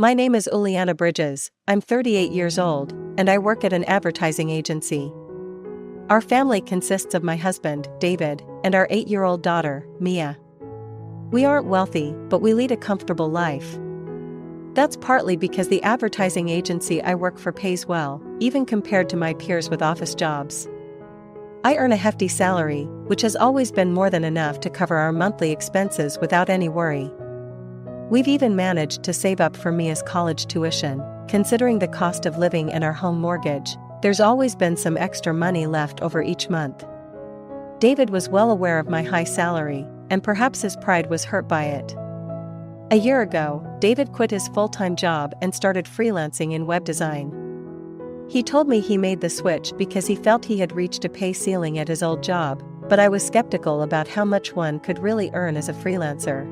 My name is Uliana Bridges, I'm 38 years old, and I work at an advertising agency. Our family consists of my husband, David, and our 8-year-old daughter, Mia. We aren't wealthy, but we lead a comfortable life. That's partly because the advertising agency I work for pays well, even compared to my peers with office jobs. I earn a hefty salary, which has always been more than enough to cover our monthly expenses without any worry. We've even managed to save up for Mia's college tuition. Considering the cost of living and our home mortgage, there's always been some extra money left over each month. David was well aware of my high salary, and perhaps his pride was hurt by it. A year ago, David quit his full-time job and started freelancing in web design. He told me he made the switch because he felt he had reached a pay ceiling at his old job, but I was skeptical about how much one could really earn as a freelancer.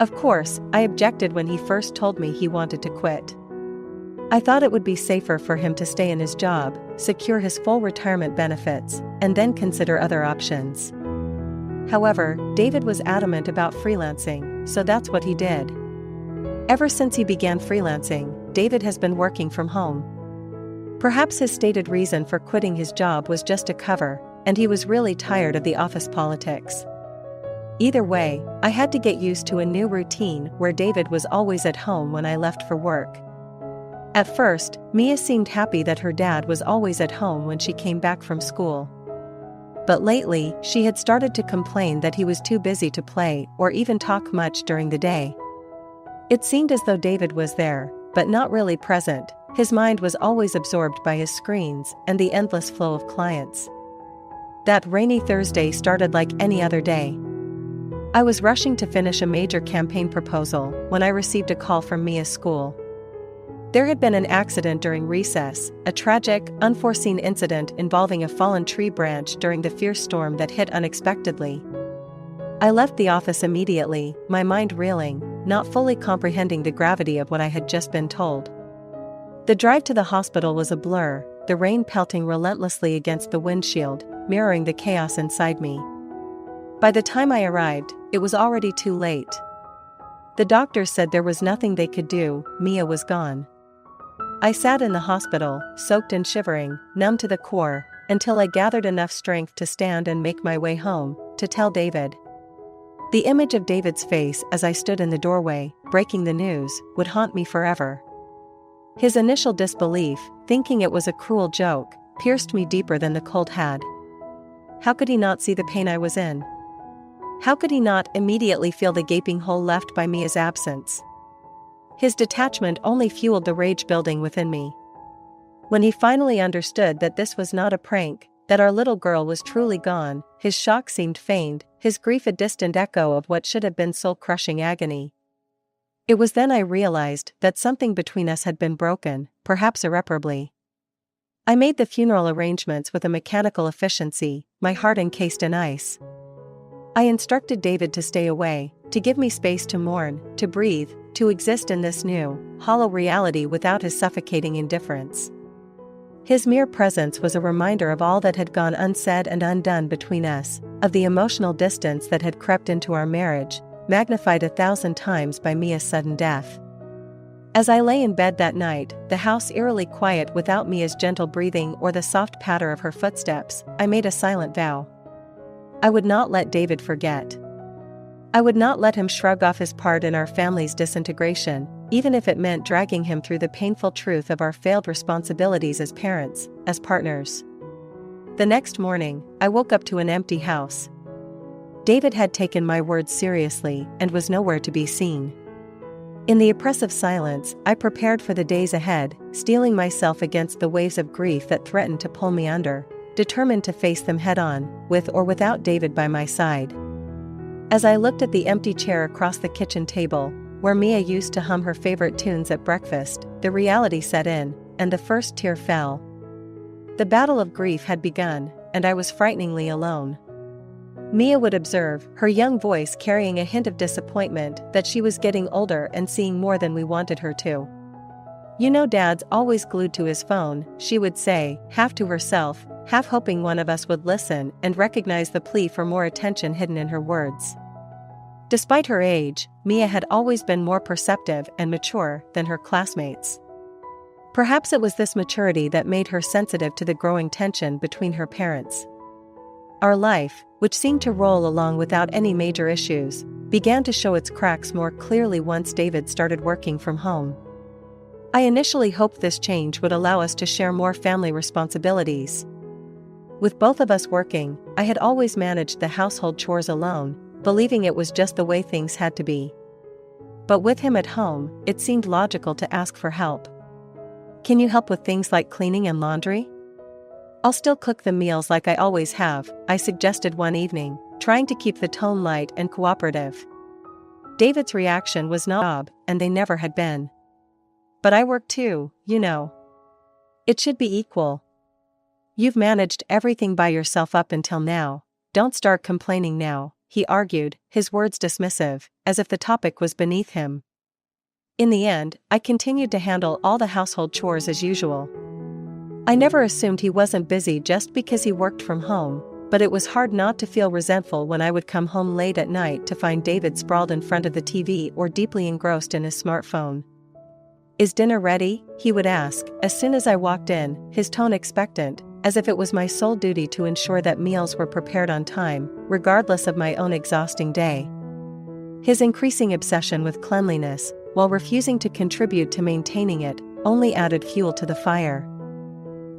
Of course, I objected when he first told me he wanted to quit. I thought it would be safer for him to stay in his job, secure his full retirement benefits, and then consider other options. However, David was adamant about freelancing, so that's what he did. Ever since he began freelancing, David has been working from home. Perhaps his stated reason for quitting his job was just a cover, and he was really tired of the office politics. Either way, I had to get used to a new routine where David was always at home when I left for work. At first, Mia seemed happy that her dad was always at home when she came back from school. But lately, she had started to complain that he was too busy to play or even talk much during the day. It seemed as though David was there, but not really present. His mind was always absorbed by his screens and the endless flow of clients. That rainy Thursday started like any other day. I was rushing to finish a major campaign proposal when I received a call from Mia's school. There had been an accident during recess, a tragic, unforeseen incident involving a fallen tree branch during the fierce storm that hit unexpectedly. I left the office immediately, my mind reeling, not fully comprehending the gravity of what I had just been told. The drive to the hospital was a blur, the rain pelting relentlessly against the windshield, mirroring the chaos inside me. By the time I arrived, it was already too late. The doctors said there was nothing they could do, Mia was gone. I sat in the hospital, soaked and shivering, numb to the core, until I gathered enough strength to stand and make my way home, to tell David. The image of David's face as I stood in the doorway, breaking the news, would haunt me forever. His initial disbelief, thinking it was a cruel joke, pierced me deeper than the cold had. How could he not see the pain I was in? How could he not immediately feel the gaping hole left by Mia's absence? His detachment only fueled the rage building within me. When he finally understood that this was not a prank, that our little girl was truly gone, his shock seemed feigned, his grief a distant echo of what should have been soul-crushing agony. It was then I realized that something between us had been broken, perhaps irreparably. I made the funeral arrangements with a mechanical efficiency, my heart encased in ice. I instructed David to stay away, to give me space to mourn, to breathe, to exist in this new, hollow reality without his suffocating indifference. His mere presence was a reminder of all that had gone unsaid and undone between us, of the emotional distance that had crept into our marriage, magnified 1,000 times by Mia's sudden death. As I lay in bed that night, the house eerily quiet without Mia's gentle breathing or the soft patter of her footsteps, I made a silent vow. I would not let David forget. I would not let him shrug off his part in our family's disintegration, even if it meant dragging him through the painful truth of our failed responsibilities as parents, as partners. The next morning, I woke up to an empty house. David had taken my words seriously and was nowhere to be seen. In the oppressive silence, I prepared for the days ahead, steeling myself against the waves of grief that threatened to pull me under, determined to face them head-on, with or without David by my side. As I looked at the empty chair across the kitchen table, where Mia used to hum her favorite tunes at breakfast, the reality set in, and the first tear fell. The battle of grief had begun, and I was frighteningly alone. Mia would observe, her young voice carrying a hint of disappointment that she was getting older and seeing more than we wanted her to. "You know, Dad's always glued to his phone," she would say, half to herself, half hoping one of us would listen and recognize the plea for more attention hidden in her words. Despite her age, Mia had always been more perceptive and mature than her classmates. Perhaps it was this maturity that made her sensitive to the growing tension between her parents. Our life, which seemed to roll along without any major issues, began to show its cracks more clearly once David started working from home. I initially hoped this change would allow us to share more family responsibilities. With both of us working, I had always managed the household chores alone, believing it was just the way things had to be. But with him at home, it seemed logical to ask for help. "Can you help with things like cleaning and laundry?" "I'll still cook the meals like I always have," I suggested one evening, trying to keep the tone light and cooperative. David's reaction was no job, and they never had been. "But I work too, you know. It should be equal. You've managed everything by yourself up until now. Don't start complaining now," he argued, his words dismissive, as if the topic was beneath him. In the end, I continued to handle all the household chores as usual. I never assumed he wasn't busy just because he worked from home, but it was hard not to feel resentful when I would come home late at night to find David sprawled in front of the TV or deeply engrossed in his smartphone. "Is dinner ready?" he would ask, as soon as I walked in, his tone expectant, as if it was my sole duty to ensure that meals were prepared on time, regardless of my own exhausting day. His increasing obsession with cleanliness, while refusing to contribute to maintaining it, only added fuel to the fire.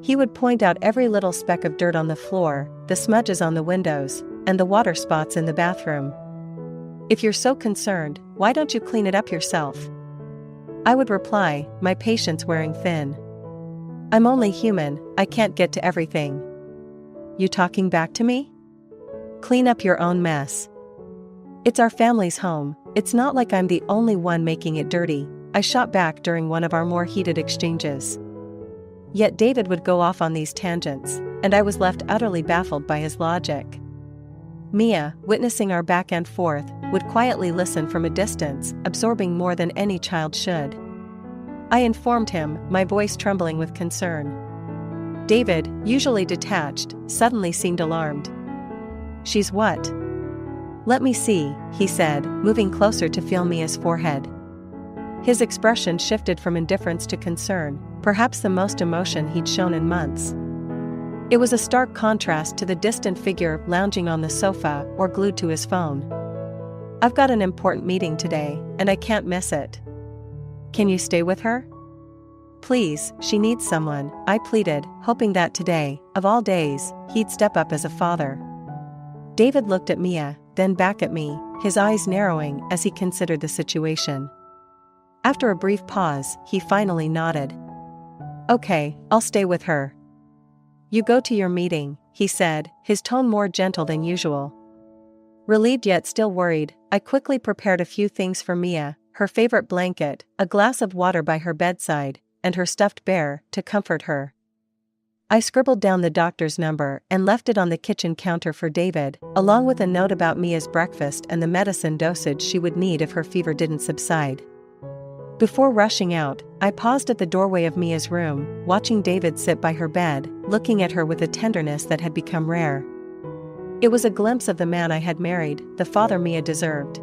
He would point out every little speck of dirt on the floor, the smudges on the windows, and the water spots in the bathroom. "If you're so concerned, why don't you clean it up yourself?" I would reply, my patience wearing thin. "I'm only human, I can't get to everything." "You talking back to me? Clean up your own mess. It's our family's home, it's not like I'm the only one making it dirty," I shot back during one of our more heated exchanges. Yet David would go off on these tangents, and I was left utterly baffled by his logic. Mia, witnessing our back and forth, would quietly listen from a distance, absorbing more than any child should. I informed him, my voice trembling with concern. David, usually detached, suddenly seemed alarmed. "She's what?" "Let me see," he said, moving closer to feel Mia's forehead. His expression shifted from indifference to concern, perhaps the most emotion he'd shown in months. It was a stark contrast to the distant figure lounging on the sofa or glued to his phone. "I've got an important meeting today, and I can't miss it. Can you stay with her?" "Please, she needs someone," I pleaded, hoping that today, of all days, he'd step up as a father. David looked at Mia, then back at me, his eyes narrowing as he considered the situation. After a brief pause, he finally nodded. "Okay, I'll stay with her." "You go to your meeting," he said, his tone more gentle than usual. Relieved yet still worried, I quickly prepared a few things for Mia, her favorite blanket, a glass of water by her bedside, and her stuffed bear, to comfort her. I scribbled down the doctor's number and left it on the kitchen counter for David, along with a note about Mia's breakfast and the medicine dosage she would need if her fever didn't subside. Before rushing out, I paused at the doorway of Mia's room, watching David sit by her bed, looking at her with a tenderness that had become rare. It was a glimpse of the man I had married, the father Mia deserved.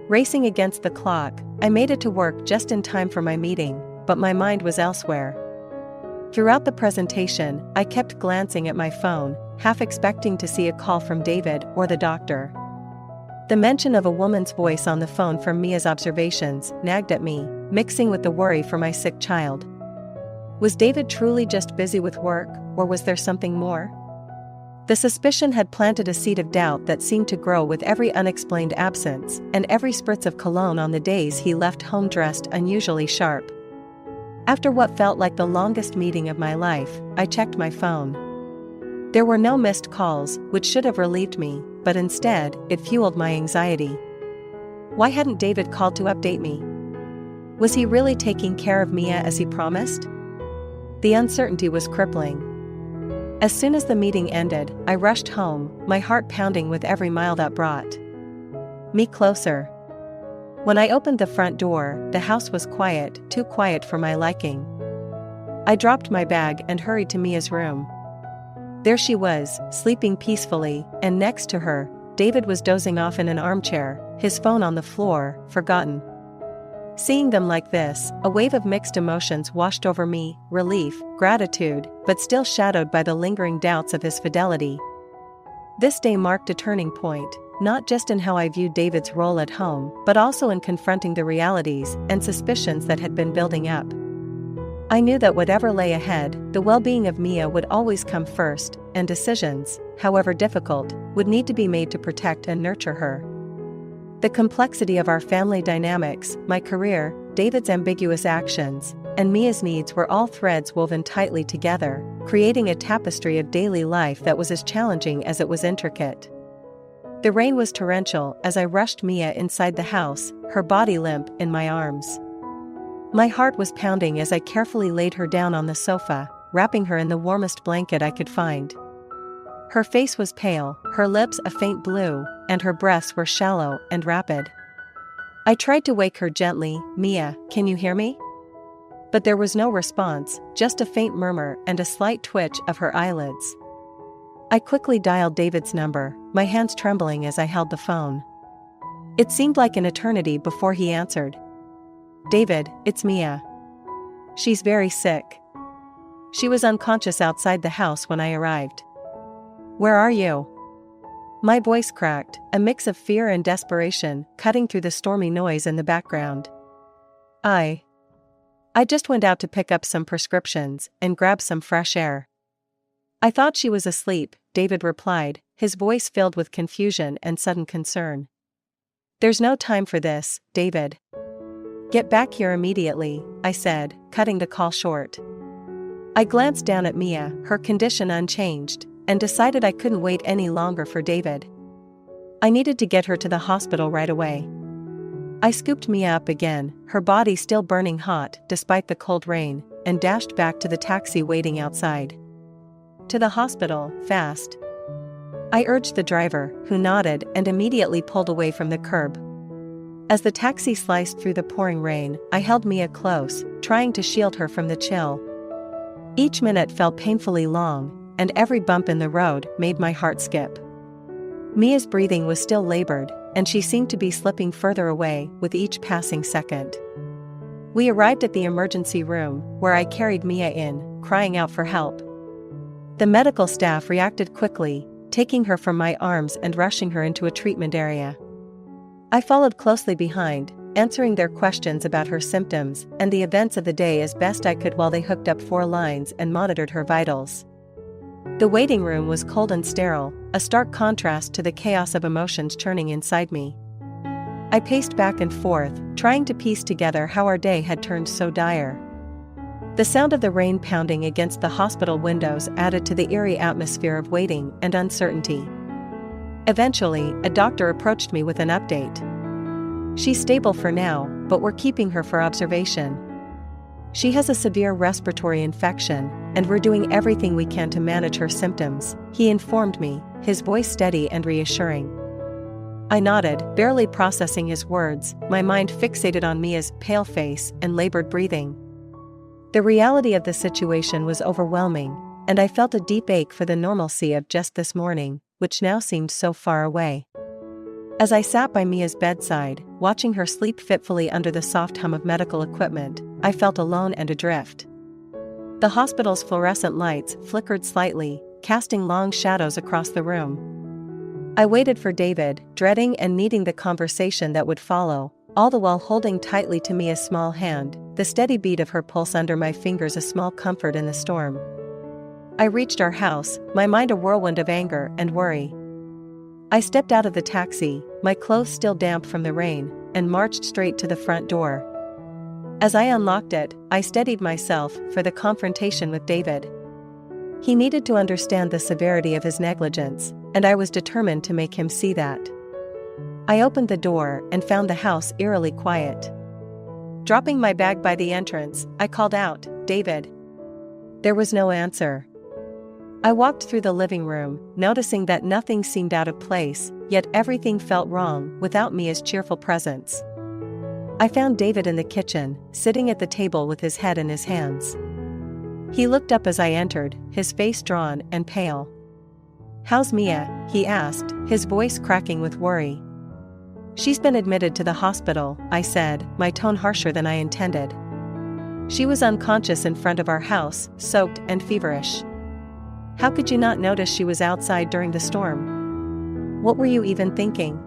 Racing against the clock, I made it to work just in time for my meeting, but my mind was elsewhere. Throughout the presentation, I kept glancing at my phone, half expecting to see a call from David or the doctor. The mention of a woman's voice on the phone from Mia's observations nagged at me, mixing with the worry for my sick child. Was David truly just busy with work, or was there something more? The suspicion had planted a seed of doubt that seemed to grow with every unexplained absence and every spritz of cologne on the days he left home dressed unusually sharp. After what felt like the longest meeting of my life, I checked my phone. There were no missed calls, which should have relieved me, but instead, it fueled my anxiety. Why hadn't David called to update me? Was he really taking care of Mia as he promised? The uncertainty was crippling. As soon as the meeting ended, I rushed home, my heart pounding with every mile that brought me closer. When I opened the front door, the house was quiet, too quiet for my liking. I dropped my bag and hurried to Mia's room. There she was, sleeping peacefully, and next to her, David was dozing off in an armchair, his phone on the floor, forgotten. Seeing them like this, a wave of mixed emotions washed over me, relief, gratitude, but still shadowed by the lingering doubts of his fidelity. This day marked a turning point, not just in how I viewed David's role at home, but also in confronting the realities and suspicions that had been building up. I knew that whatever lay ahead, the well-being of Mia would always come first, and decisions, however difficult, would need to be made to protect and nurture her. The complexity of our family dynamics, my career, David's ambiguous actions, and Mia's needs were all threads woven tightly together, creating a tapestry of daily life that was as challenging as it was intricate. The rain was torrential as I rushed Mia inside the house, her body limp in my arms. My heart was pounding as I carefully laid her down on the sofa, wrapping her in the warmest blanket I could find. Her face was pale, her lips a faint blue, and her breaths were shallow and rapid. I tried to wake her gently, "Mia, can you hear me?" But there was no response, just a faint murmur and a slight twitch of her eyelids. I quickly dialed David's number, my hands trembling as I held the phone. It seemed like an eternity before he answered. "David, it's Mia. She's very sick. She was unconscious outside the house when I arrived." "Where are you?" My voice cracked, a mix of fear and desperation, cutting through the stormy noise in the background. I just went out to pick up some prescriptions and grab some fresh air." "I thought she was asleep," David replied, his voice filled with confusion and sudden concern. "There's no time for this, David." "Get back here immediately," I said, cutting the call short. I glanced down at Mia, her condition unchanged, and decided I couldn't wait any longer for David. I needed to get her to the hospital right away. I scooped Mia up again, her body still burning hot despite the cold rain, and dashed back to the taxi waiting outside. "To the hospital, fast," I urged the driver, who nodded and immediately pulled away from the curb. As the taxi sliced through the pouring rain, I held Mia close, trying to shield her from the chill. Each minute felt painfully long, and every bump in the road made my heart skip. Mia's breathing was still labored, and she seemed to be slipping further away with each passing second. We arrived at the emergency room, where I carried Mia in, crying out for help. The medical staff reacted quickly, taking her from my arms and rushing her into a treatment area. I followed closely behind, answering their questions about her symptoms and the events of the day as best I could while they hooked up 4 lines and monitored her vitals. The waiting room was cold and sterile, a stark contrast to the chaos of emotions churning inside me. I paced back and forth, trying to piece together how our day had turned so dire. The sound of the rain pounding against the hospital windows added to the eerie atmosphere of waiting and uncertainty. Eventually, a doctor approached me with an update. "She's stable for now, but we're keeping her for observation. She has a severe respiratory infection, and we're doing everything we can to manage her symptoms," he informed me, his voice steady and reassuring. I nodded, barely processing his words, my mind fixated on Mia's pale face and labored breathing. The reality of the situation was overwhelming, and I felt a deep ache for the normalcy of just this morning, which now seemed so far away. As I sat by Mia's bedside, watching her sleep fitfully under the soft hum of medical equipment, I felt alone and adrift. The hospital's fluorescent lights flickered slightly, casting long shadows across the room. I waited for David, dreading and needing the conversation that would follow, all the while holding tightly to Mia's small hand, the steady beat of her pulse under my fingers a small comfort in the storm. I reached our house, my mind a whirlwind of anger and worry. I stepped out of the taxi, my clothes still damp from the rain, and marched straight to the front door. As I unlocked it, I steadied myself for the confrontation with David. He needed to understand the severity of his negligence, and I was determined to make him see that. I opened the door and found the house eerily quiet. Dropping my bag by the entrance, I called out, "David." There was no answer. I walked through the living room, noticing that nothing seemed out of place, yet everything felt wrong without Mia's cheerful presence. I found David in the kitchen, sitting at the table with his head in his hands. He looked up as I entered, his face drawn and pale. "How's Mia?" he asked, his voice cracking with worry. She's been admitted to the hospital, I said, my tone harsher than I intended. She was unconscious in front of our house, soaked and feverish. How could you not notice she was outside during the storm? What were you even thinking?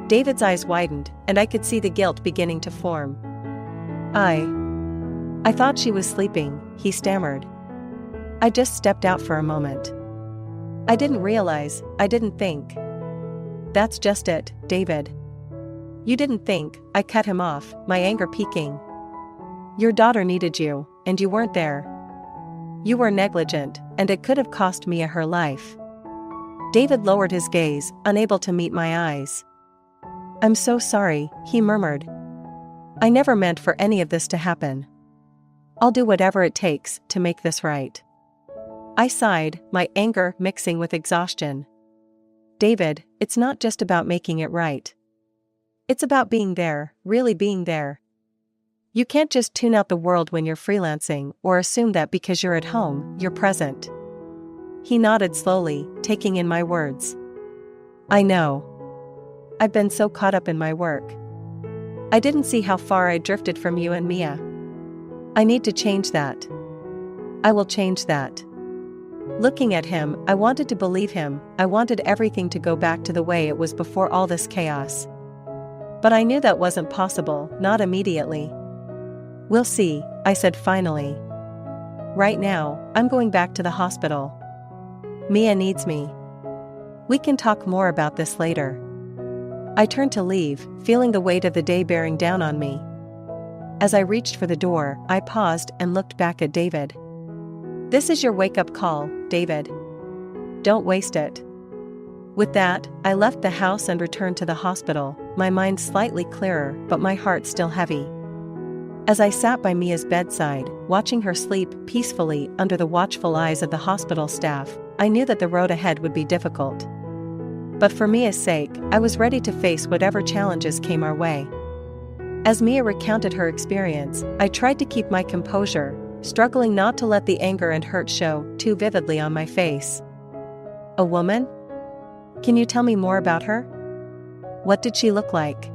David's eyes widened, and I could see the guilt beginning to form. I thought she was sleeping, he stammered. I just stepped out for a moment. I didn't realize, I didn't think. That's just it, David. You didn't think, I cut him off, my anger peaking. Your daughter needed you, and you weren't there. You were negligent, and it could have cost Mia her life. David lowered his gaze, unable to meet my eyes. I'm so sorry, he murmured. I never meant for any of this to happen. I'll do whatever it takes to make this right. I sighed, my anger mixing with exhaustion. David, it's not just about making it right. It's about being there, really being there. You can't just tune out the world when you're freelancing or assume that because you're at home, you're present. He nodded slowly, taking in my words. I know. I've been so caught up in my work. I didn't see how far I drifted from you and Mia. I need to change that. I will change that. Looking at him, I wanted to believe him. I wanted everything to go back to the way it was before all this chaos. But I knew that wasn't possible, not immediately. We'll see, I said finally. Right now, I'm going back to the hospital. Mia needs me. We can talk more about this later. I turned to leave, feeling the weight of the day bearing down on me. As I reached for the door, I paused and looked back at David. This is your wake-up call, David. Don't waste it. With that, I left the house and returned to the hospital, my mind slightly clearer but my heart still heavy. As I sat by Mia's bedside, watching her sleep peacefully under the watchful eyes of the hospital staff, I knew that the road ahead would be difficult. But for Mia's sake, I was ready to face whatever challenges came our way. As Mia recounted her experience, I tried to keep my composure, struggling not to let the anger and hurt show too vividly on my face. A woman? Can you tell me more about her? What did she look like?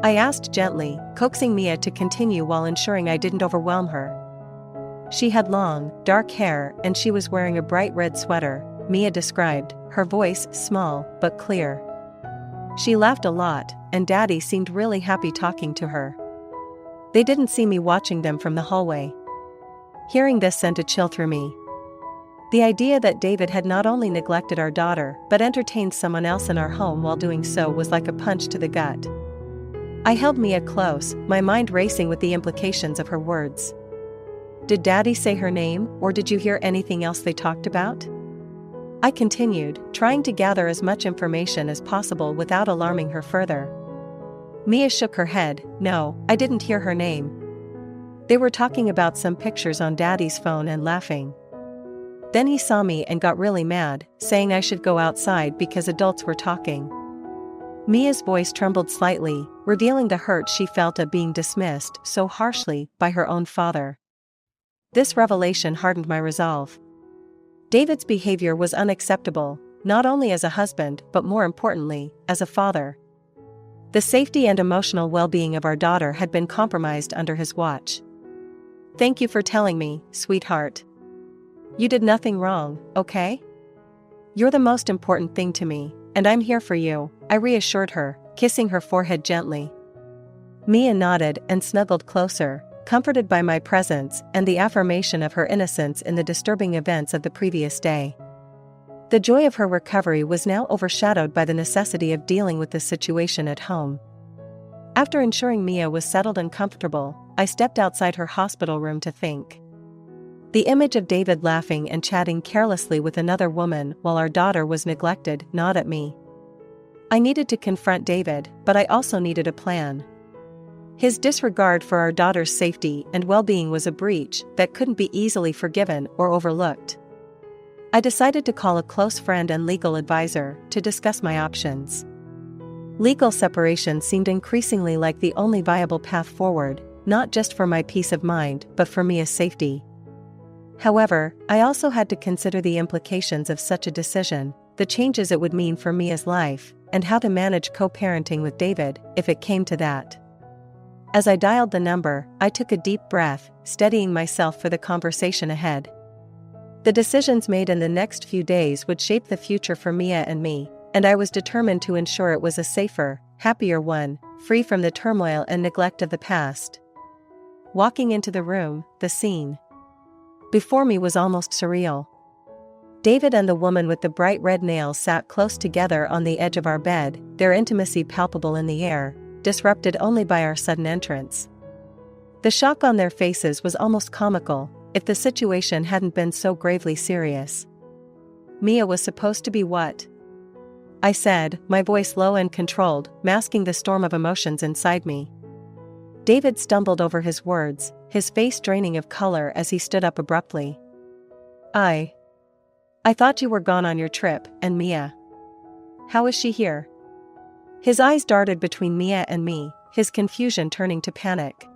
I asked gently, coaxing Mia to continue while ensuring I didn't overwhelm her. She had long, dark hair and she was wearing a bright red sweater, Mia described, her voice small but clear. She laughed a lot, and Daddy seemed really happy talking to her. They didn't see me watching them from the hallway. Hearing this sent a chill through me. The idea that David had not only neglected our daughter but entertained someone else in our home while doing so was like a punch to the gut. I held Mia close, my mind racing with the implications of her words. Did Daddy say her name, or did you hear anything else they talked about? I continued, trying to gather as much information as possible without alarming her further. Mia shook her head. No, I didn't hear her name. They were talking about some pictures on Daddy's phone and laughing. Then he saw me and got really mad, saying I should go outside because adults were talking. Mia's voice trembled slightly, revealing the hurt she felt at being dismissed so harshly by her own father. This revelation hardened my resolve. David's behavior was unacceptable, not only as a husband but more importantly, as a father. The safety and emotional well-being of our daughter had been compromised under his watch. Thank you for telling me, sweetheart. You did nothing wrong, okay? You're the most important thing to me, and I'm here for you, I reassured her, kissing her forehead gently. Mia nodded and snuggled closer, comforted by my presence and the affirmation of her innocence in the disturbing events of the previous day. The joy of her recovery was now overshadowed by the necessity of dealing with the situation at home. After ensuring Mia was settled and comfortable, I stepped outside her hospital room to think. The image of David laughing and chatting carelessly with another woman while our daughter was neglected gnawed at me. I needed to confront David, but I also needed a plan. His disregard for our daughter's safety and well-being was a breach that couldn't be easily forgiven or overlooked. I decided to call a close friend and legal advisor to discuss my options. Legal separation seemed increasingly like the only viable path forward, not just for my peace of mind but for Mia's safety. However, I also had to consider the implications of such a decision, the changes it would mean for Mia's life, and how to manage co-parenting with David if it came to that. As I dialed the number, I took a deep breath, steadying myself for the conversation ahead. The decisions made in the next few days would shape the future for Mia and me, and I was determined to ensure it was a safer, happier one, free from the turmoil and neglect of the past. Walking into the room, the scene before me was almost surreal. David and the woman with the bright red nails sat close together on the edge of our bed, their intimacy palpable in the air, disrupted only by our sudden entrance. The shock on their faces was almost comical, if the situation hadn't been so gravely serious. Mia was supposed to be what? I said, my voice low and controlled, masking the storm of emotions inside me. David stumbled over his words, his face draining of color as he stood up abruptly. I thought you were gone on your trip, and Mia. How is she here? His eyes darted between Mia and me, his confusion turning to panic.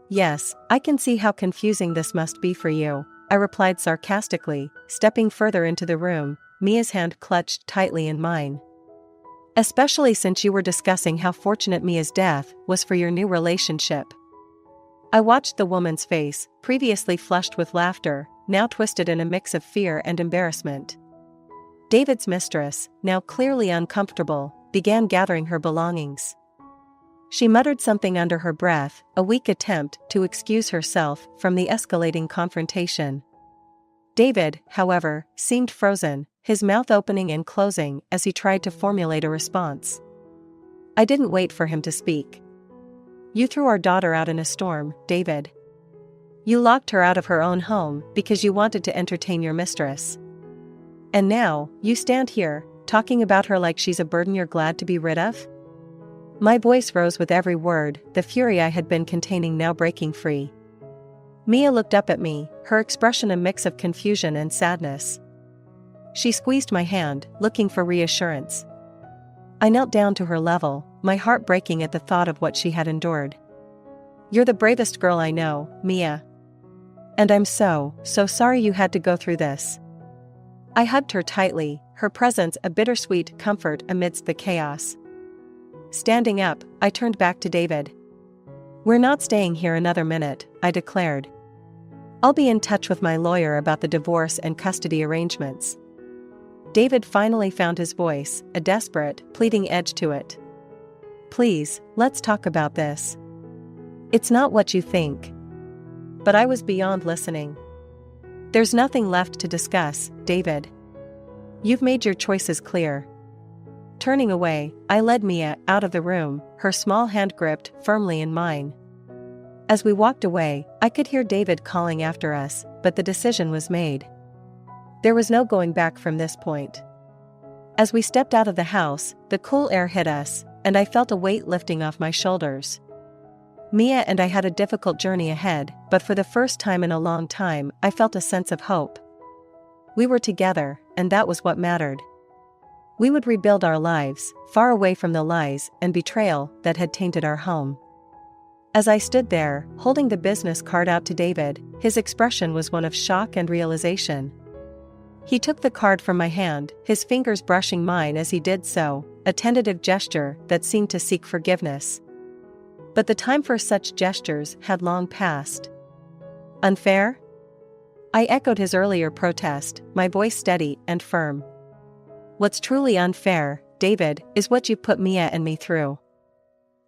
Yes, I can see how confusing this must be for you, I replied sarcastically, stepping further into the room, Mia's hand clutched tightly in mine. Especially since you were discussing how fortunate Mia's death was for your new relationship. I watched the woman's face, previously flushed with laughter, now twisted in a mix of fear and embarrassment. David's mistress, now clearly uncomfortable, began gathering her belongings. She muttered something under her breath, a weak attempt to excuse herself from the escalating confrontation. David, however, seemed frozen, his mouth opening and closing as he tried to formulate a response. I didn't wait for him to speak. You threw our daughter out in a storm, David. You locked her out of her own home because you wanted to entertain your mistress. And now, you stand here, talking about her like she's a burden you're glad to be rid of? My voice rose with every word, the fury I had been containing now breaking free. Mia looked up at me, her expression a mix of confusion and sadness. She squeezed my hand, looking for reassurance. I knelt down to her level, my heart breaking at the thought of what she had endured. You're the bravest girl I know, Mia. And I'm so sorry you had to go through this. I hugged her tightly, her presence a bittersweet comfort amidst the chaos. Standing up, I turned back to David. We're not staying here another minute, I declared. I'll be in touch with my lawyer about the divorce and custody arrangements. David finally found his voice, a desperate, pleading edge to it. Please, let's talk about this. It's not what you think. But I was beyond listening. There's nothing left to discuss, David. You've made your choices clear. Turning away, I led Mia out of the room, her small hand gripped firmly in mine. As we walked away, I could hear David calling after us, but the decision was made. There was no going back from this point. As we stepped out of the house, the cool air hit us, and I felt a weight lifting off my shoulders. Mia and I had a difficult journey ahead, but for the first time in a long time, I felt a sense of hope. We were together, and that was what mattered. We would rebuild our lives, far away from the lies and betrayal that had tainted our home. As I stood there, holding the business card out to David, his expression was one of shock and realization. He took the card from my hand, his fingers brushing mine as he did so, a tentative gesture that seemed to seek forgiveness. But the time for such gestures had long passed. Unfair? I echoed his earlier protest, my voice steady and firm. What's truly unfair, David, is what you put Mia and me through.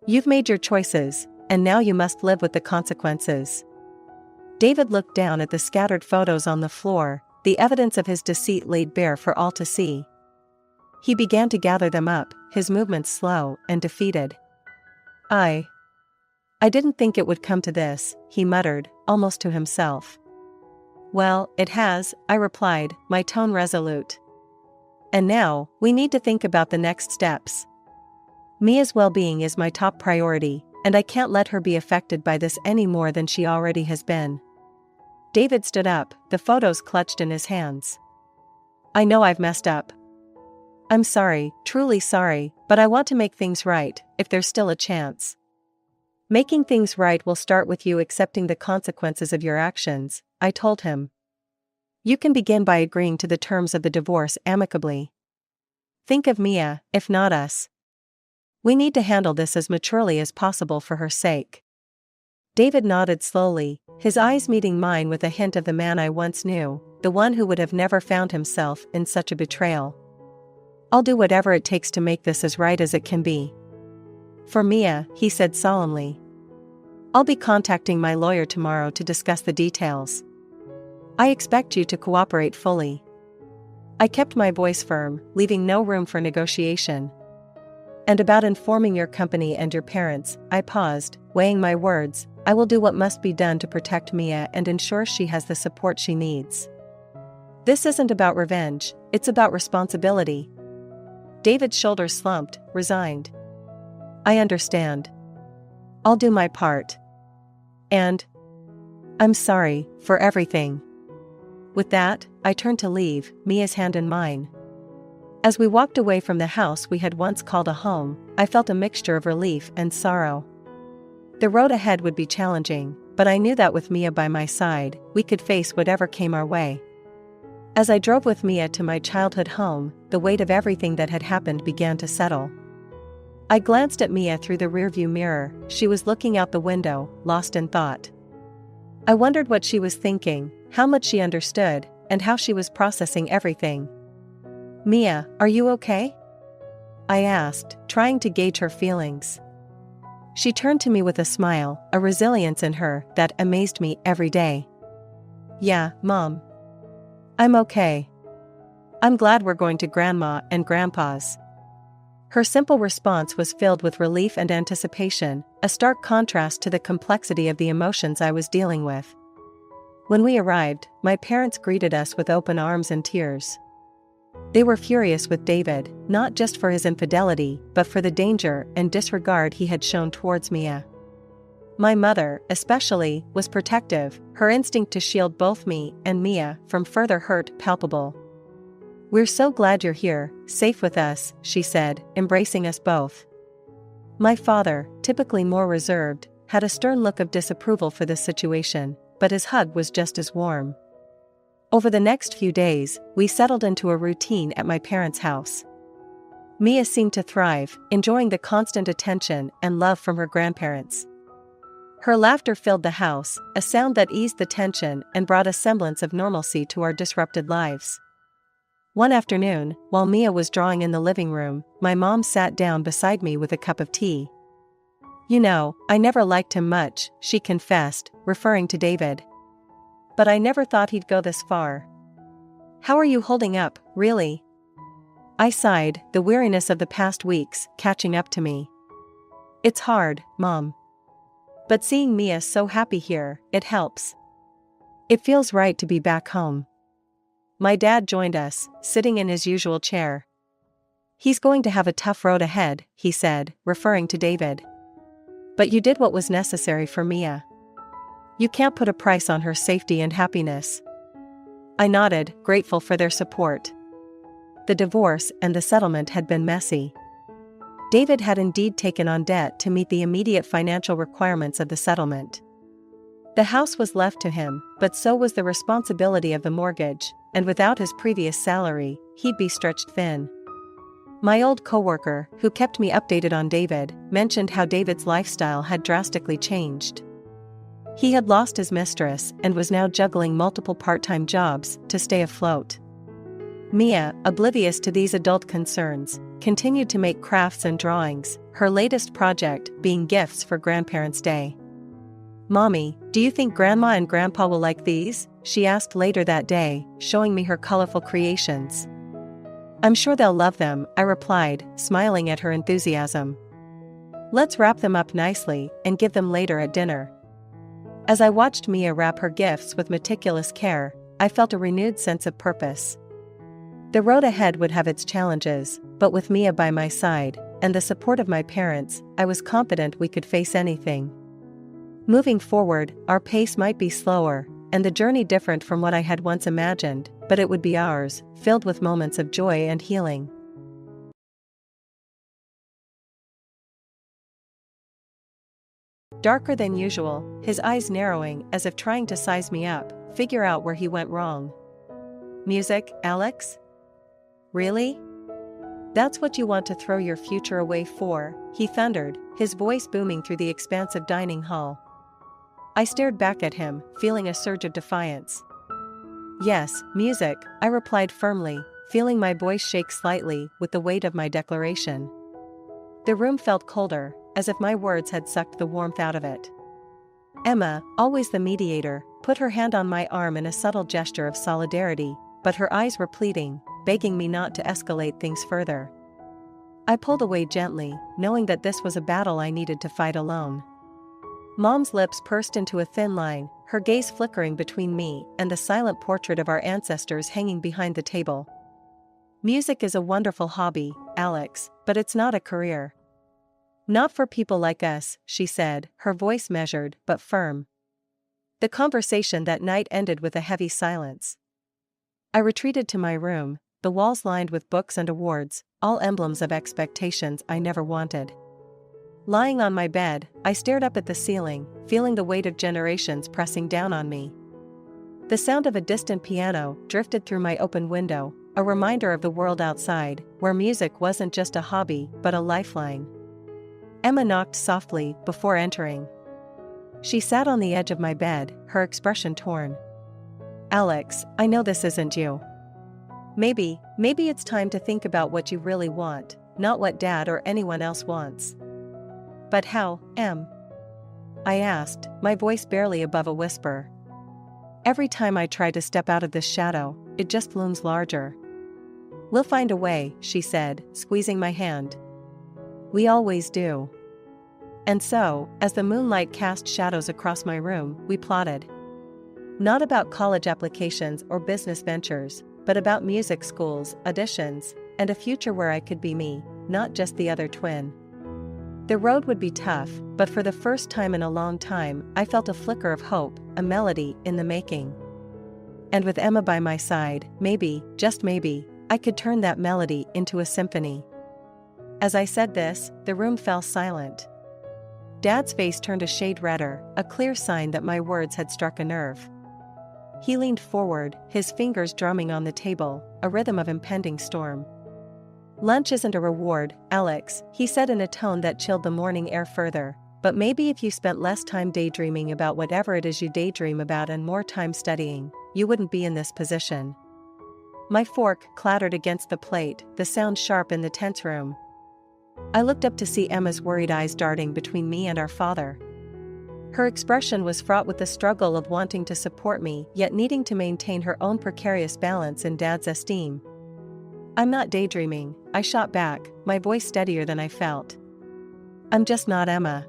You've made your choices, and now you must live with the consequences. David looked down at the scattered photos on the floor, the evidence of his deceit laid bare for all to see. He began to gather them up, his movements slow and defeated. I didn't think it would come to this, he muttered, almost to himself. Well, it has, I replied, my tone resolute. And now, we need to think about the next steps. Mia's well-being is my top priority, and I can't let her be affected by this any more than she already has been. David stood up, the photos clutched in his hands. I know I've messed up. I'm sorry, truly sorry, but I want to make things right, if there's still a chance. Making things right will start with you accepting the consequences of your actions, I told him. You can begin by agreeing to the terms of the divorce amicably. Think of Mia, if not us. We need to handle this as maturely as possible for her sake. David nodded slowly, his eyes meeting mine with a hint of the man I once knew, the one who would have never found himself in such a betrayal. I'll do whatever it takes to make this as right as it can be. For Mia, he said solemnly. I'll be contacting my lawyer tomorrow to discuss the details. I expect you to cooperate fully. I kept my voice firm, leaving no room for negotiation. And about informing your company and your parents, I paused, weighing my words. I will do what must be done to protect Mia and ensure she has the support she needs. This isn't about revenge, it's about responsibility. David's shoulders slumped, resigned. I understand. I'll do my part. And I'm sorry for everything. With that, I turned to leave, Mia's hand in mine. As we walked away from the house we had once called a home, I felt a mixture of relief and sorrow. The road ahead would be challenging, but I knew that with Mia by my side, we could face whatever came our way. As I drove with Mia to my childhood home, the weight of everything that had happened began to settle. I glanced at Mia through the rearview mirror. She was looking out the window, lost in thought. I wondered what she was thinking, how much she understood, and how she was processing everything. Mia, are you okay? I asked, trying to gauge her feelings. She turned to me with a smile, a resilience in her that amazed me every day. Yeah, Mom. I'm okay. I'm glad we're going to Grandma and Grandpa's. Her simple response was filled with relief and anticipation, a stark contrast to the complexity of the emotions I was dealing with. When we arrived, my parents greeted us with open arms and tears. They were furious with David, not just for his infidelity, but for the danger and disregard he had shown towards Mia. My mother, especially, was protective, her instinct to shield both me and Mia from further hurt palpable. We're so glad you're here, safe with us, she said, embracing us both. My father, typically more reserved, had a stern look of disapproval for this situation, but his hug was just as warm. Over the next few days, we settled into a routine at my parents' house. Mia seemed to thrive, enjoying the constant attention and love from her grandparents. Her laughter filled the house, a sound that eased the tension and brought a semblance of normalcy to our disrupted lives. One afternoon, while Mia was drawing in the living room, my mom sat down beside me with a cup of tea. You know, I never liked him much, she confessed, referring to David. But I never thought he'd go this far. How are you holding up, really? I sighed, the weariness of the past weeks catching up to me. It's hard, Mom. But seeing Mia so happy here, it helps. It feels right to be back home. My dad joined us, sitting in his usual chair. He's going to have a tough road ahead, he said, referring to David. But you did what was necessary for Mia. You can't put a price on her safety and happiness. I nodded, grateful for their support. The divorce and the settlement had been messy. David had indeed taken on debt to meet the immediate financial requirements of the settlement. The house was left to him, but so was the responsibility of the mortgage, and without his previous salary, he'd be stretched thin. My old coworker, who kept me updated on David, mentioned how David's lifestyle had drastically changed. He had lost his mistress and was now juggling multiple part-time jobs to stay afloat. Mia, oblivious to these adult concerns, continued to make crafts and drawings, her latest project being gifts for Grandparents' Day. Mommy, do you think Grandma and Grandpa will like these? She asked later that day, showing me her colorful creations. I'm sure they'll love them, I replied, smiling at her enthusiasm. Let's wrap them up nicely and give them later at dinner. As I watched Mia wrap her gifts with meticulous care, I felt a renewed sense of purpose. The road ahead would have its challenges, but with Mia by my side, and the support of my parents, I was confident we could face anything. Moving forward, our pace might be slower, and the journey different from what I had once imagined, but it would be ours, filled with moments of joy and healing. Darker than usual, his eyes narrowing as if trying to size me up, figure out where he went wrong. Music, Alex? Really? That's what you want to throw your future away for, he thundered, his voice booming through the expansive dining hall. I stared back at him, feeling a surge of defiance. Yes, music, I replied firmly, feeling my voice shake slightly with the weight of my declaration. The room felt colder, as if my words had sucked the warmth out of it. Emma, always the mediator, put her hand on my arm in a subtle gesture of solidarity, but her eyes were pleading, begging me not to escalate things further. I pulled away gently, knowing that this was a battle I needed to fight alone. Mom's lips pursed into a thin line, her gaze flickering between me and the silent portrait of our ancestors hanging behind the table. Music is a wonderful hobby, Alex, but it's not a career. Not for people like us, she said, her voice measured but firm. The conversation that night ended with a heavy silence. I retreated to my room, the walls lined with books and awards, all emblems of expectations I never wanted. Lying on my bed, I stared up at the ceiling, feeling the weight of generations pressing down on me. The sound of a distant piano drifted through my open window, a reminder of the world outside, where music wasn't just a hobby but a lifeline. Emma knocked softly before entering. She sat on the edge of my bed, her expression torn. Alex, I know this isn't you. Maybe it's time to think about what you really want, not what Dad or anyone else wants. But how, Em? I asked, my voice barely above a whisper. Every time I try to step out of this shadow, it just looms larger. We'll find a way, she said, squeezing my hand. We always do. And so, as the moonlight cast shadows across my room, we plotted. Not about college applications or business ventures, but about music schools, auditions, and a future where I could be me, not just the other twin. The road would be tough, but for the first time in a long time, I felt a flicker of hope, a melody in the making. And with Emma by my side, maybe, just maybe, I could turn that melody into a symphony. As I said this, the room fell silent. Dad's face turned a shade redder, a clear sign that my words had struck a nerve. He leaned forward, his fingers drumming on the table, a rhythm of impending storm. Lunch isn't a reward, Alex, he said in a tone that chilled the morning air further, but maybe if you spent less time daydreaming about whatever it is you daydream about and more time studying, you wouldn't be in this position. My fork clattered against the plate, the sound sharp in the tense room. I looked up to see Emma's worried eyes darting between me and our father. Her expression was fraught with the struggle of wanting to support me yet needing to maintain her own precarious balance in Dad's esteem. I'm not daydreaming, I shot back, my voice steadier than I felt. I'm just not Emma.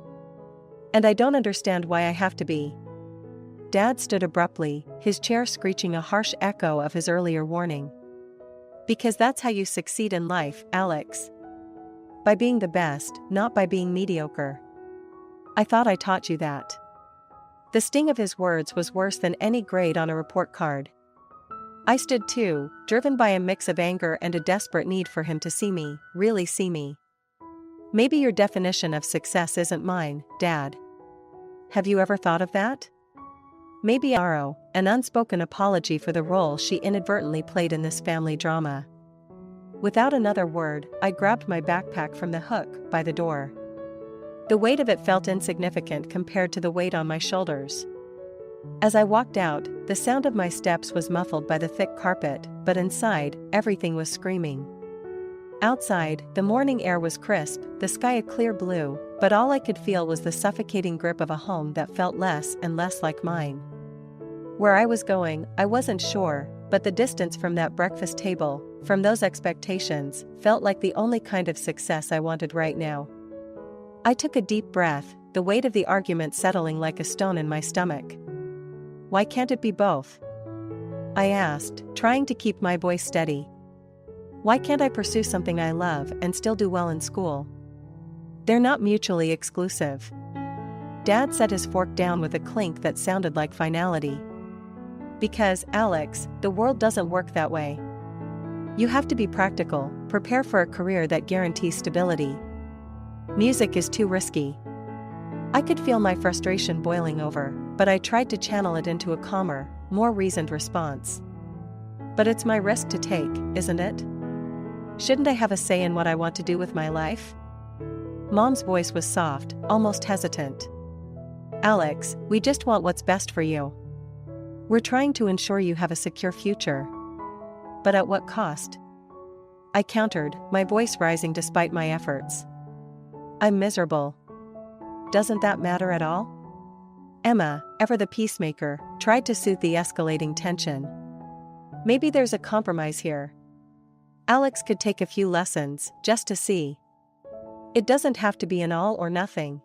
And I don't understand why I have to be. Dad stood abruptly, his chair screeching a harsh echo of his earlier warning. Because that's how you succeed in life, Alex. By being the best, not by being mediocre. I thought I taught you that. The sting of his words was worse than any grade on a report card. I stood too, driven by a mix of anger and a desperate need for him to see me, really see me. Maybe your definition of success isn't mine, Dad. Have you ever thought of that? Maybe sorrow, an unspoken apology for the role she inadvertently played in this family drama. Without another word, I grabbed my backpack from the hook by the door. The weight of it felt insignificant compared to the weight on my shoulders. As I walked out, the sound of my steps was muffled by the thick carpet, but inside, everything was screaming. Outside, the morning air was crisp, the sky a clear blue, but all I could feel was the suffocating grip of a home that felt less and less like mine. Where I was going, I wasn't sure, but the distance from that breakfast table, from those expectations, felt like the only kind of success I wanted right now. I took a deep breath, the weight of the argument settling like a stone in my stomach. Why can't it be both? I asked, trying to keep my voice steady. Why can't I pursue something I love and still do well in school? They're not mutually exclusive. Dad set his fork down with a clink that sounded like finality. Because, Alex, the world doesn't work that way. You have to be practical, prepare for a career that guarantees stability. Music is too risky. I could feel my frustration boiling over, but I tried to channel it into a calmer, more reasoned response. But it's my risk to take, isn't it? Shouldn't I have a say in what I want to do with my life? Mom's voice was soft, almost hesitant. Alex, we just want what's best for you. We're trying to ensure you have a secure future. But at what cost? I countered, my voice rising despite my efforts. I'm miserable. Doesn't that matter at all? Emma, ever the peacemaker, tried to soothe the escalating tension. Maybe there's a compromise here. Alex could take a few lessons, just to see. It doesn't have to be an all or nothing.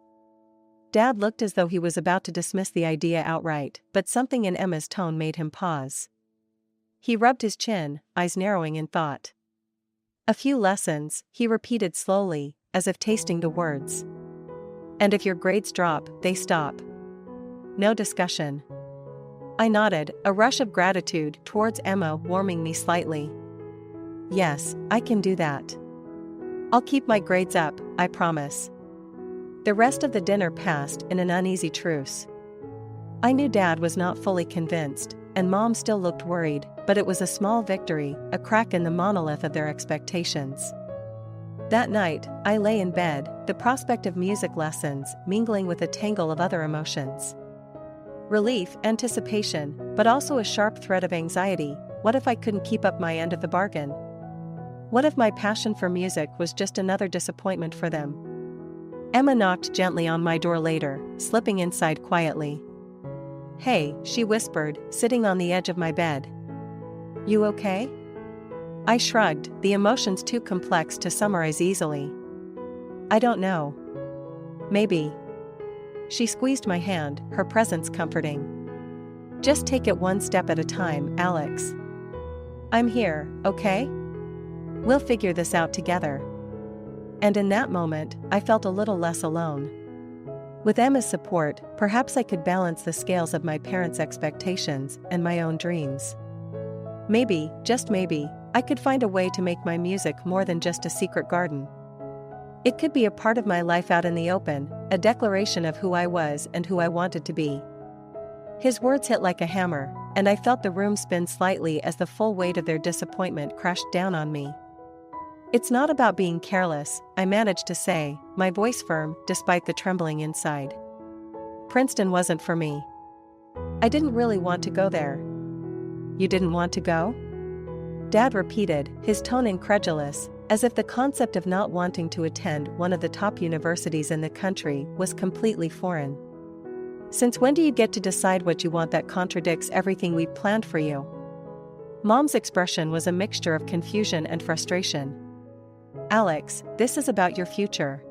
Dad looked as though he was about to dismiss the idea outright, but something in Emma's tone made him pause. He rubbed his chin, eyes narrowing in thought. A few lessons, he repeated slowly, as if tasting the words. And if your grades drop, they stop. No discussion. I nodded, a rush of gratitude towards Emma warming me slightly. Yes, I can do that. I'll keep my grades up, I promise. The rest of the dinner passed in an uneasy truce. I knew Dad was not fully convinced, and Mom still looked worried, but it was a small victory, a crack in the monolith of their expectations. That night, I lay in bed, the prospect of music lessons mingling with a tangle of other emotions. Relief, anticipation, but also a sharp thread of anxiety. What if I couldn't keep up my end of the bargain? What if my passion for music was just another disappointment for them? Emma knocked gently on my door later, slipping inside quietly. Hey, she whispered, sitting on the edge of my bed. You okay? I shrugged, the emotions too complex to summarize easily. I don't know. Maybe. She squeezed my hand, her presence comforting. Just take it one step at a time, Alex. I'm here, okay? We'll figure this out together. And in that moment, I felt a little less alone. With Emma's support, perhaps I could balance the scales of my parents' expectations and my own dreams. Maybe, just maybe, I could find a way to make my music more than just a secret garden. It could be a part of my life out in the open, a declaration of who I was and who I wanted to be. His words hit like a hammer, and I felt the room spin slightly as the full weight of their disappointment crashed down on me. It's not about being careless, I managed to say, my voice firm despite the trembling inside. Princeton wasn't for me. I didn't really want to go there. You didn't want to go? Dad repeated, his tone incredulous, as if the concept of not wanting to attend one of the top universities in the country was completely foreign. Since when do you get to decide what you want that contradicts everything we planned for you? Mom's expression was a mixture of confusion and frustration. Alex, this is about your future.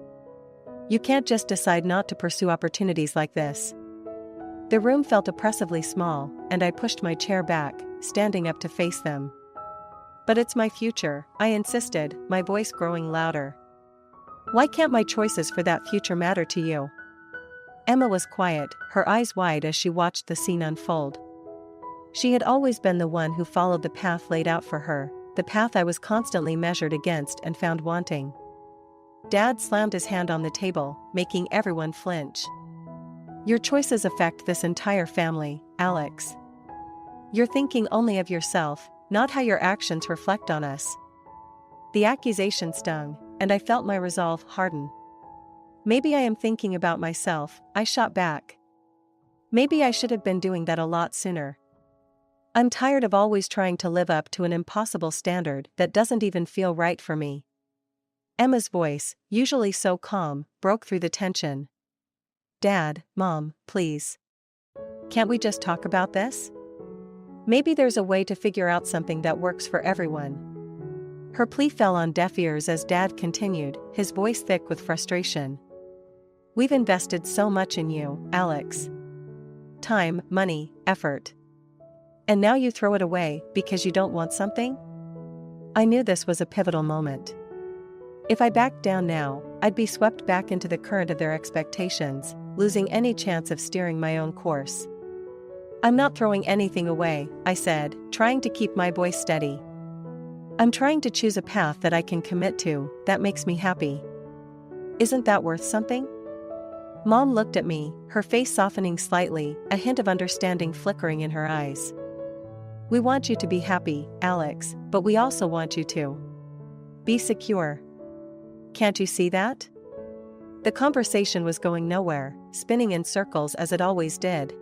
You can't just decide not to pursue opportunities like this. The room felt oppressively small, and I pushed my chair back, standing up to face them. But it's my future, I insisted, my voice growing louder. Why can't my choices for that future matter to you? Emma was quiet, her eyes wide as she watched the scene unfold. She had always been the one who followed the path laid out for her, the path I was constantly measured against and found wanting. Dad slammed his hand on the table, making everyone flinch. Your choices affect this entire family, Alex. You're thinking only of yourself, not how your actions reflect on us. The accusation stung, and I felt my resolve harden. Maybe I am thinking about myself, I shot back. Maybe I should have been doing that a lot sooner. I'm tired of always trying to live up to an impossible standard that doesn't even feel right for me. Emma's voice, usually so calm, broke through the tension. Dad, Mom, please. Can't we just talk about this? Maybe there's a way to figure out something that works for everyone. Her plea fell on deaf ears as Dad continued, his voice thick with frustration. We've invested so much in you, Alex. Time, money, effort. And now you throw it away because you don't want something? I knew this was a pivotal moment. If I backed down now, I'd be swept back into the current of their expectations, losing any chance of steering my own course. I'm not throwing anything away, I said, trying to keep my voice steady. I'm trying to choose a path that I can commit to, that makes me happy. Isn't that worth something? Mom looked at me, her face softening slightly, a hint of understanding flickering in her eyes. We want you to be happy, Alex, but we also want you to Be secure. Can't you see that? The conversation was going nowhere, spinning in circles as it always did.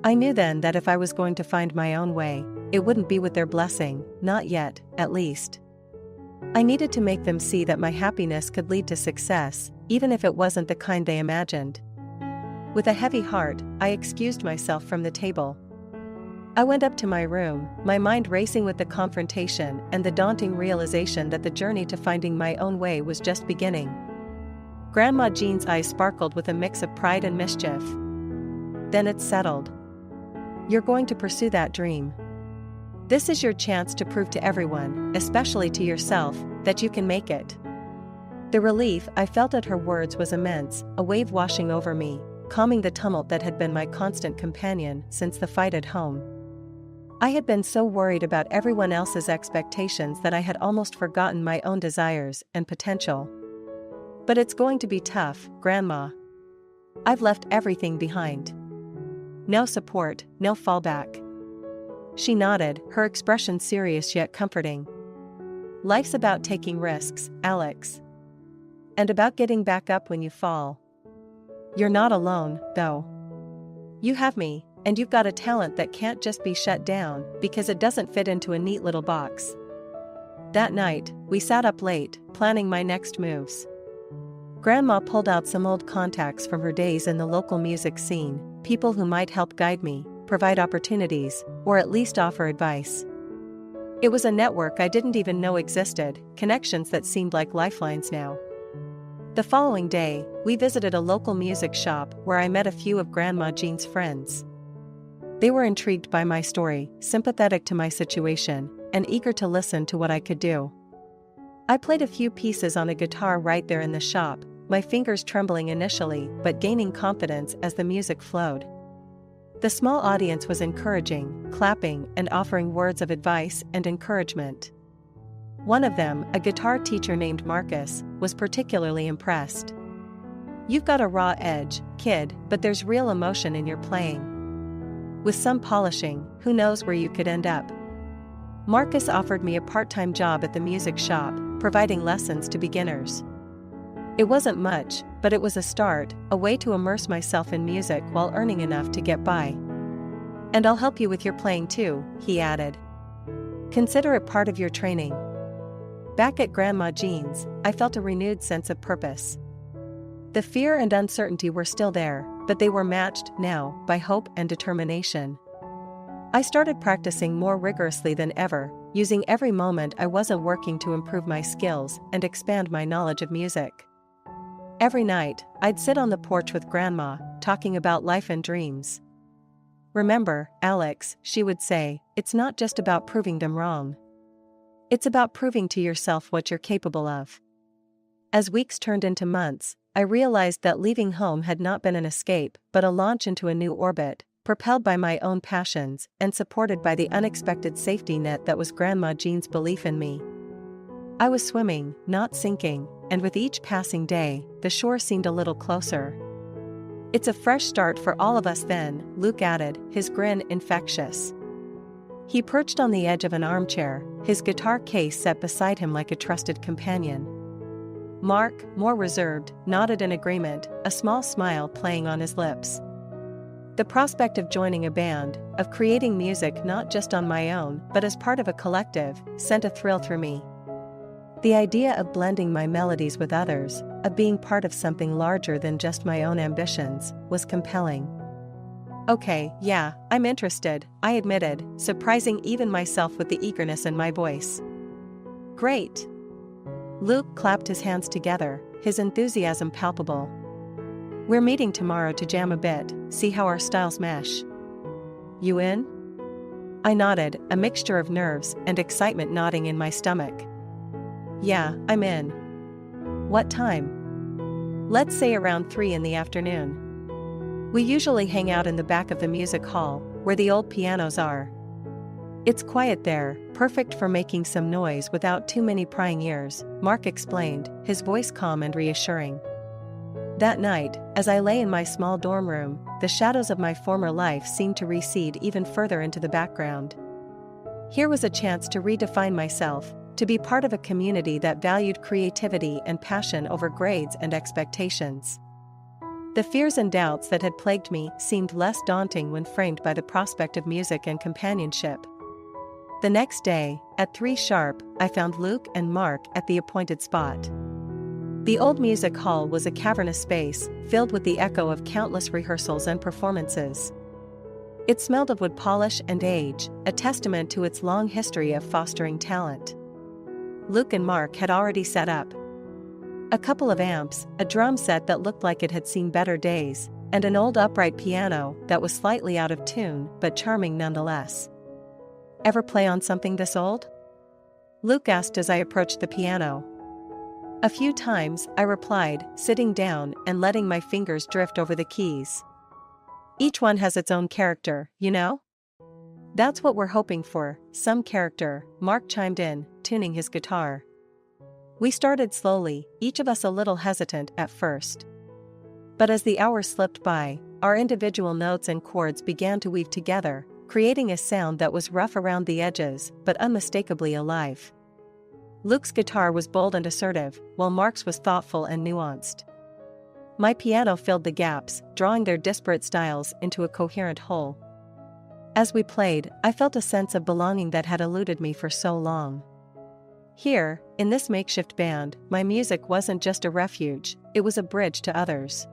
I knew then that if I was going to find my own way, it wouldn't be with their blessing, not yet, at least. I needed to make them see that my happiness could lead to success, even if it wasn't the kind they imagined. With a heavy heart, I excused myself from the table. I went up to my room, my mind racing with the confrontation and the daunting realization that the journey to finding my own way was just beginning. Grandma Jean's eyes sparkled with a mix of pride and mischief. Then it's settled. You're going to pursue that dream. This is your chance to prove to everyone, especially to yourself, that you can make it. The relief I felt at her words was immense, a wave washing over me, calming the tumult that had been my constant companion since the fight at home. I had been so worried about everyone else's expectations that I had almost forgotten my own desires and potential. But it's going to be tough, Grandma. I've left everything behind. No support, no fallback. She nodded, her expression serious yet comforting. Life's about taking risks, Alex. And about getting back up when you fall. You're not alone, though. You have me, and you've got a talent that can't just be shut down because it doesn't fit into a neat little box. That night, we sat up late, planning my next moves. Grandma pulled out some old contacts from her days in the local music scene, people who might help guide me, provide opportunities, or at least offer advice. It was a network I didn't even know existed, connections that seemed like lifelines now. The following day, we visited a local music shop where I met a few of Grandma Jean's friends. They were intrigued by my story, sympathetic to my situation, and eager to listen to what I could do. I played a few pieces on a guitar right there in the shop, my fingers trembling initially but gaining confidence as the music flowed. The small audience was encouraging, clapping and offering words of advice and encouragement. One of them, a guitar teacher named Marcus, was particularly impressed. "You've got a raw edge, kid, but there's real emotion in your playing. With some polishing, who knows where you could end up." Marcus offered me a part-time job at the music shop, providing lessons to beginners. It wasn't much, but it was a start, a way to immerse myself in music while earning enough to get by. "And I'll help you with your playing too," he added. "Consider it part of your training." Back at Grandma Jean's, I felt a renewed sense of purpose. The fear and uncertainty were still there, but they were matched, now, by hope and determination. I started practicing more rigorously than ever, using every moment I wasn't working to improve my skills and expand my knowledge of music. Every night, I'd sit on the porch with Grandma, talking about life and dreams. "Remember, Alex," she would say, "it's not just about proving them wrong. It's about proving to yourself what you're capable of." As weeks turned into months, I realized that leaving home had not been an escape, but a launch into a new orbit, propelled by my own passions and supported by the unexpected safety net that was Grandma Jean's belief in me. I was swimming, not sinking, and with each passing day, the shore seemed a little closer. "It's a fresh start for all of us then," Luke added, his grin infectious. He perched on the edge of an armchair, his guitar case set beside him like a trusted companion. Mark, more reserved, nodded in agreement, a small smile playing on his lips. The prospect of joining a band, of creating music not just on my own but as part of a collective, sent a thrill through me. The idea of blending my melodies with others, of being part of something larger than just my own ambitions, was compelling. "Okay, yeah, I'm interested," I admitted, surprising even myself with the eagerness in my voice. "Great!" Luke clapped his hands together, his enthusiasm palpable. "We're meeting tomorrow to jam a bit, see how our styles mesh. You in?" I nodded, a mixture of nerves and excitement knotting in my stomach. "Yeah, I'm in." "What time?" "Let's say around 3 in the afternoon. We usually hang out in the back of the music hall, where the old pianos are. It's quiet there, perfect for making some noise without too many prying ears," Mark explained, his voice calm and reassuring. That night, as I lay in my small dorm room, the shadows of my former life seemed to recede even further into the background. Here was a chance to redefine myself, to be part of a community that valued creativity and passion over grades and expectations. The fears and doubts that had plagued me seemed less daunting when framed by the prospect of music and companionship. The next day, at 3 sharp, I found Luke and Mark at the appointed spot. The old music hall was a cavernous space, filled with the echo of countless rehearsals and performances. It smelled of wood polish and age, a testament to its long history of fostering talent. Luke and Mark had already set up a couple of amps, a drum set that looked like it had seen better days, and an old upright piano that was slightly out of tune but charming nonetheless. "Ever play on something this old?" Luke asked as I approached the piano. "A few times," I replied, sitting down and letting my fingers drift over the keys. "Each one has its own character, you know?" "That's what we're hoping for, some character," Mark chimed in, tuning his guitar. We started slowly, each of us a little hesitant at first. But as the hours slipped by, our individual notes and chords began to weave together, creating a sound that was rough around the edges but unmistakably alive. Luke's guitar was bold and assertive, while Mark's was thoughtful and nuanced. My piano filled the gaps, drawing their disparate styles into a coherent whole. As we played, I felt a sense of belonging that had eluded me for so long. Here, in this makeshift band, my music wasn't just a refuge, it was a bridge to others.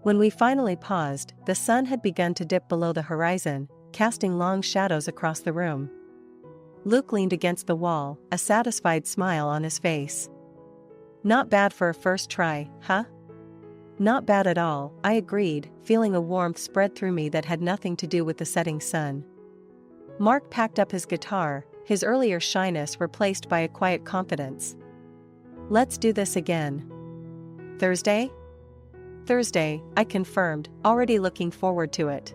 When we finally paused, the sun had begun to dip below the horizon, casting long shadows across the room. Luke leaned against the wall, a satisfied smile on his face. "Not bad for a first try, huh?" "Not bad at all," I agreed, feeling a warmth spread through me that had nothing to do with the setting sun. Mark packed up his guitar, his earlier shyness replaced by a quiet confidence. "Let's do this again." "Thursday?" "Thursday," I confirmed, already looking forward to it.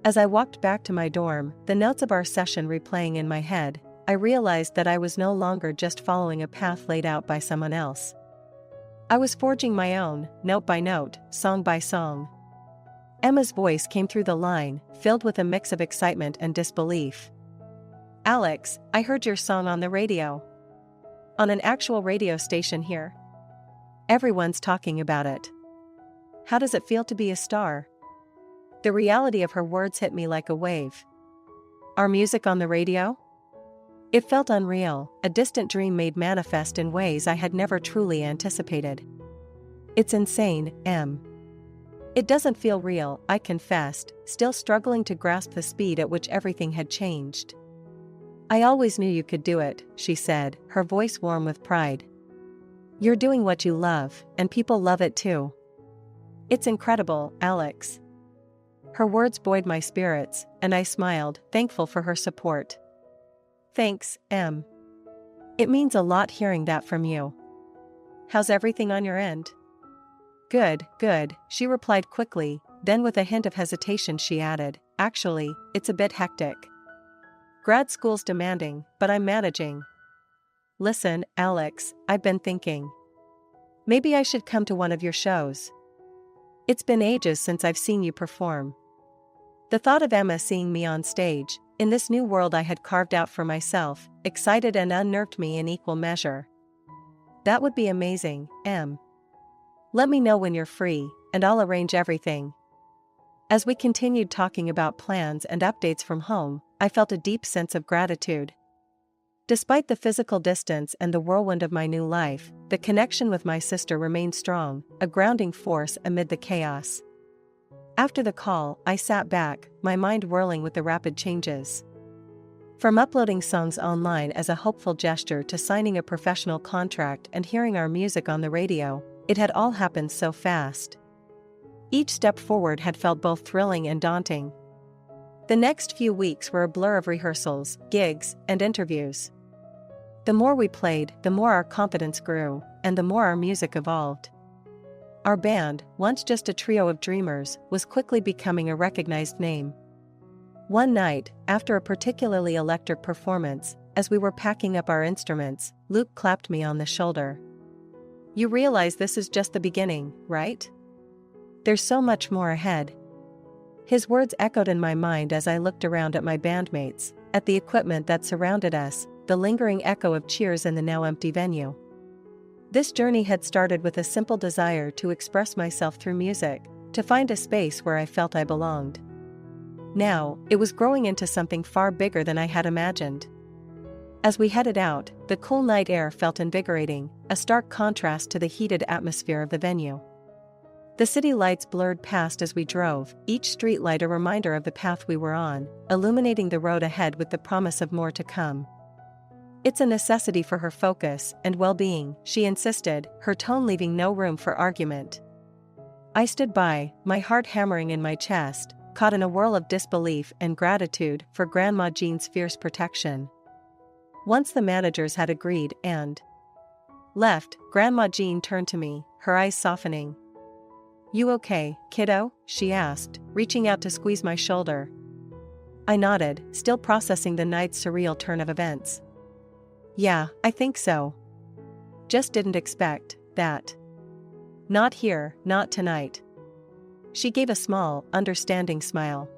As I walked back to my dorm, the notes of our session replaying in my head, I realized that I was no longer just following a path laid out by someone else. I was forging my own, note by note, song by song. Emma's voice came through the line, filled with a mix of excitement and disbelief. "Alex, I heard your song on the radio." "On an actual radio station here?" "Everyone's talking about it." "How does it feel to be a star?" The reality of her words hit me like a wave. Our music on the radio? It felt unreal, a distant dream made manifest in ways I had never truly anticipated. "It's insane, Em." "It doesn't feel real," I confessed, still struggling to grasp the speed at which everything had changed. "I always knew you could do it," she said, her voice warm with pride. "You're doing what you love, and people love it too." "It's incredible, Alex." Her words buoyed my spirits, and I smiled, thankful for her support. "Thanks, Em. It means a lot hearing that from you. How's everything on your end?" "Good, good," she replied quickly, then with a hint of hesitation she added, "Actually, it's a bit hectic. Grad school's demanding, but I'm managing." "Listen, Alex, I've been thinking. Maybe I should come to one of your shows. It's been ages since I've seen you perform." The thought of Emma seeing me on stage, in this new world I had carved out for myself, excited and unnerved me in equal measure. "That would be amazing, Em. Let me know when you're free, and I'll arrange everything." As we continued talking about plans and updates from home, I felt a deep sense of gratitude. Despite the physical distance and the whirlwind of my new life, the connection with my sister remained strong, a grounding force amid the chaos. After the call, I sat back, my mind whirling with the rapid changes. From uploading songs online as a hopeful gesture to signing a professional contract and hearing our music on the radio, it had all happened so fast. Each step forward had felt both thrilling and daunting. The next few weeks were a blur of rehearsals, gigs, and interviews. The more we played, the more our confidence grew, and the more our music evolved. Our band, once just a trio of dreamers, was quickly becoming a recognized name. One night, after a particularly electric performance, as we were packing up our instruments, Luke clapped me on the shoulder. "You realize this is just the beginning, right? There's so much more ahead." His words echoed in my mind as I looked around at my bandmates, at the equipment that surrounded us, the lingering echo of cheers in the now empty venue. This journey had started with a simple desire to express myself through music, to find a space where I felt I belonged. Now, it was growing into something far bigger than I had imagined. As we headed out, the cool night air felt invigorating, a stark contrast to the heated atmosphere of the venue. The city lights blurred past as we drove, each streetlight a reminder of the path we were on, illuminating the road ahead with the promise of more to come. "It's a necessity for her focus and well-being," she insisted, her tone leaving no room for argument. I stood by, my heart hammering in my chest, caught in a whirl of disbelief and gratitude for Grandma Jean's fierce protection. Once the managers had agreed and left, Grandma Jean turned to me, her eyes softening. "You okay, kiddo?" she asked, reaching out to squeeze my shoulder. I nodded, still processing the night's surreal turn of events. "Yeah, I think so. Just didn't expect that. Not here, not tonight." She gave a small, understanding smile.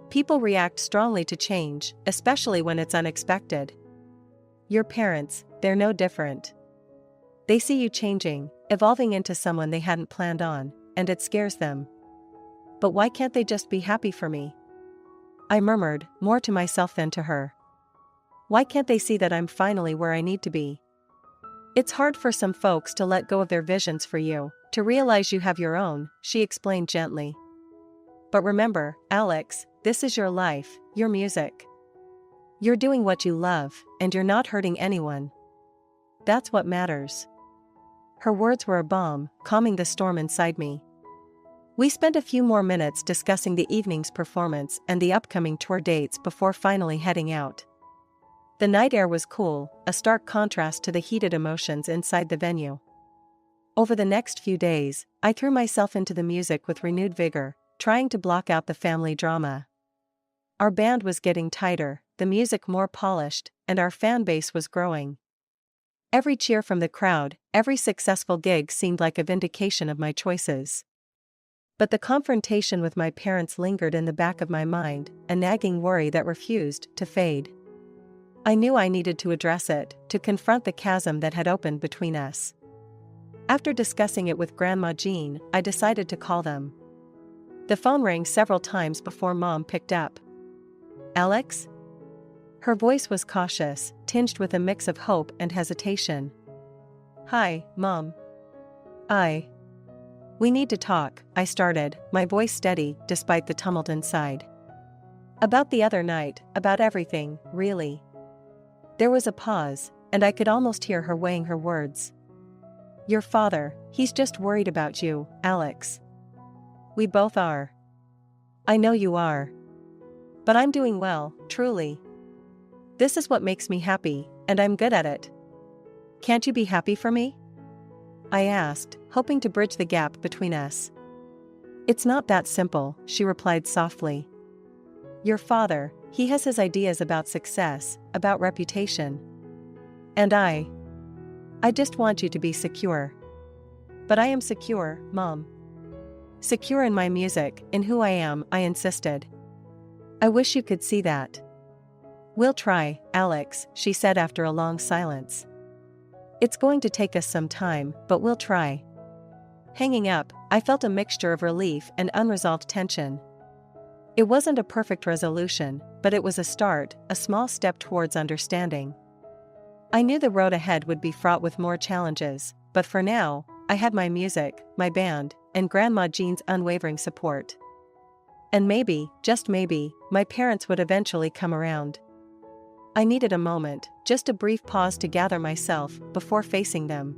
"People react strongly to change, especially when it's unexpected. Your parents, they're no different. They see you changing, evolving into someone they hadn't planned on, and it scares them. But why can't they just be happy for me?" I murmured, more to myself than to her. "Why can't they see that I'm finally where I need to be?" "It's hard for some folks to let go of their visions for you, to realize you have your own," she explained gently. "But remember, Alex, this is your life, your music. You're doing what you love, and you're not hurting anyone. That's what matters." Her words were a balm, calming the storm inside me. We spent a few more minutes discussing the evening's performance and the upcoming tour dates before finally heading out. The night air was cool, a stark contrast to the heated emotions inside the venue. Over the next few days, I threw myself into the music with renewed vigor, trying to block out the family drama. Our band was getting tighter, the music more polished, and our fan base was growing. Every cheer from the crowd, every successful gig seemed like a vindication of my choices. But the confrontation with my parents lingered in the back of my mind, a nagging worry that refused to fade. I knew I needed to address it, to confront the chasm that had opened between us. After discussing it with Grandma Jean, I decided to call them. The phone rang several times before Mom picked up. "Alex?" Her voice was cautious, tinged with a mix of hope and hesitation. "Hi, Mom. We need to talk," I started, my voice steady despite the tumult inside. "About the other night, about everything, really." There was a pause, and I could almost hear her weighing her words. "Your father, he's just worried about you, Alex. We both are. I know you are. But I'm doing well, truly. This is what makes me happy, and I'm good at it. Can't you be happy for me?" I asked, hoping to bridge the gap between us. "It's not that simple," she replied softly. "Your father, he has his ideas about success, about reputation. And I just want you to be secure." "But I am secure, Mom. Secure in my music, in who I am," I insisted. "I wish you could see that." "We'll try, Alex," she said after a long silence. "It's going to take us some time, but we'll try." Hanging up, I felt a mixture of relief and unresolved tension. It wasn't a perfect resolution, but it was a start, a small step towards understanding. I knew the road ahead would be fraught with more challenges, but for now, I had my music, my band, and Grandma Jean's unwavering support. And maybe, just maybe, my parents would eventually come around. I needed a moment, just a brief pause to gather myself before facing them.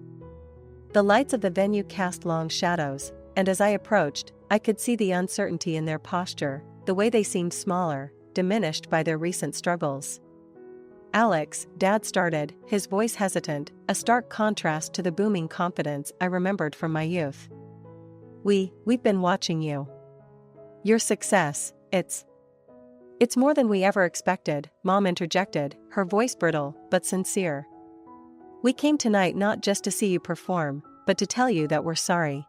The lights of the venue cast long shadows, and as I approached, I could see the uncertainty in their posture, the way they seemed smaller, diminished by their recent struggles. "Alex," Dad started, his voice hesitant, a stark contrast to the booming confidence I remembered from my youth. We've been watching you. Your success, it's more than we ever expected," Mom interjected, her voice brittle, but sincere. "We came tonight not just to see you perform, but to tell you that we're sorry.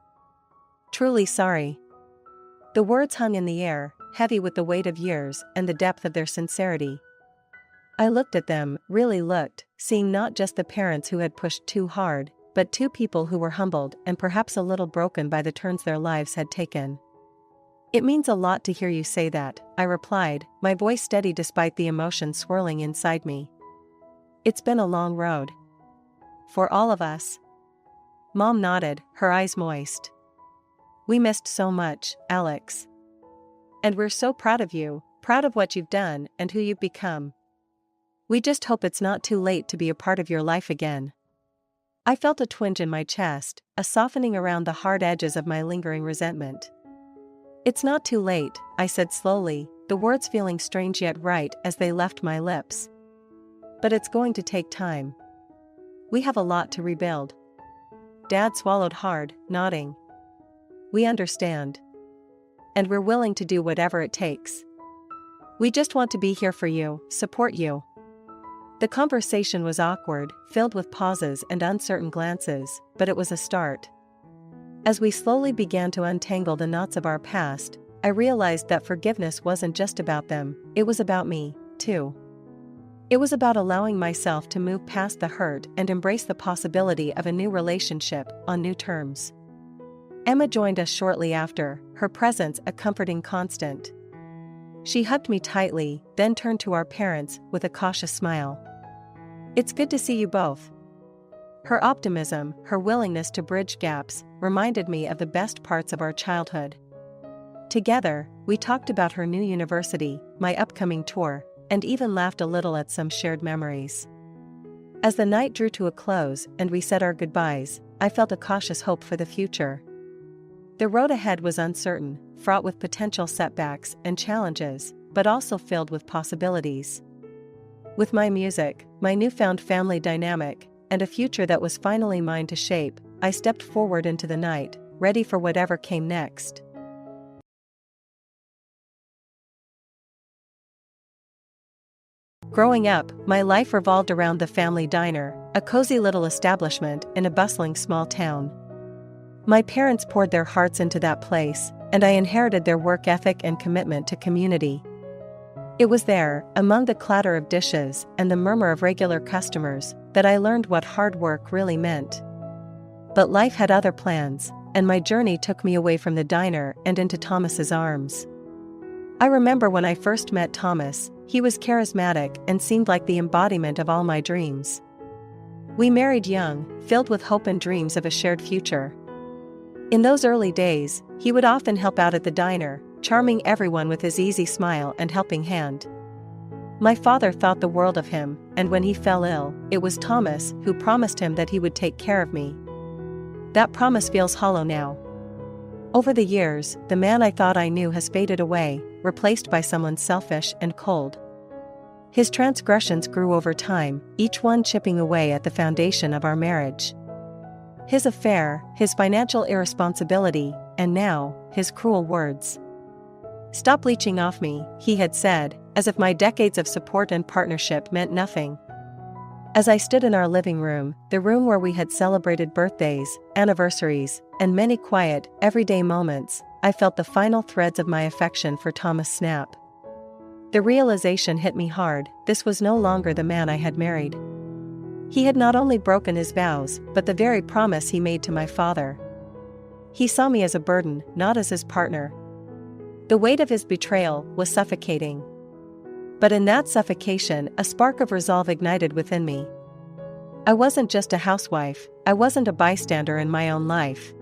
Truly sorry." The words hung in the air, heavy with the weight of years and the depth of their sincerity. I looked at them, really looked, seeing not just the parents who had pushed too hard, but two people who were humbled and perhaps a little broken by the turns their lives had taken. "It means a lot to hear you say that," I replied, my voice steady despite the emotion swirling inside me. "It's been a long road. For all of us." Mom nodded, her eyes moist. "We missed so much, Alex. And we're so proud of you, proud of what you've done and who you've become. We just hope it's not too late to be a part of your life again." I felt a twinge in my chest, a softening around the hard edges of my lingering resentment. "It's not too late," I said slowly, the words feeling strange yet right as they left my lips. "But it's going to take time. We have a lot to rebuild." Dad swallowed hard, nodding. "We understand. And we're willing to do whatever it takes. We just want to be here for you, support you." The conversation was awkward, filled with pauses and uncertain glances, but it was a start. As we slowly began to untangle the knots of our past, I realized that forgiveness wasn't just about them, it was about me, too. It was about allowing myself to move past the hurt and embrace the possibility of a new relationship, on new terms. Emma joined us shortly after, her presence a comforting constant. She hugged me tightly, then turned to our parents with a cautious smile. "It's good to see you both." Her optimism, her willingness to bridge gaps, reminded me of the best parts of our childhood. Together, we talked about her new university, my upcoming tour, and even laughed a little at some shared memories. As the night drew to a close and we said our goodbyes, I felt a cautious hope for the future. The road ahead was uncertain, fraught with potential setbacks and challenges, but also filled with possibilities. With my music, my newfound family dynamic, and a future that was finally mine to shape, I stepped forward into the night, ready for whatever came next. Growing up, my life revolved around the family diner, a cozy little establishment in a bustling small town. My parents poured their hearts into that place, and I inherited their work ethic and commitment to community. It was there, among the clatter of dishes and the murmur of regular customers, that I learned what hard work really meant. But life had other plans, and my journey took me away from the diner and into Thomas's arms. I remember when I first met Thomas, he was charismatic and seemed like the embodiment of all my dreams. We married young, filled with hope and dreams of a shared future. In those early days, he would often help out at the diner, charming everyone with his easy smile and helping hand. My father thought the world of him, and when he fell ill, it was Thomas who promised him that he would take care of me. That promise feels hollow now. Over the years, the man I thought I knew has faded away, replaced by someone selfish and cold. His transgressions grew over time, each one chipping away at the foundation of our marriage. His affair, his financial irresponsibility, and now, his cruel words. "Stop leeching off me," he had said, as if my decades of support and partnership meant nothing. As I stood in our living room, the room where we had celebrated birthdays, anniversaries, and many quiet, everyday moments, I felt the final threads of my affection for Thomas snap. The realization hit me hard, this was no longer the man I had married. He had not only broken his vows, but the very promise he made to my father. He saw me as a burden, not as his partner. The weight of his betrayal was suffocating. But in that suffocation, a spark of resolve ignited within me. I wasn't just a housewife, I wasn't a bystander in my own life.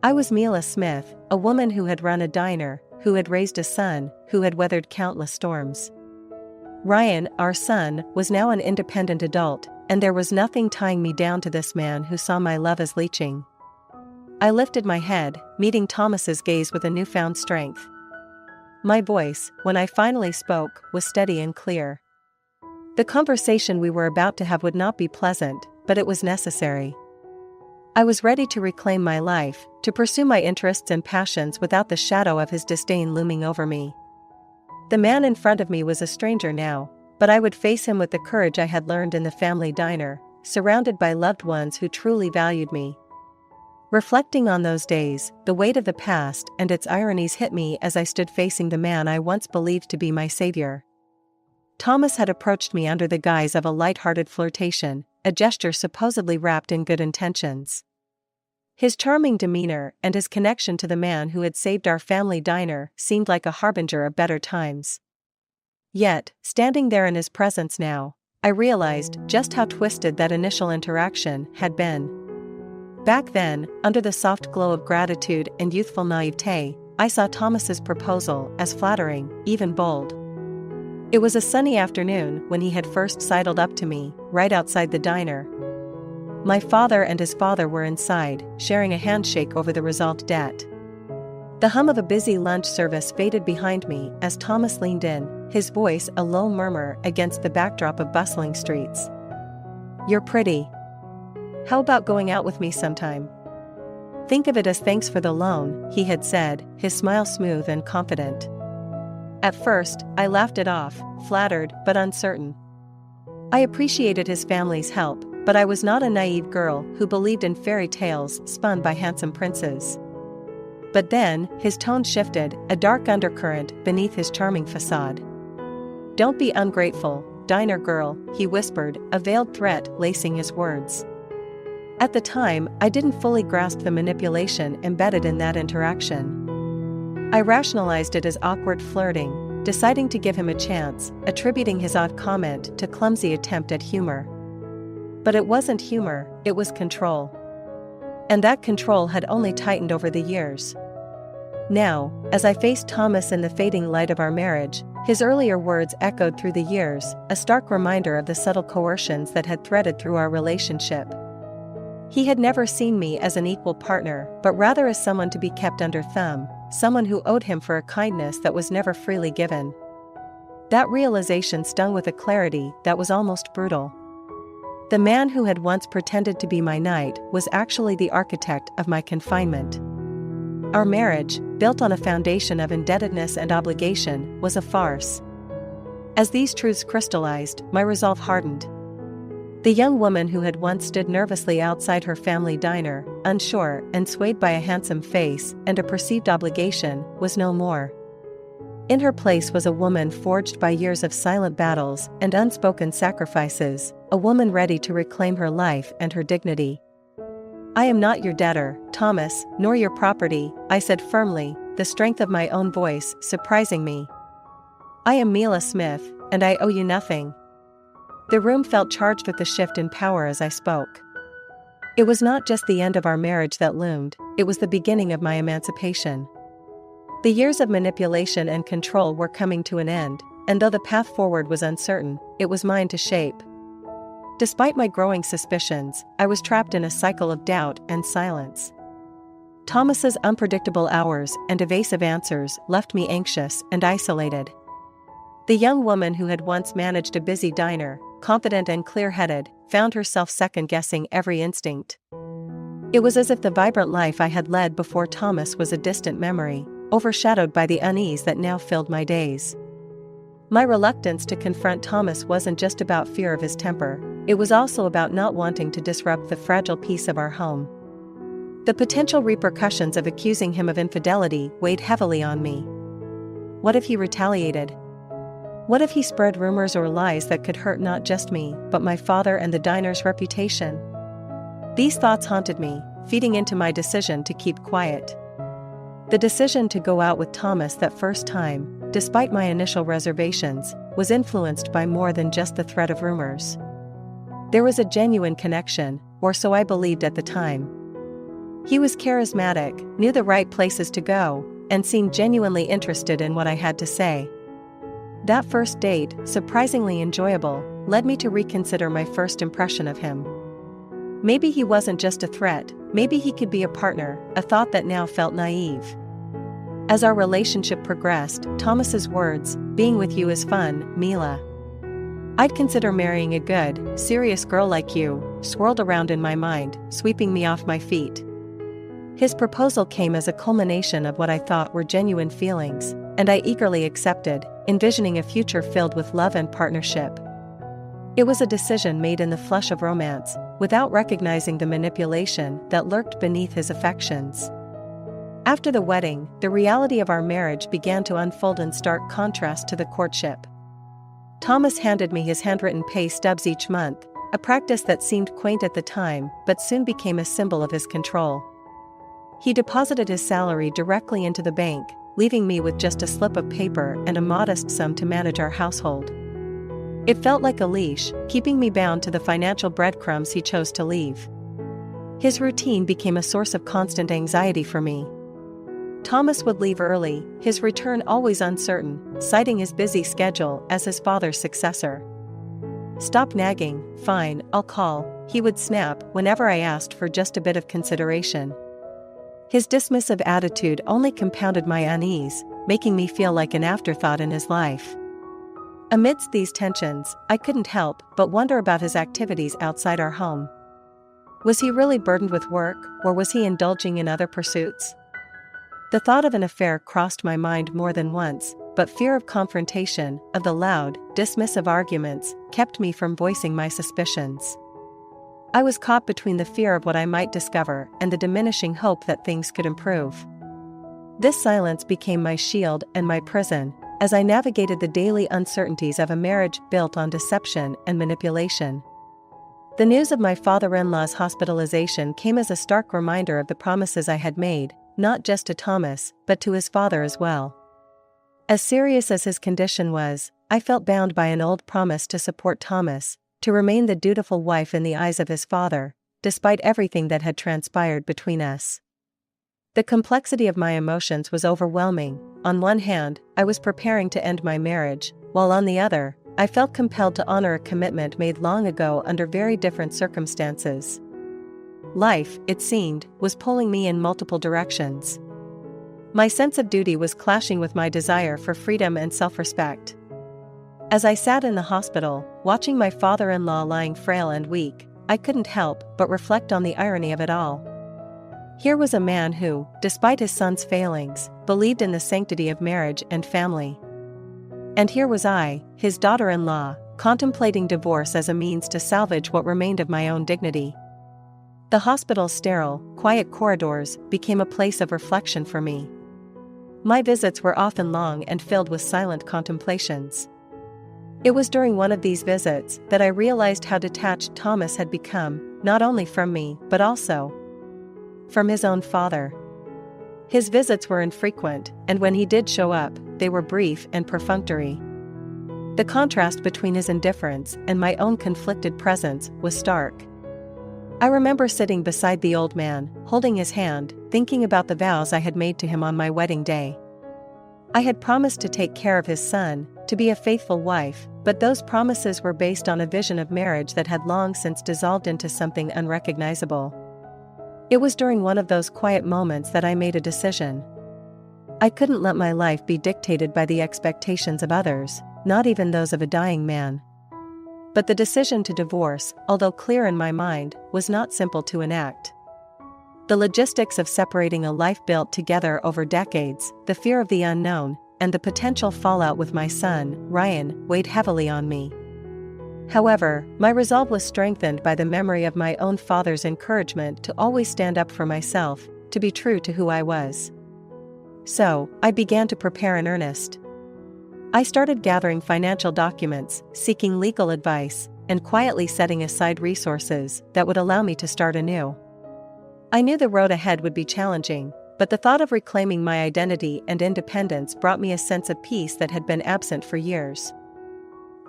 I was Mila Smith, a woman who had run a diner, who had raised a son, who had weathered countless storms. Ryan, our son, was now an independent adult, and there was nothing tying me down to this man who saw my love as leeching. I lifted my head, meeting Thomas's gaze with a newfound strength. My voice, when I finally spoke, was steady and clear. The conversation we were about to have would not be pleasant, but it was necessary. I was ready to reclaim my life, to pursue my interests and passions without the shadow of his disdain looming over me. The man in front of me was a stranger now, but I would face him with the courage I had learned in the family diner, surrounded by loved ones who truly valued me. Reflecting on those days, the weight of the past and its ironies hit me as I stood facing the man I once believed to be my savior. Thomas had approached me under the guise of a light-hearted flirtation, a gesture supposedly wrapped in good intentions. His charming demeanor and his connection to the man who had saved our family diner seemed like a harbinger of better times. Yet, standing there in his presence now, I realized just how twisted that initial interaction had been. Back then, under the soft glow of gratitude and youthful naivete, I saw Thomas's proposal as flattering, even bold. It was a sunny afternoon when he had first sidled up to me, right outside the diner. My father and his father were inside, sharing a handshake over the resolved debt. The hum of a busy lunch service faded behind me as Thomas leaned in, his voice a low murmur against the backdrop of bustling streets. "You're pretty. How about going out with me sometime?" "Think of it as thanks for the loan," he had said, his smile smooth and confident. At first, I laughed it off, flattered but uncertain. I appreciated his family's help, but I was not a naive girl who believed in fairy tales spun by handsome princes. But then, his tone shifted, a dark undercurrent beneath his charming facade. "Don't be ungrateful, diner girl," he whispered, a veiled threat lacing his words. At the time, I didn't fully grasp the manipulation embedded in that interaction. I rationalized it as awkward flirting, deciding to give him a chance, attributing his odd comment to clumsy attempt at humor. But it wasn't humor, it was control. And that control had only tightened over the years. Now, as I faced Thomas in the fading light of our marriage, his earlier words echoed through the years, a stark reminder of the subtle coercions that had threaded through our relationship. He had never seen me as an equal partner, but rather as someone to be kept under thumb, someone who owed him for a kindness that was never freely given. That realization stung with a clarity that was almost brutal. The man who had once pretended to be my knight was actually the architect of my confinement. Our marriage, built on a foundation of indebtedness and obligation, was a farce. As these truths crystallized, my resolve hardened. The young woman who had once stood nervously outside her family diner, unsure and swayed by a handsome face and a perceived obligation, was no more. In her place was a woman forged by years of silent battles and unspoken sacrifices, a woman ready to reclaim her life and her dignity. "I am not your debtor, Thomas, nor your property," I said firmly, the strength of my own voice surprising me. "I am Mila Smith, and I owe you nothing." The room felt charged with the shift in power as I spoke. It was not just the end of our marriage that loomed, it was the beginning of my emancipation. The years of manipulation and control were coming to an end, and though the path forward was uncertain, it was mine to shape. Despite my growing suspicions, I was trapped in a cycle of doubt and silence. Thomas's unpredictable hours and evasive answers left me anxious and isolated. The young woman who had once managed a busy diner, confident and clear-headed, found herself second-guessing every instinct. It was as if the vibrant life I had led before Thomas was a distant memory, overshadowed by the unease that now filled my days. My reluctance to confront Thomas wasn't just about fear of his temper, it was also about not wanting to disrupt the fragile peace of our home. The potential repercussions of accusing him of infidelity weighed heavily on me. What if he retaliated? What if he spread rumors or lies that could hurt not just me, but my father and the diner's reputation? These thoughts haunted me, feeding into my decision to keep quiet. The decision to go out with Thomas that first time, despite my initial reservations, was influenced by more than just the threat of rumors. There was a genuine connection, or so I believed at the time. He was charismatic, knew the right places to go, and seemed genuinely interested in what I had to say. That first date, surprisingly enjoyable, led me to reconsider my first impression of him. Maybe he wasn't just a threat, maybe he could be a partner, a thought that now felt naive. As our relationship progressed, Thomas's words, "Being with you is fun, Mila. I'd consider marrying a good, serious girl like you," swirled around in my mind, sweeping me off my feet. His proposal came as a culmination of what I thought were genuine feelings, and I eagerly accepted, envisioning a future filled with love and partnership. It was a decision made in the flush of romance, without recognizing the manipulation that lurked beneath his affections. After the wedding, the reality of our marriage began to unfold in stark contrast to the courtship. Thomas handed me his handwritten pay stubs each month, a practice that seemed quaint at the time but soon became a symbol of his control. He deposited his salary directly into the bank, leaving me with just a slip of paper and a modest sum to manage our household. It felt like a leash, keeping me bound to the financial breadcrumbs he chose to leave. His routine became a source of constant anxiety for me. Thomas would leave early, his return always uncertain, citing his busy schedule as his father's successor. "Stop nagging, fine, I'll call," he would snap whenever I asked for just a bit of consideration. His dismissive attitude only compounded my unease, making me feel like an afterthought in his life. Amidst these tensions, I couldn't help but wonder about his activities outside our home. Was he really burdened with work, or was he indulging in other pursuits? The thought of an affair crossed my mind more than once, but fear of confrontation, of the loud, dismissive arguments, kept me from voicing my suspicions. I was caught between the fear of what I might discover and the diminishing hope that things could improve. This silence became my shield and my prison, as I navigated the daily uncertainties of a marriage built on deception and manipulation. The news of my father-in-law's hospitalization came as a stark reminder of the promises I had made, not just to Thomas, but to his father as well. As serious as his condition was, I felt bound by an old promise to support Thomas, to remain the dutiful wife in the eyes of his father, despite everything that had transpired between us. The complexity of my emotions was overwhelming. On one hand, I was preparing to end my marriage, while on the other, I felt compelled to honor a commitment made long ago under very different circumstances. Life, it seemed, was pulling me in multiple directions. My sense of duty was clashing with my desire for freedom and self-respect. As I sat in the hospital, watching my father-in-law lying frail and weak, I couldn't help but reflect on the irony of it all. Here was a man who, despite his son's failings, believed in the sanctity of marriage and family. And here was I, his daughter-in-law, contemplating divorce as a means to salvage what remained of my own dignity. The hospital's sterile, quiet corridors became a place of reflection for me. My visits were often long and filled with silent contemplations. It was during one of these visits that I realized how detached Thomas had become, not only from me, but also from his own father. His visits were infrequent, and when he did show up, they were brief and perfunctory. The contrast between his indifference and my own conflicted presence was stark. I remember sitting beside the old man, holding his hand, thinking about the vows I had made to him on my wedding day. I had promised to take care of his son, to be a faithful wife, but those promises were based on a vision of marriage that had long since dissolved into something unrecognizable. It was during one of those quiet moments that I made a decision. I couldn't let my life be dictated by the expectations of others, not even those of a dying man. But the decision to divorce, although clear in my mind, was not simple to enact. The logistics of separating a life built together over decades, the fear of the unknown, and the potential fallout with my son, Ryan, weighed heavily on me. However, my resolve was strengthened by the memory of my own father's encouragement to always stand up for myself, to be true to who I was. So, I began to prepare in earnest. I started gathering financial documents, seeking legal advice, and quietly setting aside resources that would allow me to start anew. I knew the road ahead would be challenging, but the thought of reclaiming my identity and independence brought me a sense of peace that had been absent for years.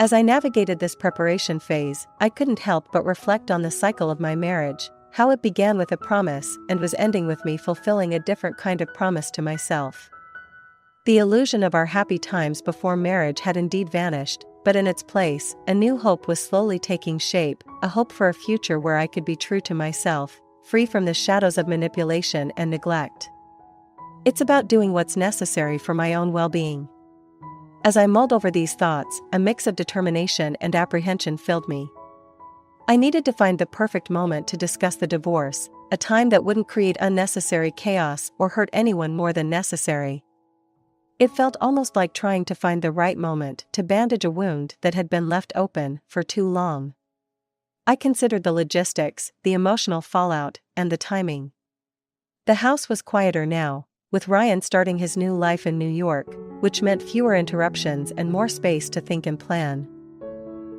As I navigated this preparation phase, I couldn't help but reflect on the cycle of my marriage, how it began with a promise and was ending with me fulfilling a different kind of promise to myself. The illusion of our happy times before marriage had indeed vanished, but in its place, a new hope was slowly taking shape, a hope for a future where I could be true to myself, free from the shadows of manipulation and neglect. It's about doing what's necessary for my own well-being. As I mulled over these thoughts, a mix of determination and apprehension filled me. I needed to find the perfect moment to discuss the divorce, a time that wouldn't create unnecessary chaos or hurt anyone more than necessary. It felt almost like trying to find the right moment to bandage a wound that had been left open for too long. I considered the logistics, the emotional fallout, and the timing. The house was quieter now, with Ryan starting his new life in New York, which meant fewer interruptions and more space to think and plan.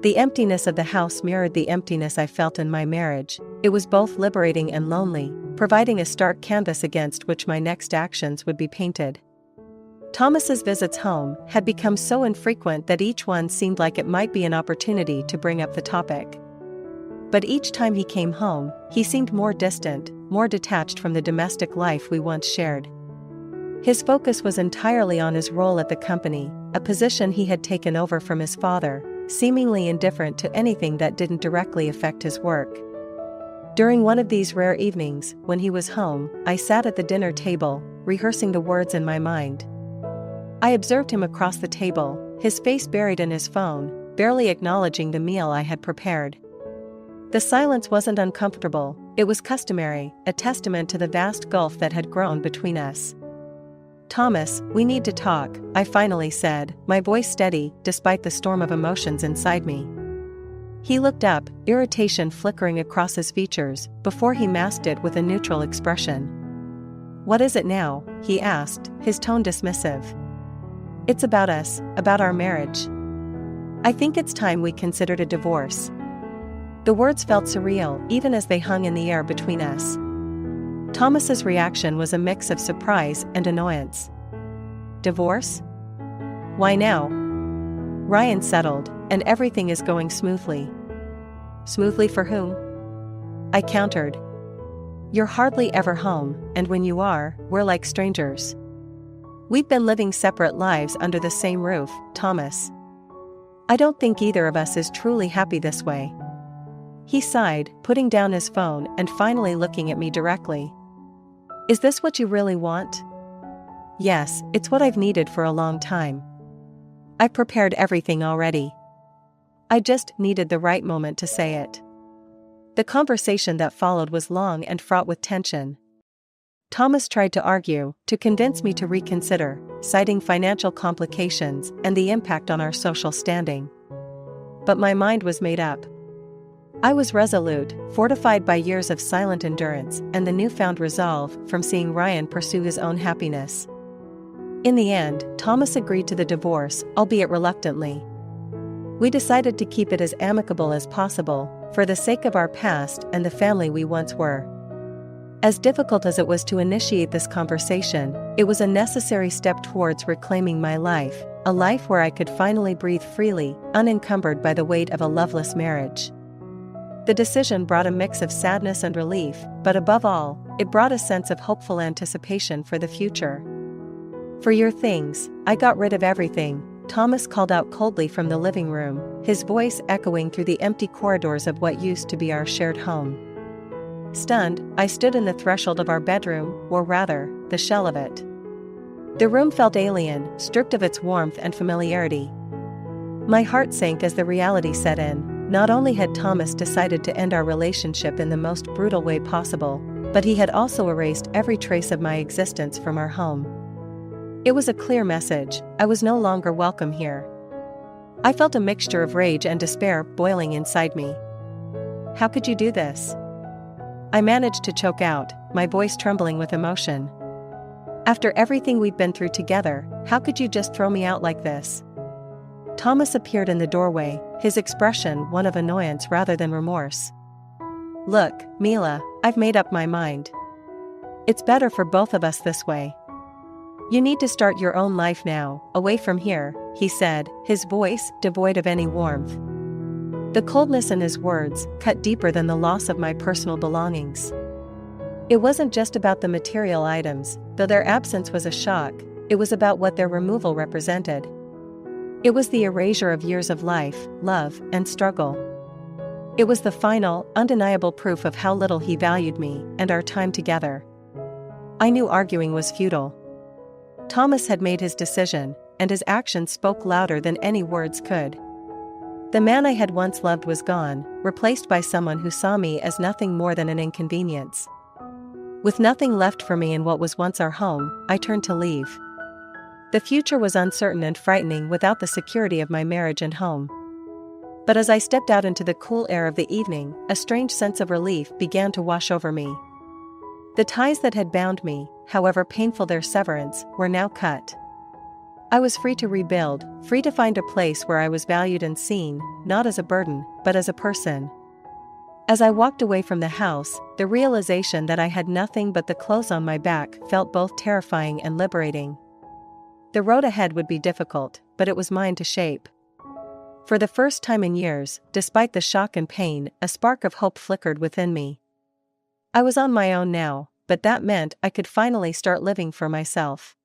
The emptiness of the house mirrored the emptiness I felt in my marriage. It was both liberating and lonely, providing a stark canvas against which my next actions would be painted. Thomas's visits home had become so infrequent that each one seemed like it might be an opportunity to bring up the topic. But each time he came home, he seemed more distant, more detached from the domestic life we once shared. His focus was entirely on his role at the company, a position he had taken over from his father, seemingly indifferent to anything that didn't directly affect his work. During one of these rare evenings, when he was home, I sat at the dinner table, rehearsing the words in my mind. I observed him across the table, his face buried in his phone, barely acknowledging the meal I had prepared. The silence wasn't uncomfortable, it was customary, a testament to the vast gulf that had grown between us. "Thomas, we need to talk," I finally said, my voice steady despite the storm of emotions inside me. He looked up, irritation flickering across his features, before he masked it with a neutral expression. "What is it now?" he asked, his tone dismissive. "It's about us, about our marriage. I think it's time we considered a divorce." The words felt surreal, even as they hung in the air between us. Thomas's reaction was a mix of surprise and annoyance. "Divorce? Why now?" "Ryan settled, and everything is going smoothly." "Smoothly for whom?" I countered. "You're hardly ever home, and when you are, we're like strangers. We've been living separate lives under the same roof, Thomas. I don't think either of us is truly happy this way." He sighed, putting down his phone and finally looking at me directly. "Is this what you really want?" "Yes, it's what I've needed for a long time. I've prepared everything already. I just needed the right moment to say it." The conversation that followed was long and fraught with tension. Thomas tried to argue, to convince me to reconsider, citing financial complications and the impact on our social standing. But my mind was made up. I was resolute, fortified by years of silent endurance and the newfound resolve from seeing Ryan pursue his own happiness. In the end, Thomas agreed to the divorce, albeit reluctantly. We decided to keep it as amicable as possible, for the sake of our past and the family we once were. As difficult as it was to initiate this conversation, it was a necessary step towards reclaiming my life, a life where I could finally breathe freely, unencumbered by the weight of a loveless marriage. The decision brought a mix of sadness and relief, but above all, it brought a sense of hopeful anticipation for the future. "For your things, I got rid of everything," Thomas called out coldly from the living room, his voice echoing through the empty corridors of what used to be our shared home. Stunned, I stood in the threshold of our bedroom, or rather, the shell of it. The room felt alien, stripped of its warmth and familiarity. My heart sank as the reality set in. Not only had Thomas decided to end our relationship in the most brutal way possible, but he had also erased every trace of my existence from our home. It was a clear message: I was no longer welcome here. I felt a mixture of rage and despair boiling inside me. "How could you do this?" I managed to choke out, my voice trembling with emotion. "After everything we'd been through together, how could you just throw me out like this?" Thomas appeared in the doorway, his expression one of annoyance rather than remorse. "Look, Mila, I've made up my mind. It's better for both of us this way. You need to start your own life now, away from here," he said, his voice devoid of any warmth. The coldness in his words cut deeper than the loss of my personal belongings. It wasn't just about the material items, though their absence was a shock, it was about what their removal represented. It was the erasure of years of life, love, and struggle. It was the final, undeniable proof of how little he valued me and our time together. I knew arguing was futile. Thomas had made his decision, and his actions spoke louder than any words could. The man I had once loved was gone, replaced by someone who saw me as nothing more than an inconvenience. With nothing left for me in what was once our home, I turned to leave. The future was uncertain and frightening without the security of my marriage and home. But as I stepped out into the cool air of the evening, a strange sense of relief began to wash over me. The ties that had bound me, however painful their severance, were now cut. I was free to rebuild, free to find a place where I was valued and seen, not as a burden, but as a person. As I walked away from the house, the realization that I had nothing but the clothes on my back felt both terrifying and liberating. The road ahead would be difficult, but it was mine to shape. For the first time in years, despite the shock and pain, a spark of hope flickered within me. I was on my own now, but that meant I could finally start living for myself.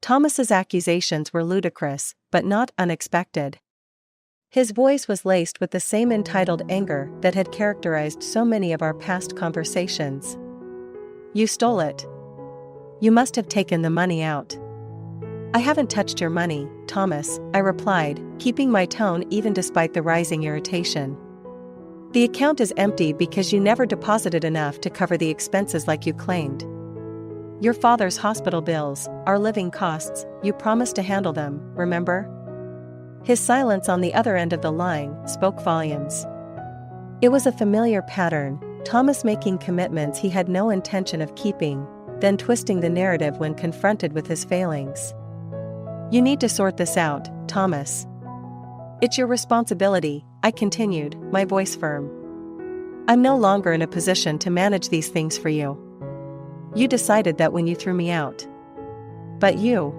Thomas's accusations were ludicrous, but not unexpected. His voice was laced with the same entitled anger that had characterized so many of our past conversations. "You stole it. You must have taken the money out." "I haven't touched your money, Thomas," I replied, keeping my tone even despite the rising irritation. "The account is empty because you never deposited enough to cover the expenses like you claimed. Your father's hospital bills, our living costs, you promised to handle them, remember?" His silence on the other end of the line spoke volumes. It was a familiar pattern, Thomas making commitments he had no intention of keeping, then twisting the narrative when confronted with his failings. "You need to sort this out, Thomas. It's your responsibility," I continued, my voice firm. "I'm no longer in a position to manage these things for you. You decided that when you threw me out. But you—"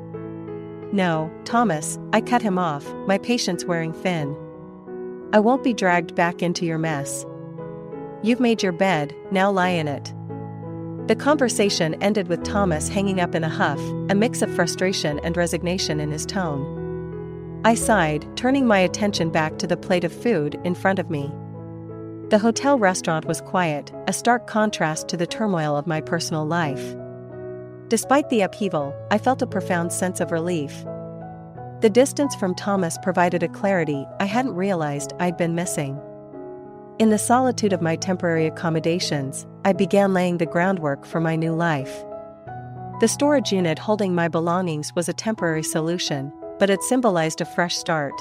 "No, Thomas," I cut him off, my patience wearing thin. "I won't be dragged back into your mess. You've made your bed, now lie in it." The conversation ended with Thomas hanging up in a huff, a mix of frustration and resignation in his tone. I sighed, turning my attention back to the plate of food in front of me. The hotel restaurant was quiet, a stark contrast to the turmoil of my personal life. Despite the upheaval, I felt a profound sense of relief. The distance from Thomas provided a clarity I hadn't realized I'd been missing. In the solitude of my temporary accommodations, I began laying the groundwork for my new life. The storage unit holding my belongings was a temporary solution, but it symbolized a fresh start.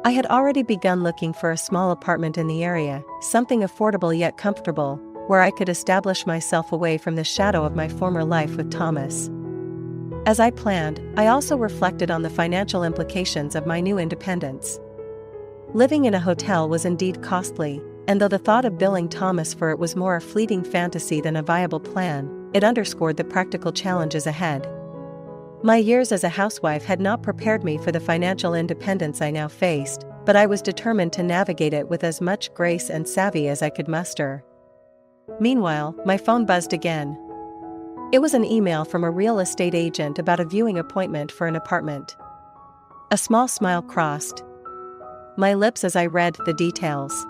I had already begun looking for a small apartment in the area, something affordable yet comfortable, where I could establish myself away from the shadow of my former life with Thomas. As I planned, I also reflected on the financial implications of my new independence. Living in a hotel was indeed costly, and though the thought of billing Thomas for it was more a fleeting fantasy than a viable plan, it underscored the practical challenges ahead. My years as a housewife had not prepared me for the financial independence I now faced, but I was determined to navigate it with as much grace and savvy as I could muster. Meanwhile, my phone buzzed again. It was an email from a real estate agent about a viewing appointment for an apartment. A small smile crossed my lips as I read the details.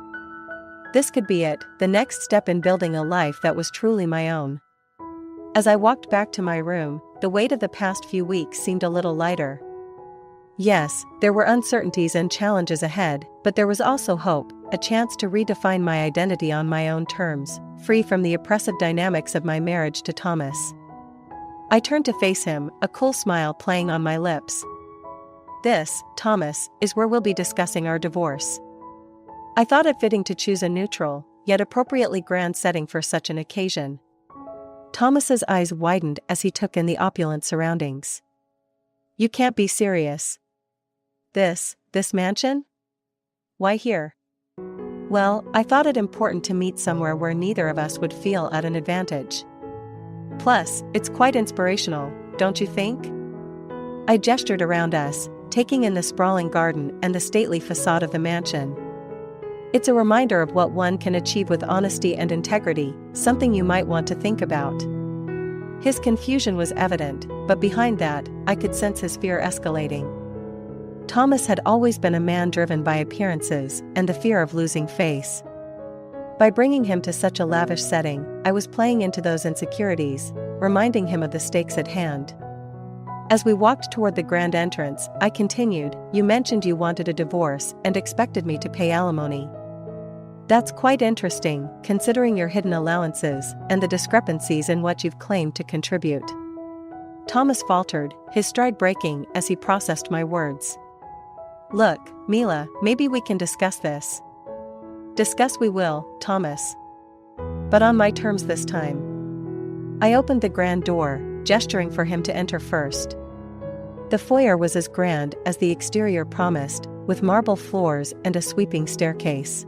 This could be it, the next step in building a life that was truly my own. As I walked back to my room, the weight of the past few weeks seemed a little lighter. Yes, there were uncertainties and challenges ahead, but there was also hope, a chance to redefine my identity on my own terms, free from the oppressive dynamics of my marriage to Thomas. I turned to face him, a cool smile playing on my lips. "This, Thomas, is where we'll be discussing our divorce." I thought it fitting to choose a neutral, yet appropriately grand setting for such an occasion. Thomas's eyes widened as he took in the opulent surroundings. "You can't be serious. This mansion? Why here?" "Well, I thought it important to meet somewhere where neither of us would feel at an advantage. Plus, it's quite inspirational, don't you think?" I gestured around us, taking in the sprawling garden and the stately facade of the mansion. "It's a reminder of what one can achieve with honesty and integrity, something you might want to think about." His confusion was evident, but behind that, I could sense his fear escalating. Thomas had always been a man driven by appearances and the fear of losing face. By bringing him to such a lavish setting, I was playing into those insecurities, reminding him of the stakes at hand. As we walked toward the grand entrance, I continued, "You mentioned you wanted a divorce and expected me to pay alimony. That's quite interesting, considering your hidden allowances and the discrepancies in what you've claimed to contribute." Thomas faltered, his stride breaking as he processed my words. "Look, Mila, maybe we can discuss this." "Discuss we will, Thomas. But on my terms this time." I opened the grand door, gesturing for him to enter first. The foyer was as grand as the exterior promised, with marble floors and a sweeping staircase.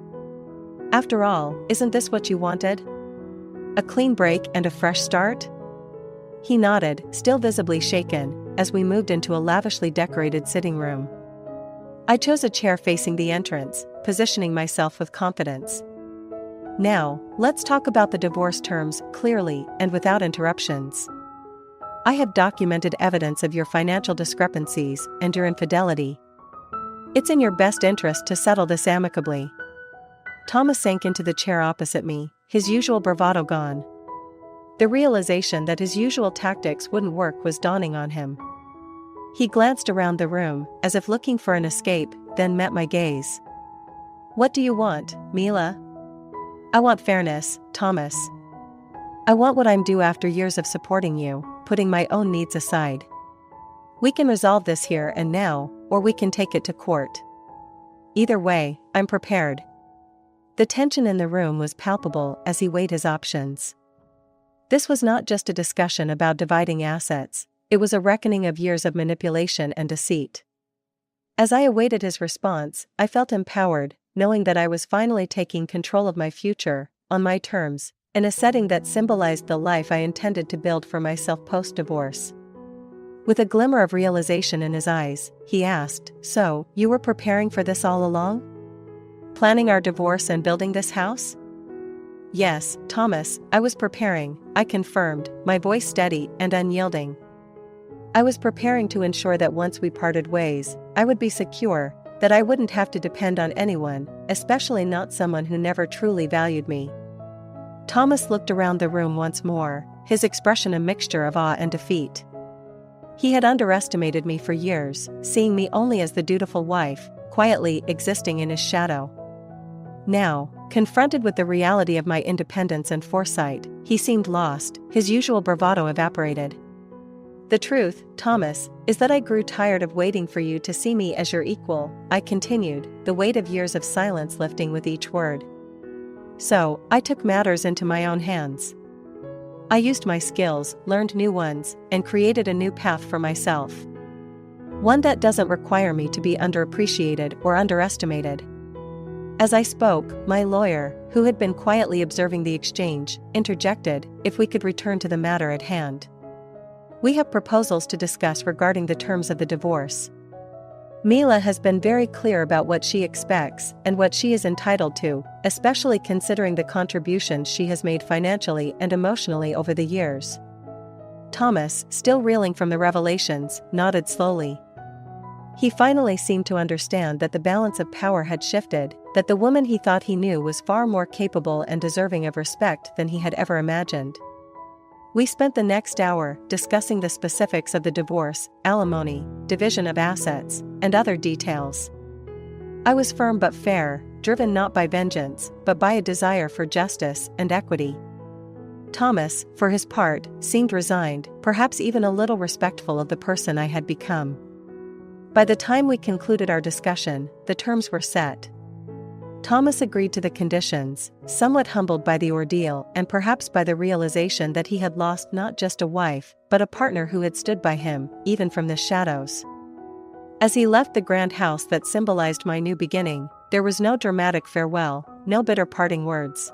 After all, isn't this what you wanted? A clean break and a fresh start? He nodded, still visibly shaken, as we moved into a lavishly decorated sitting room. I chose a chair facing the entrance, positioning myself with confidence. Now, let's talk about the divorce terms clearly and without interruptions. I have documented evidence of your financial discrepancies and your infidelity. It's in your best interest to settle this amicably. Thomas sank into the chair opposite me, his usual bravado gone. The realization that his usual tactics wouldn't work was dawning on him. He glanced around the room, as if looking for an escape, then met my gaze. What do you want, Mila? I want fairness, Thomas. I want what I'm due after years of supporting you, putting my own needs aside. We can resolve this here and now, or we can take it to court. Either way, I'm prepared. The tension in the room was palpable as he weighed his options. This was not just a discussion about dividing assets, it was a reckoning of years of manipulation and deceit. As I awaited his response, I felt empowered, knowing that I was finally taking control of my future, on my terms, in a setting that symbolized the life I intended to build for myself post-divorce. With a glimmer of realization in his eyes, he asked, "So, you were preparing for this all along? Planning our divorce and building this house?" "Yes, Thomas, I was preparing," I confirmed, my voice steady and unyielding. I was preparing to ensure that once we parted ways, I would be secure, that I wouldn't have to depend on anyone, especially not someone who never truly valued me. Thomas looked around the room once more, his expression a mixture of awe and defeat. He had underestimated me for years, seeing me only as the dutiful wife, quietly existing in his shadow. Now, confronted with the reality of my independence and foresight, he seemed lost, his usual bravado evaporated. "The truth, Thomas, is that I grew tired of waiting for you to see me as your equal," I continued, the weight of years of silence lifting with each word. "So, I took matters into my own hands. I used my skills, learned new ones, and created a new path for myself. One that doesn't require me to be underappreciated or underestimated." As I spoke, my lawyer, who had been quietly observing the exchange, interjected, "If we could return to the matter at hand. We have proposals to discuss regarding the terms of the divorce. Mila has been very clear about what she expects and what she is entitled to, especially considering the contributions she has made financially and emotionally over the years." Thomas, still reeling from the revelations, nodded slowly. He finally seemed to understand that the balance of power had shifted, that the woman he thought he knew was far more capable and deserving of respect than he had ever imagined. We spent the next hour discussing the specifics of the divorce, alimony, division of assets, and other details. I was firm but fair, driven not by vengeance, but by a desire for justice and equity. Thomas, for his part, seemed resigned, perhaps even a little respectful of the person I had become. By the time we concluded our discussion, the terms were set. Thomas agreed to the conditions, somewhat humbled by the ordeal and perhaps by the realization that he had lost not just a wife, but a partner who had stood by him, even from the shadows. As he left the grand house that symbolized my new beginning, there was no dramatic farewell, no bitter parting words.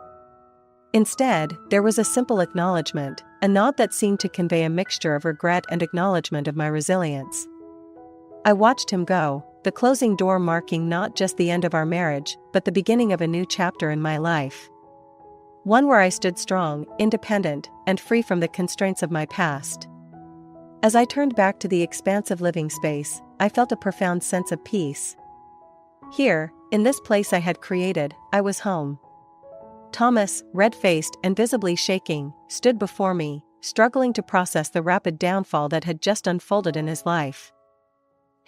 Instead, there was a simple acknowledgement, a nod that seemed to convey a mixture of regret and acknowledgement of my resilience. I watched him go, the closing door marking not just the end of our marriage, but the beginning of a new chapter in my life. One where I stood strong, independent, and free from the constraints of my past. As I turned back to the expansive living space, I felt a profound sense of peace. Here, in this place I had created, I was home. Thomas, red-faced and visibly shaking, stood before me, struggling to process the rapid downfall that had just unfolded in his life.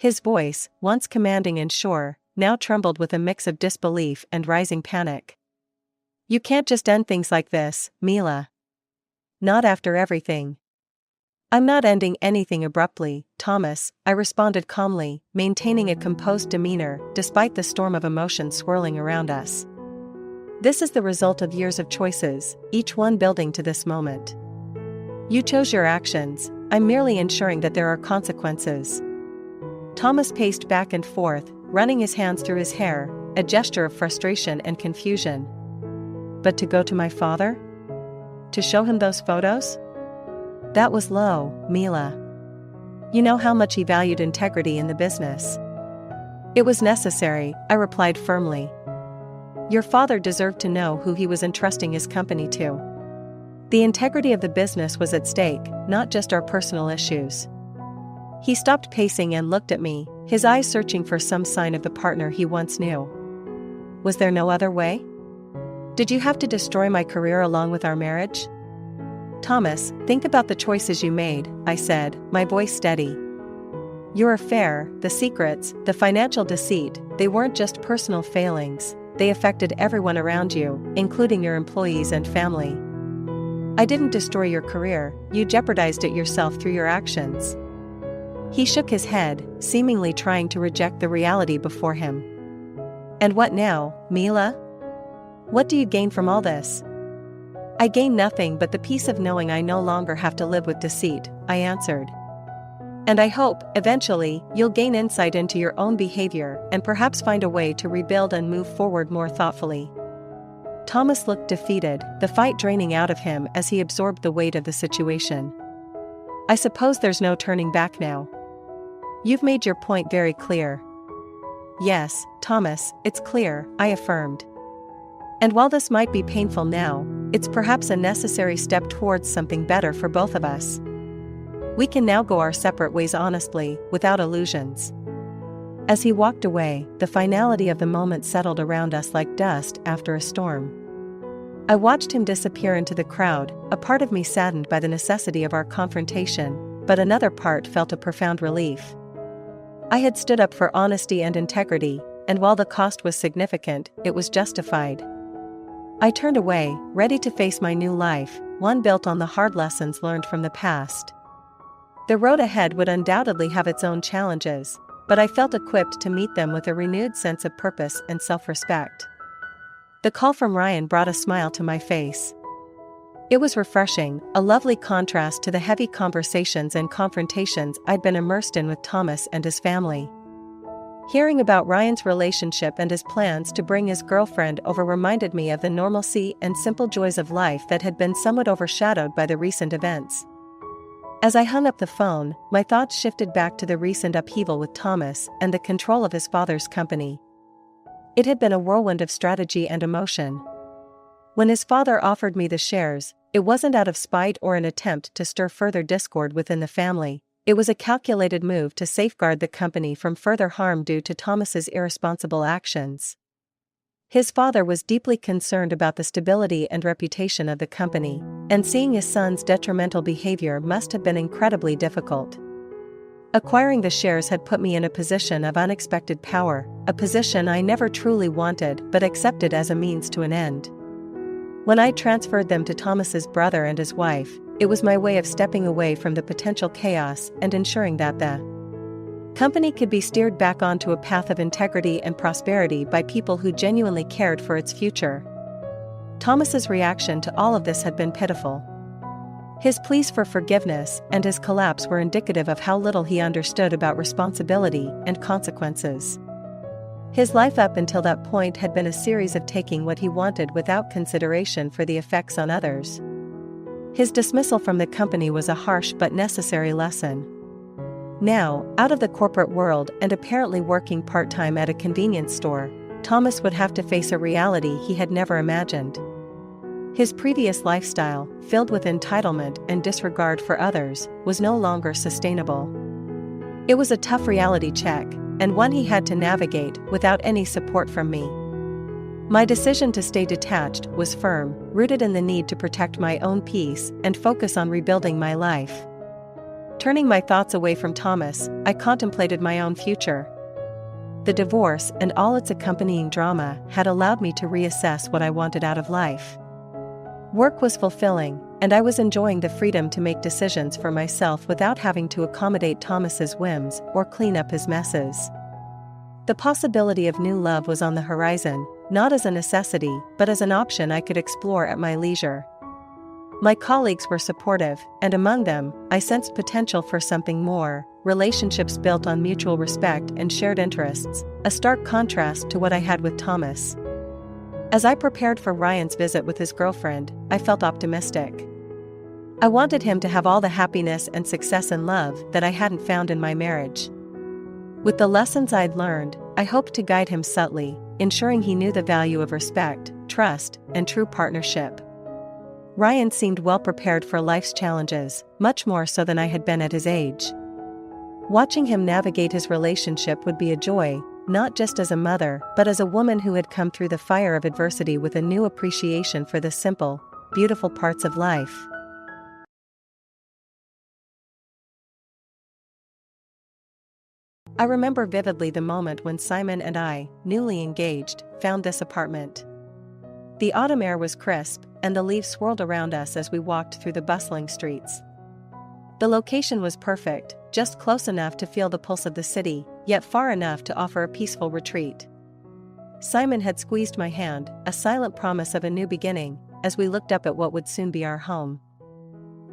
His voice, once commanding and sure, now trembled with a mix of disbelief and rising panic. "You can't just end things like this, Mila. Not after everything." "I'm not ending anything abruptly, Thomas," I responded calmly, maintaining a composed demeanor despite the storm of emotion swirling around us. "This is the result of years of choices, each one building to this moment. You chose your actions, I'm merely ensuring that there are consequences. Thomas paced back and forth, running his hands through his hair, a gesture of frustration and confusion. But to go to my father? To show him those photos? That was low, Mila. You know how much he valued integrity in the business. It was necessary, I replied firmly. Your father deserved to know who he was entrusting his company to. The integrity of the business was at stake, not just our personal issues. He stopped pacing and looked at me, his eyes searching for some sign of the partner he once knew. Was there no other way? Did you have to destroy my career along with our marriage? Thomas, think about the choices you made, I said, my voice steady. Your affair, the secrets, the financial deceit, they weren't just personal failings, they affected everyone around you, including your employees and family. I didn't destroy your career, you jeopardized it yourself through your actions. He shook his head, seemingly trying to reject the reality before him. And what now, Mila? What do you gain from all this? I gain nothing but the peace of knowing I no longer have to live with deceit, I answered. And I hope, eventually, you'll gain insight into your own behavior and perhaps find a way to rebuild and move forward more thoughtfully. Thomas looked defeated, the fight draining out of him as he absorbed the weight of the situation. I suppose there's no turning back now. You've made your point very clear. Yes, Thomas, it's clear, I affirmed. And while this might be painful now, it's perhaps a necessary step towards something better for both of us. We can now go our separate ways honestly, without illusions. As he walked away, the finality of the moment settled around us like dust after a storm. I watched him disappear into the crowd, a part of me saddened by the necessity of our confrontation, but another part felt a profound relief. I had stood up for honesty and integrity, and while the cost was significant, it was justified. I turned away, ready to face my new life, one built on the hard lessons learned from the past. The road ahead would undoubtedly have its own challenges, but I felt equipped to meet them with a renewed sense of purpose and self-respect. The call from Ryan brought a smile to my face. It was refreshing, a lovely contrast to the heavy conversations and confrontations I'd been immersed in with Thomas and his family. Hearing about Ryan's relationship and his plans to bring his girlfriend over reminded me of the normalcy and simple joys of life that had been somewhat overshadowed by the recent events. As I hung up the phone, my thoughts shifted back to the recent upheaval with Thomas and the control of his father's company. It had been a whirlwind of strategy and emotion. When his father offered me the shares, it wasn't out of spite or an attempt to stir further discord within the family. It was a calculated move to safeguard the company from further harm due to Thomas's irresponsible actions. His father was deeply concerned about the stability and reputation of the company, and seeing his son's detrimental behavior must have been incredibly difficult. Acquiring the shares had put me in a position of unexpected power, a position I never truly wanted but accepted as a means to an end. When I transferred them to Thomas's brother and his wife, it was my way of stepping away from the potential chaos and ensuring that the company could be steered back onto a path of integrity and prosperity by people who genuinely cared for its future. Thomas's reaction to all of this had been pitiful. His pleas for forgiveness and his collapse were indicative of how little he understood about responsibility and consequences. His life up until that point had been a series of taking what he wanted without consideration for the effects on others. His dismissal from the company was a harsh but necessary lesson. Now, out of the corporate world and apparently working part-time at a convenience store, Thomas would have to face a reality he had never imagined. His previous lifestyle, filled with entitlement and disregard for others, was no longer sustainable. It was a tough reality check, and one he had to navigate without any support from me. My decision to stay detached was firm, rooted in the need to protect my own peace and focus on rebuilding my life. Turning my thoughts away from Thomas, I contemplated my own future. The divorce and all its accompanying drama had allowed me to reassess what I wanted out of life. Work was fulfilling, and I was enjoying the freedom to make decisions for myself without having to accommodate Thomas's whims or clean up his messes. The possibility of new love was on the horizon, not as a necessity, but as an option I could explore at my leisure. My colleagues were supportive, and among them, I sensed potential for something more, relationships built on mutual respect and shared interests, a stark contrast to what I had with Thomas. As I prepared for Ryan's visit with his girlfriend, I felt optimistic. I wanted him to have all the happiness and success and love that I hadn't found in my marriage. With the lessons I'd learned, I hoped to guide him subtly, ensuring he knew the value of respect, trust, and true partnership. Ryan seemed well prepared for life's challenges, much more so than I had been at his age. Watching him navigate his relationship would be a joy, not just as a mother, but as a woman who had come through the fire of adversity with a new appreciation for the simple, beautiful parts of life. I remember vividly the moment when Simon and I, newly engaged, found this apartment. The autumn air was crisp, and the leaves swirled around us as we walked through the bustling streets. The location was perfect, just close enough to feel the pulse of the city, yet far enough to offer a peaceful retreat. Simon had squeezed my hand, a silent promise of a new beginning, as we looked up at what would soon be our home.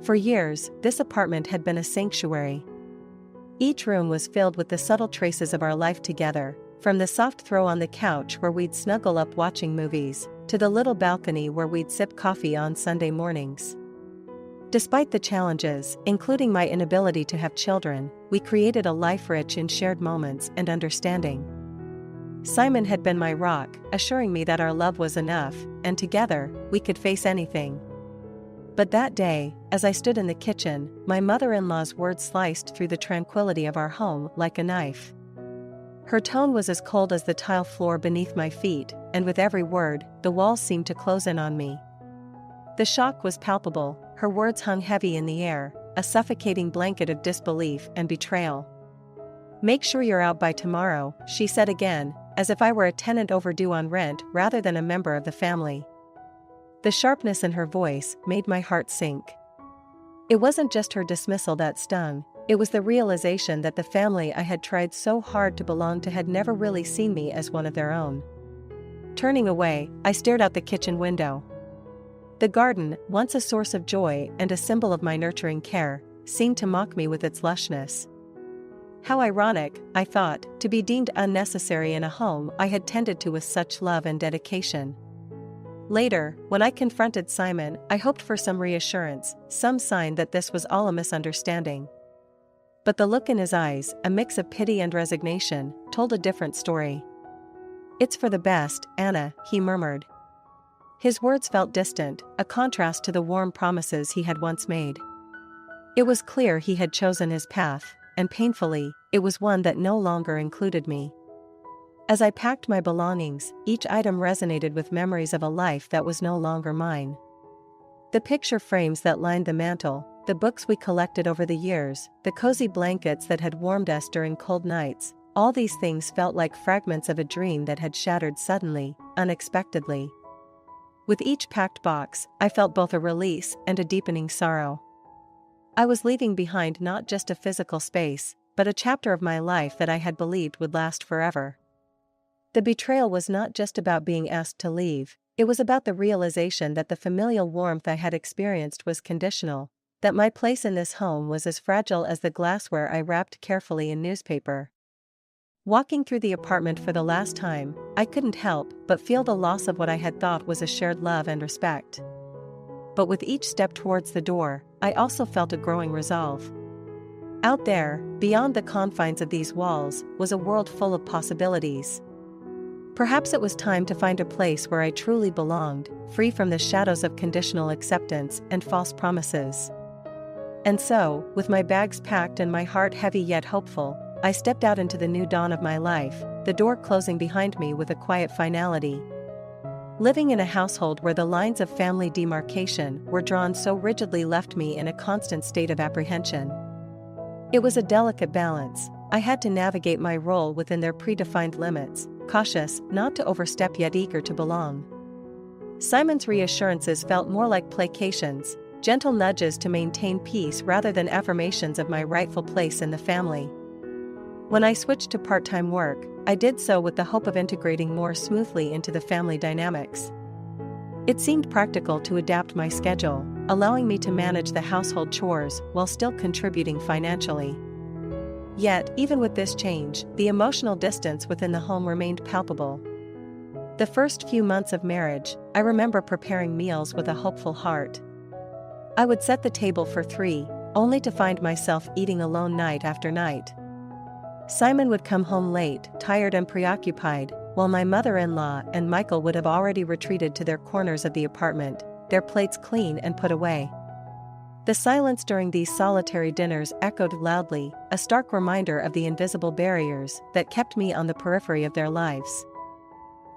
For years, this apartment had been a sanctuary. Each room was filled with the subtle traces of our life together, from the soft throw on the couch where we'd snuggle up watching movies, to the little balcony where we'd sip coffee on Sunday mornings. Despite the challenges, including my inability to have children, we created a life rich in shared moments and understanding. Simon had been my rock, assuring me that our love was enough, and together, we could face anything. But that day, as I stood in the kitchen, my mother-in-law's words sliced through the tranquility of our home like a knife. Her tone was as cold as the tile floor beneath my feet, and with every word, the walls seemed to close in on me. The shock was palpable, her words hung heavy in the air, a suffocating blanket of disbelief and betrayal. "Make sure you're out by tomorrow," she said again, as if I were a tenant overdue on rent rather than a member of the family. The sharpness in her voice made my heart sink. It wasn't just her dismissal that stung, it was the realization that the family I had tried so hard to belong to had never really seen me as one of their own. Turning away, I stared out the kitchen window. The garden, once a source of joy and a symbol of my nurturing care, seemed to mock me with its lushness. How ironic, I thought, to be deemed unnecessary in a home I had tended to with such love and dedication. Later, when I confronted Simon, I hoped for some reassurance, some sign that this was all a misunderstanding. But the look in his eyes, a mix of pity and resignation, told a different story. "It's for the best, Anna," he murmured. His words felt distant, a contrast to the warm promises he had once made. It was clear he had chosen his path, and painfully, it was one that no longer included me. As I packed my belongings, each item resonated with memories of a life that was no longer mine. The picture frames that lined the mantel, the books we collected over the years, the cozy blankets that had warmed us during cold nights, all these things felt like fragments of a dream that had shattered suddenly, unexpectedly. With each packed box, I felt both a release and a deepening sorrow. I was leaving behind not just a physical space, but a chapter of my life that I had believed would last forever. The betrayal was not just about being asked to leave, it was about the realization that the familial warmth I had experienced was conditional, that my place in this home was as fragile as the glassware I wrapped carefully in newspaper. Walking through the apartment for the last time, I couldn't help but feel the loss of what I had thought was a shared love and respect. But with each step towards the door, I also felt a growing resolve. Out there, beyond the confines of these walls, was a world full of possibilities. Perhaps it was time to find a place where I truly belonged, free from the shadows of conditional acceptance and false promises. And so, with my bags packed and my heart heavy yet hopeful, I stepped out into the new dawn of my life, the door closing behind me with a quiet finality. Living in a household where the lines of family demarcation were drawn so rigidly left me in a constant state of apprehension. It was a delicate balance. I had to navigate my role within their predefined limits, cautious not to overstep yet eager to belong. Simon's reassurances felt more like placations, gentle nudges to maintain peace rather than affirmations of my rightful place in the family. When I switched to part-time work, I did so with the hope of integrating more smoothly into the family dynamics. It seemed practical to adapt my schedule, allowing me to manage the household chores while still contributing financially. Yet, even with this change, the emotional distance within the home remained palpable. The first few months of marriage, I remember preparing meals with a hopeful heart. I would set the table for 3, only to find myself eating alone night after night. Simon would come home late, tired and preoccupied, while my mother-in-law and Michael would have already retreated to their corners of the apartment, their plates clean and put away. The silence during these solitary dinners echoed loudly, a stark reminder of the invisible barriers that kept me on the periphery of their lives.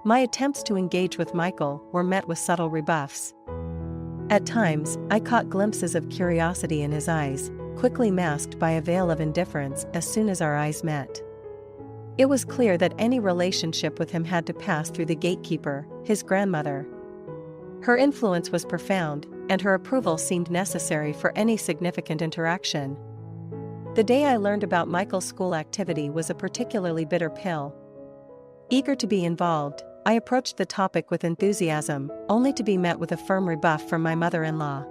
My attempts to engage with Michael were met with subtle rebuffs. At times, I caught glimpses of curiosity in his eyes, quickly masked by a veil of indifference as soon as our eyes met. It was clear that any relationship with him had to pass through the gatekeeper, his grandmother. Her influence was profound, and her approval seemed necessary for any significant interaction. The day I learned about Michael's school activity was a particularly bitter pill. Eager to be involved, I approached the topic with enthusiasm, only to be met with a firm rebuff from my mother-in-law.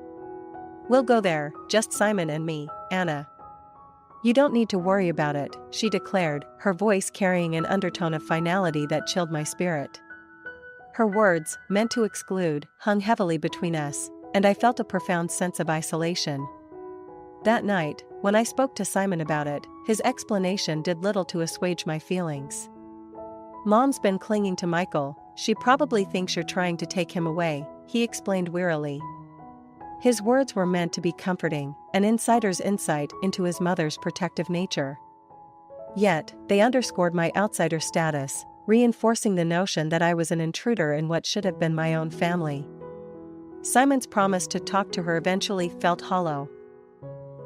"We'll go there, just Simon and me, Anna. You don't need to worry about it," she declared, her voice carrying an undertone of finality that chilled my spirit. Her words, meant to exclude, hung heavily between us, and I felt a profound sense of isolation. That night, when I spoke to Simon about it, his explanation did little to assuage my feelings. "Mom's been clinging to Michael, she probably thinks you're trying to take him away," he explained wearily. His words were meant to be comforting, an insider's insight into his mother's protective nature. Yet, they underscored my outsider status, reinforcing the notion that I was an intruder in what should have been my own family. Simon's promise to talk to her eventually felt hollow.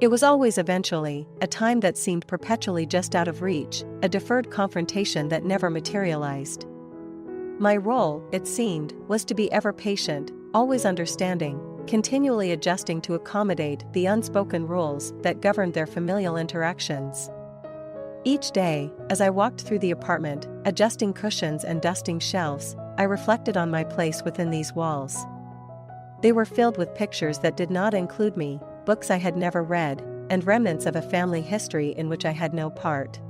It was always eventually, a time that seemed perpetually just out of reach, a deferred confrontation that never materialized. My role, it seemed, was to be ever patient, always understanding, continually adjusting to accommodate the unspoken rules that governed their familial interactions. Each day, as I walked through the apartment, adjusting cushions and dusting shelves, I reflected on my place within these walls. They were filled with pictures that did not include me, books I had never read, and remnants of a family history in which I had no part.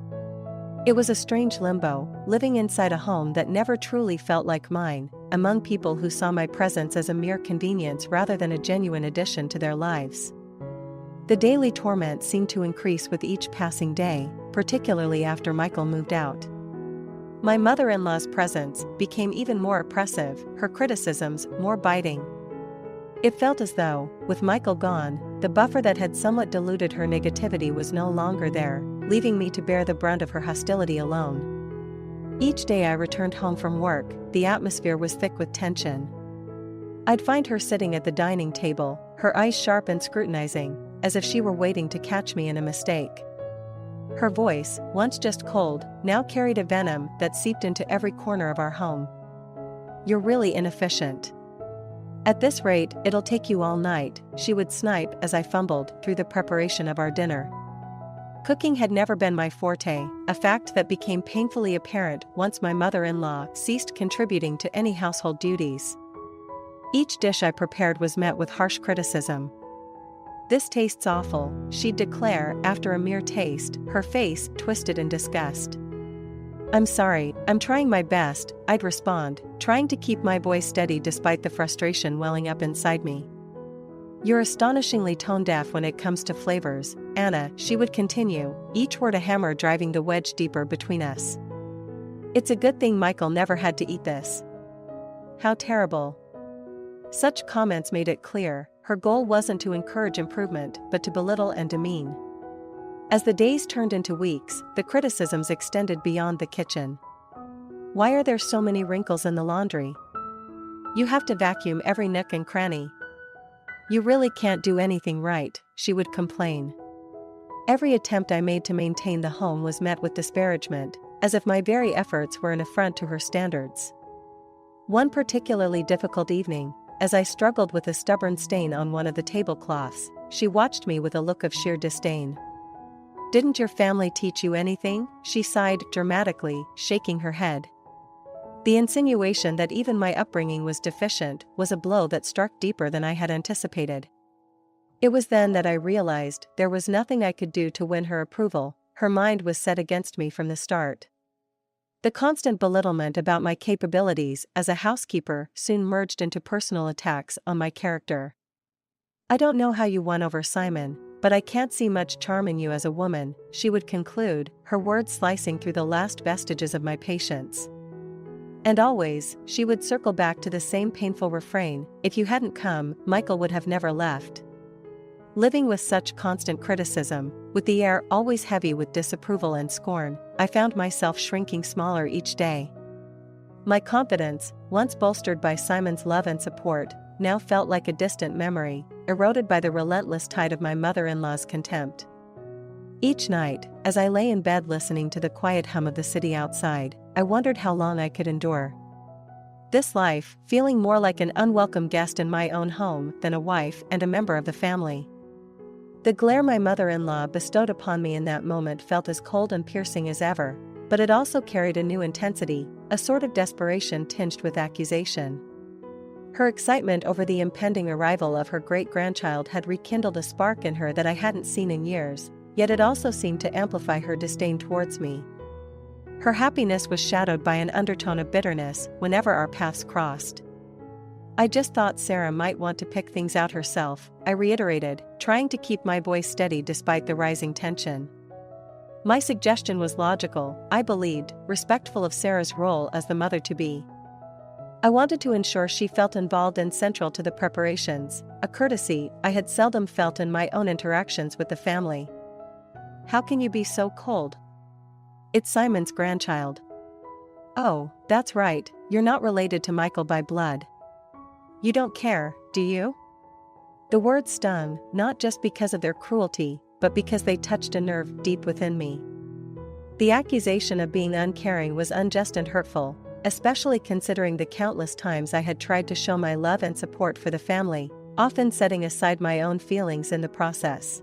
It was a strange limbo, living inside a home that never truly felt like mine, among people who saw my presence as a mere convenience rather than a genuine addition to their lives. The daily torment seemed to increase with each passing day, particularly after Michael moved out. My mother-in-law's presence became even more oppressive, her criticisms more biting. It felt as though, with Michael gone, the buffer that had somewhat diluted her negativity was no longer there, leaving me to bear the brunt of her hostility alone. Each day I returned home from work, the atmosphere was thick with tension. I'd find her sitting at the dining table, her eyes sharp and scrutinizing, as if she were waiting to catch me in a mistake. Her voice, once just cold, now carried a venom that seeped into every corner of our home. "You're really inefficient. At this rate, it'll take you all night," she would snipe as I fumbled through the preparation of our dinner. Cooking had never been my forte, a fact that became painfully apparent once my mother-in-law ceased contributing to any household duties. Each dish I prepared was met with harsh criticism. "This tastes awful," she'd declare after a mere taste, her face twisted in disgust. "I'm sorry, I'm trying my best," I'd respond, trying to keep my voice steady despite the frustration welling up inside me. "You're astonishingly tone-deaf when it comes to flavors, Anna," she would continue, each word a hammer driving the wedge deeper between us. "It's a good thing Michael never had to eat this. How terrible." Such comments made it clear, her goal wasn't to encourage improvement but to belittle and demean. As the days turned into weeks, the criticisms extended beyond the kitchen. "Why are there so many wrinkles in the laundry? You have to vacuum every nook and cranny. You really can't do anything right," she would complain. Every attempt I made to maintain the home was met with disparagement, as if my very efforts were an affront to her standards. One particularly difficult evening, as I struggled with a stubborn stain on one of the tablecloths, she watched me with a look of sheer disdain. "Didn't your family teach you anything?" she sighed dramatically, shaking her head. The insinuation that even my upbringing was deficient was a blow that struck deeper than I had anticipated. It was then that I realized there was nothing I could do to win her approval, her mind was set against me from the start. The constant belittlement about my capabilities as a housekeeper soon merged into personal attacks on my character. "I don't know how you won over Simon, but I can't see much charm in you as a woman," she would conclude, her words slicing through the last vestiges of my patience. And always, she would circle back to the same painful refrain: "If you hadn't come, Michael would have never left." Living with such constant criticism, with the air always heavy with disapproval and scorn, I found myself shrinking smaller each day. My confidence, once bolstered by Simon's love and support, now felt like a distant memory, eroded by the relentless tide of my mother-in-law's contempt. Each night, as I lay in bed listening to the quiet hum of the city outside, I wondered how long I could endure this life, feeling more like an unwelcome guest in my own home than a wife and a member of the family. The glare my mother-in-law bestowed upon me in that moment felt as cold and piercing as ever, but it also carried a new intensity, a sort of desperation tinged with accusation. Her excitement over the impending arrival of her great-grandchild had rekindled a spark in her that I hadn't seen in years, yet it also seemed to amplify her disdain towards me. Her happiness was shadowed by an undertone of bitterness whenever our paths crossed. "I just thought Sarah might want to pick things out herself," I reiterated, trying to keep my voice steady despite the rising tension. My suggestion was logical, I believed, respectful of Sarah's role as the mother-to-be. I wanted to ensure she felt involved and central to the preparations, a courtesy I had seldom felt in my own interactions with the family. "How can you be so cold? It's Simon's grandchild." "Oh, that's right, you're not related to Michael by blood. You don't care, do you?" The words stung, not just because of their cruelty, but because they touched a nerve deep within me. The accusation of being uncaring was unjust and hurtful, especially considering the countless times I had tried to show my love and support for the family, often setting aside my own feelings in the process.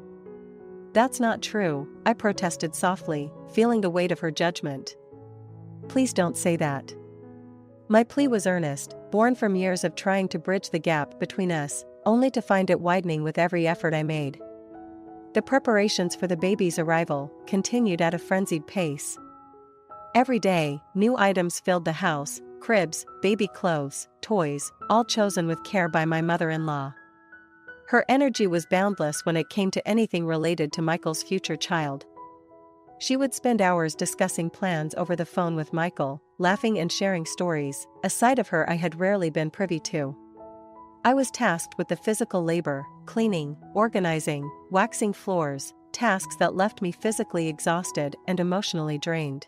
"That's not true," I protested softly, feeling the weight of her judgment. "Please don't say that." My plea was earnest, born from years of trying to bridge the gap between us, only to find it widening with every effort I made. The preparations for the baby's arrival continued at a frenzied pace. Every day, new items filled the house: cribs, baby clothes, toys, all chosen with care by my mother-in-law. Her energy was boundless when it came to anything related to Michael's future child. She would spend hours discussing plans over the phone with Michael, laughing and sharing stories, a side of her I had rarely been privy to. I was tasked with the physical labor, cleaning, organizing, waxing floors, tasks that left me physically exhausted and emotionally drained.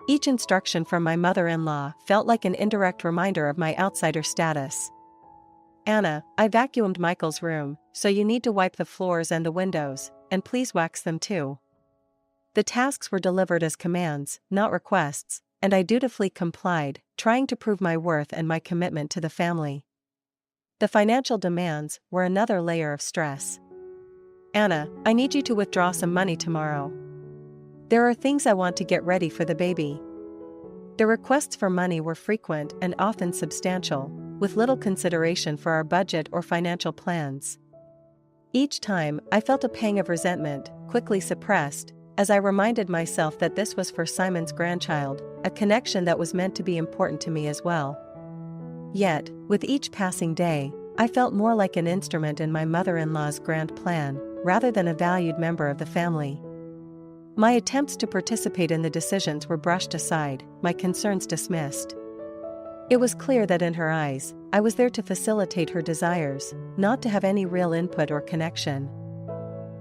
Each instruction from my mother-in-law felt like an indirect reminder of my outsider status. "Anna, I vacuumed Michael's room, so you need to wipe the floors and the windows, and please wax them too." The tasks were delivered as commands, not requests, and I dutifully complied, trying to prove my worth and my commitment to the family. The financial demands were another layer of stress. "Anna, I need you to withdraw some money tomorrow. There are things I want to get ready for the baby." The requests for money were frequent and often substantial, with little consideration for our budget or financial plans. Each time, I felt a pang of resentment, quickly suppressed, as I reminded myself that this was for Simon's grandchild, a connection that was meant to be important to me as well. Yet, with each passing day, I felt more like an instrument in my mother-in-law's grand plan, rather than a valued member of the family. My attempts to participate in the decisions were brushed aside, my concerns dismissed. It was clear that in her eyes, I was there to facilitate her desires, not to have any real input or connection.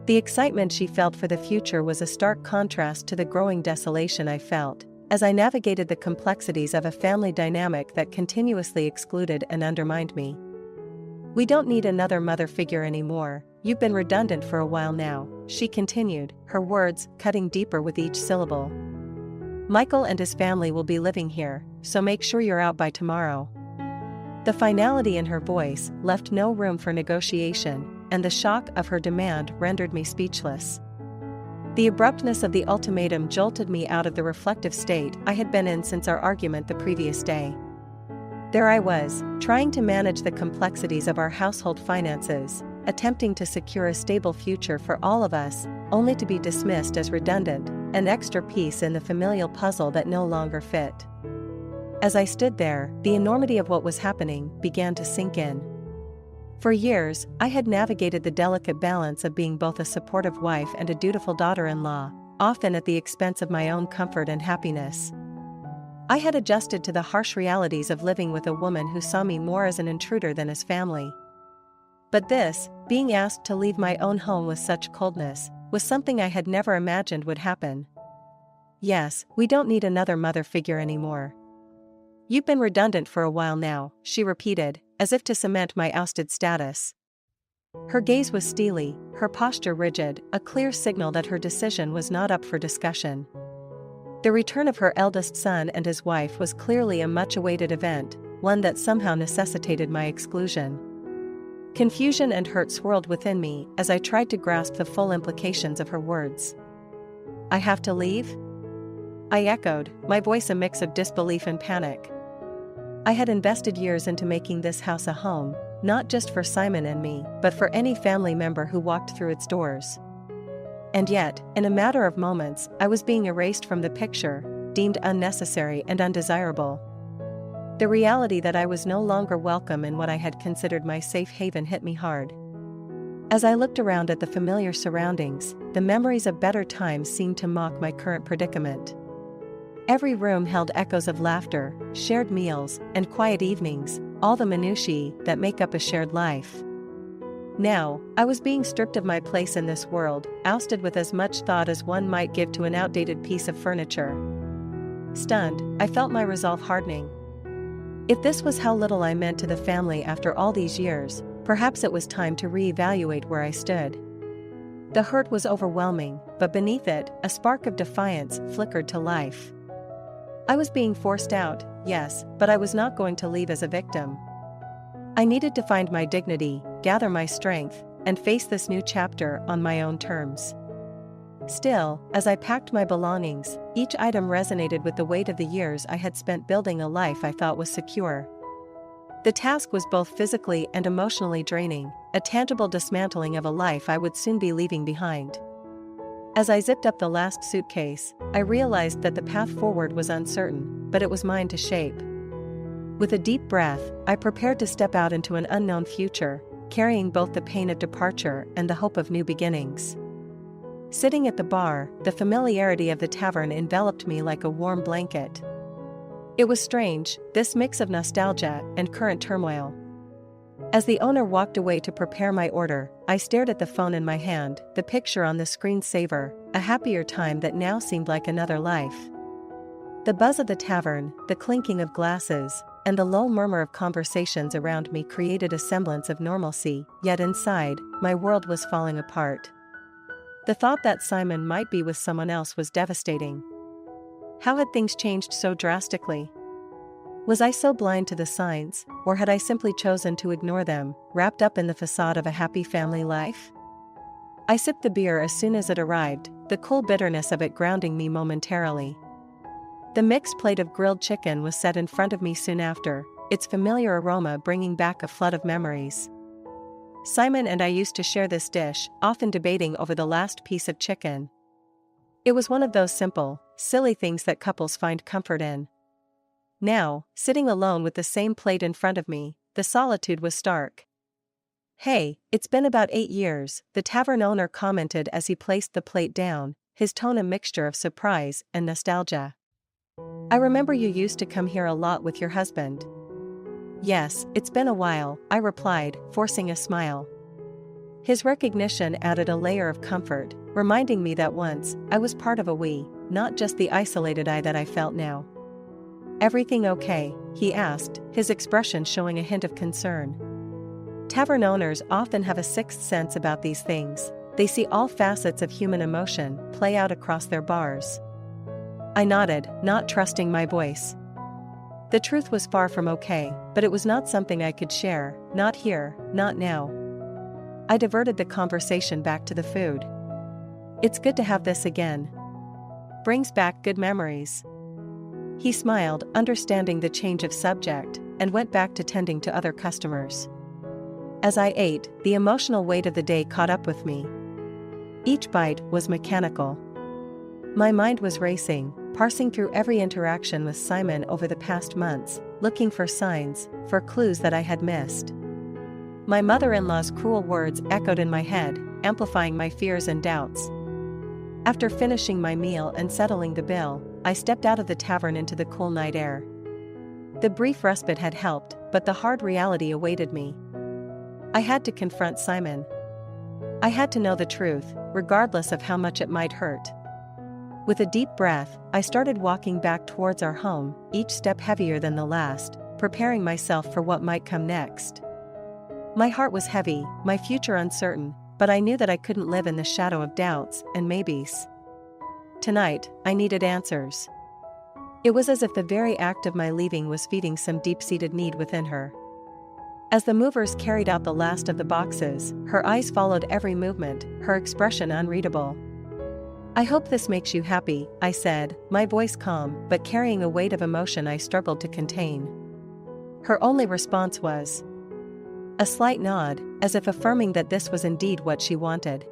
The excitement she felt for the future was a stark contrast to the growing desolation I felt, as I navigated the complexities of a family dynamic that continuously excluded and undermined me. "We don't need another mother figure anymore, you've been redundant for a while now," she continued, her words cutting deeper with each syllable. "Michael and his family will be living here, so make sure you're out by tomorrow." The finality in her voice left no room for negotiation, and the shock of her demand rendered me speechless. The abruptness of the ultimatum jolted me out of the reflective state I had been in since our argument the previous day. There I was, trying to manage the complexities of our household finances, attempting to secure a stable future for all of us, only to be dismissed as redundant, an extra piece in the familial puzzle that no longer fit. As I stood there, the enormity of what was happening began to sink in. For years, I had navigated the delicate balance of being both a supportive wife and a dutiful daughter-in-law, often at the expense of my own comfort and happiness. I had adjusted to the harsh realities of living with a woman who saw me more as an intruder than as family. But this, being asked to leave my own home with such coldness, was something I had never imagined would happen. "Yes, we don't need another mother figure anymore. You've been redundant for a while now," she repeated, as if to cement my ousted status. Her gaze was steely, her posture rigid, a clear signal that her decision was not up for discussion. The return of her eldest son and his wife was clearly a much-awaited event, one that somehow necessitated my exclusion. Confusion and hurt swirled within me as I tried to grasp the full implications of her words. "I have to leave?" I echoed, my voice a mix of disbelief and panic. I had invested years into making this house a home, not just for Simon and me, but for any family member who walked through its doors. And yet, in a matter of moments, I was being erased from the picture, deemed unnecessary and undesirable. The reality that I was no longer welcome in what I had considered my safe haven hit me hard. As I looked around at the familiar surroundings, the memories of better times seemed to mock my current predicament. Every room held echoes of laughter, shared meals, and quiet evenings, all the minutiae that make up a shared life. Now, I was being stripped of my place in this world, ousted with as much thought as one might give to an outdated piece of furniture. Stunned, I felt my resolve hardening. If this was how little I meant to the family after all these years, perhaps it was time to reevaluate where I stood. The hurt was overwhelming, but beneath it, a spark of defiance flickered to life. I was being forced out, yes, but I was not going to leave as a victim. I needed to find my dignity, gather my strength, and face this new chapter on my own terms. Still, as I packed my belongings, each item resonated with the weight of the years I had spent building a life I thought was secure. The task was both physically and emotionally draining, a tangible dismantling of a life I would soon be leaving behind. As I zipped up the last suitcase, I realized that the path forward was uncertain, but it was mine to shape. With a deep breath, I prepared to step out into an unknown future, carrying both the pain of departure and the hope of new beginnings. Sitting at the bar, the familiarity of the tavern enveloped me like a warm blanket. It was strange, this mix of nostalgia and current turmoil. As the owner walked away to prepare my order, I stared at the phone in my hand, the picture on the screensaver, a happier time that now seemed like another life. The buzz of the tavern, the clinking of glasses, and the low murmur of conversations around me created a semblance of normalcy, yet inside, my world was falling apart. The thought that Simon might be with someone else was devastating. How had things changed so drastically? Was I so blind to the signs, or had I simply chosen to ignore them, wrapped up in the facade of a happy family life? I sipped the beer as soon as it arrived, the cool bitterness of it grounding me momentarily. The mixed plate of grilled chicken was set in front of me soon after, its familiar aroma bringing back a flood of memories. Simon and I used to share this dish, often debating over the last piece of chicken. It was one of those simple, silly things that couples find comfort in. Now, sitting alone with the same plate in front of me, the solitude was stark. "Hey, it's been about 8 years," the tavern owner commented as he placed the plate down, his tone a mixture of surprise and nostalgia. "I remember you used to come here a lot with your husband." "Yes, it's been a while," I replied, forcing a smile. His recognition added a layer of comfort, reminding me that once, I was part of a we, not just the isolated I that I felt now. "Everything okay?" he asked, his expression showing a hint of concern. Tavern owners often have a sixth sense about these things. They see all facets of human emotion play out across their bars. I nodded, not trusting my voice. The truth was far from okay, but it was not something I could share, not here, not now. I diverted the conversation back to the food. "It's good to have this again. Brings back good memories." He smiled, understanding the change of subject, and went back to tending to other customers. As I ate, the emotional weight of the day caught up with me. Each bite was mechanical. My mind was racing, parsing through every interaction with Simon over the past months, looking for signs, for clues that I had missed. My mother-in-law's cruel words echoed in my head, amplifying my fears and doubts. After finishing my meal and settling the bill, I stepped out of the tavern into the cool night air. The brief respite had helped, but the hard reality awaited me. I had to confront Simon. I had to know the truth, regardless of how much it might hurt. With a deep breath, I started walking back towards our home, each step heavier than the last, preparing myself for what might come next. My heart was heavy, my future uncertain, but I knew that I couldn't live in the shadow of doubts and maybes. Tonight, I needed answers. It was as if the very act of my leaving was feeding some deep-seated need within her. As the movers carried out the last of the boxes, her eyes followed every movement, her expression unreadable. "I hope this makes you happy," I said, my voice calm, but carrying a weight of emotion I struggled to contain. Her only response was a slight nod, as if affirming that this was indeed what she wanted.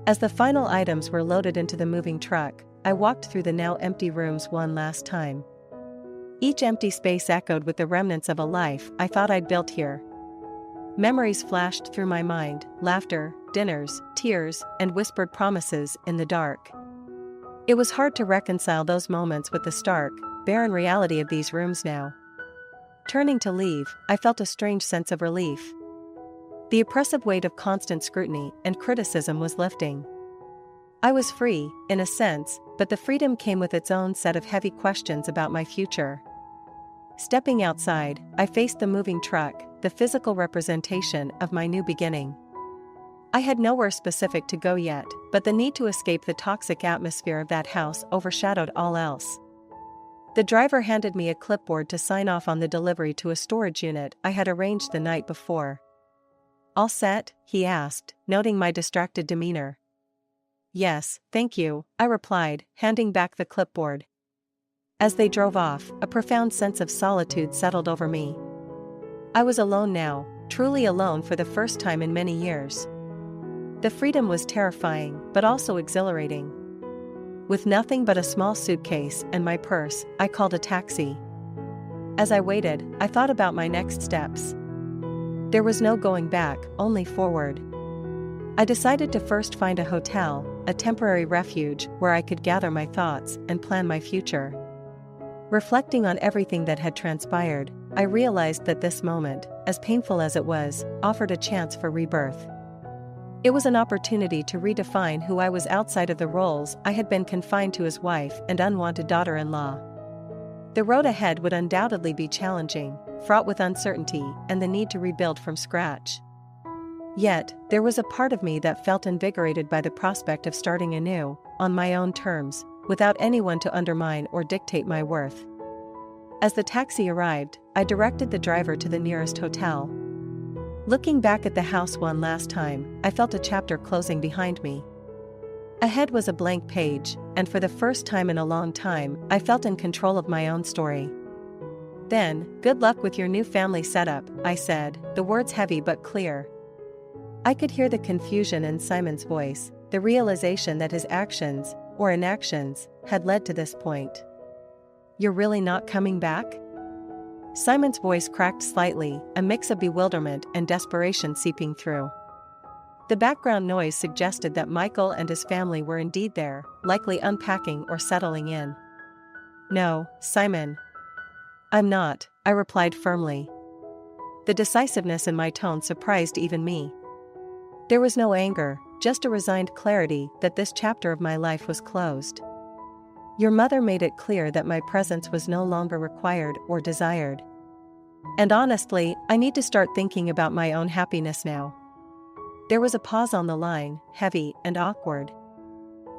As the final items were loaded into the moving truck, I walked through the now empty rooms one last time. Each empty space echoed with the remnants of a life I thought I'd built here. Memories flashed through my mind, laughter, dinners, tears, and whispered promises in the dark. It was hard to reconcile those moments with the stark, barren reality of these rooms now. Turning to leave, I felt a strange sense of relief. The oppressive weight of constant scrutiny and criticism was lifting. I was free, in a sense, but the freedom came with its own set of heavy questions about my future. Stepping outside, I faced the moving truck, the physical representation of my new beginning. I had nowhere specific to go yet, but the need to escape the toxic atmosphere of that house overshadowed all else. The driver handed me a clipboard to sign off on the delivery to a storage unit I had arranged the night before. "All set?" he asked, noting my distracted demeanor. "Yes, thank you," I replied, handing back the clipboard. As they drove off, a profound sense of solitude settled over me. I was alone now, truly alone for the first time in many years. The freedom was terrifying, but also exhilarating. With nothing but a small suitcase and my purse, I called a taxi. As I waited, I thought about my next steps. There was no going back, only forward. I decided to first find a hotel, a temporary refuge where I could gather my thoughts and plan my future. Reflecting on everything that had transpired, I realized that this moment, as painful as it was, offered a chance for rebirth. It was an opportunity to redefine who I was outside of the roles I had been confined to as wife and unwanted daughter-in-law. The road ahead would undoubtedly be challenging, fraught with uncertainty and the need to rebuild from scratch. Yet, there was a part of me that felt invigorated by the prospect of starting anew, on my own terms, without anyone to undermine or dictate my worth. As the taxi arrived, I directed the driver to the nearest hotel. Looking back at the house one last time, I felt a chapter closing behind me. Ahead was a blank page, and for the first time in a long time, I felt in control of my own story. "Then, good luck with your new family setup," I said, the words heavy but clear. I could hear the confusion in Simon's voice, the realization that his actions, or inactions, had led to this point. "You're really not coming back?" Simon's voice cracked slightly, a mix of bewilderment and desperation seeping through. The background noise suggested that Michael and his family were indeed there, likely unpacking or settling in. "No, Simon. I'm not," I replied firmly. The decisiveness in my tone surprised even me. There was no anger, just a resigned clarity that this chapter of my life was closed. "Your mother made it clear that my presence was no longer required or desired. And honestly, I need to start thinking about my own happiness now." There was a pause on the line, heavy and awkward.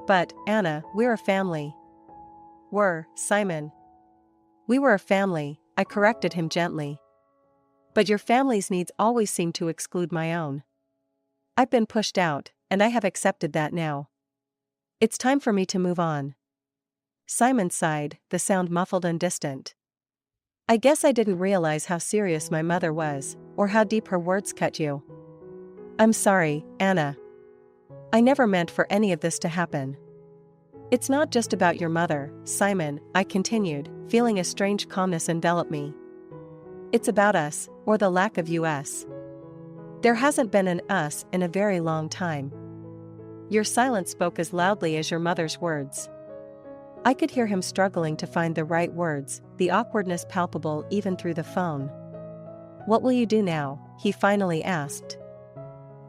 "But, Anna, we're a family." Simon. "We were a family," I corrected him gently. "But your family's needs always seem to exclude my own. I've been pushed out, and I have accepted that now. It's time for me to move on." Simon sighed, the sound muffled and distant. I guess I didn't realize how serious my mother was, or how deep her words cut you. I'm sorry, Anna. I never meant for any of this to happen. It's not just about your mother, Simon, I continued, feeling a strange calmness envelop me. It's about us, or the lack of us. There hasn't been an us in a very long time. Your silence spoke as loudly as your mother's words. I could hear him struggling to find the right words, the awkwardness palpable even through the phone. What will you do now? He finally asked.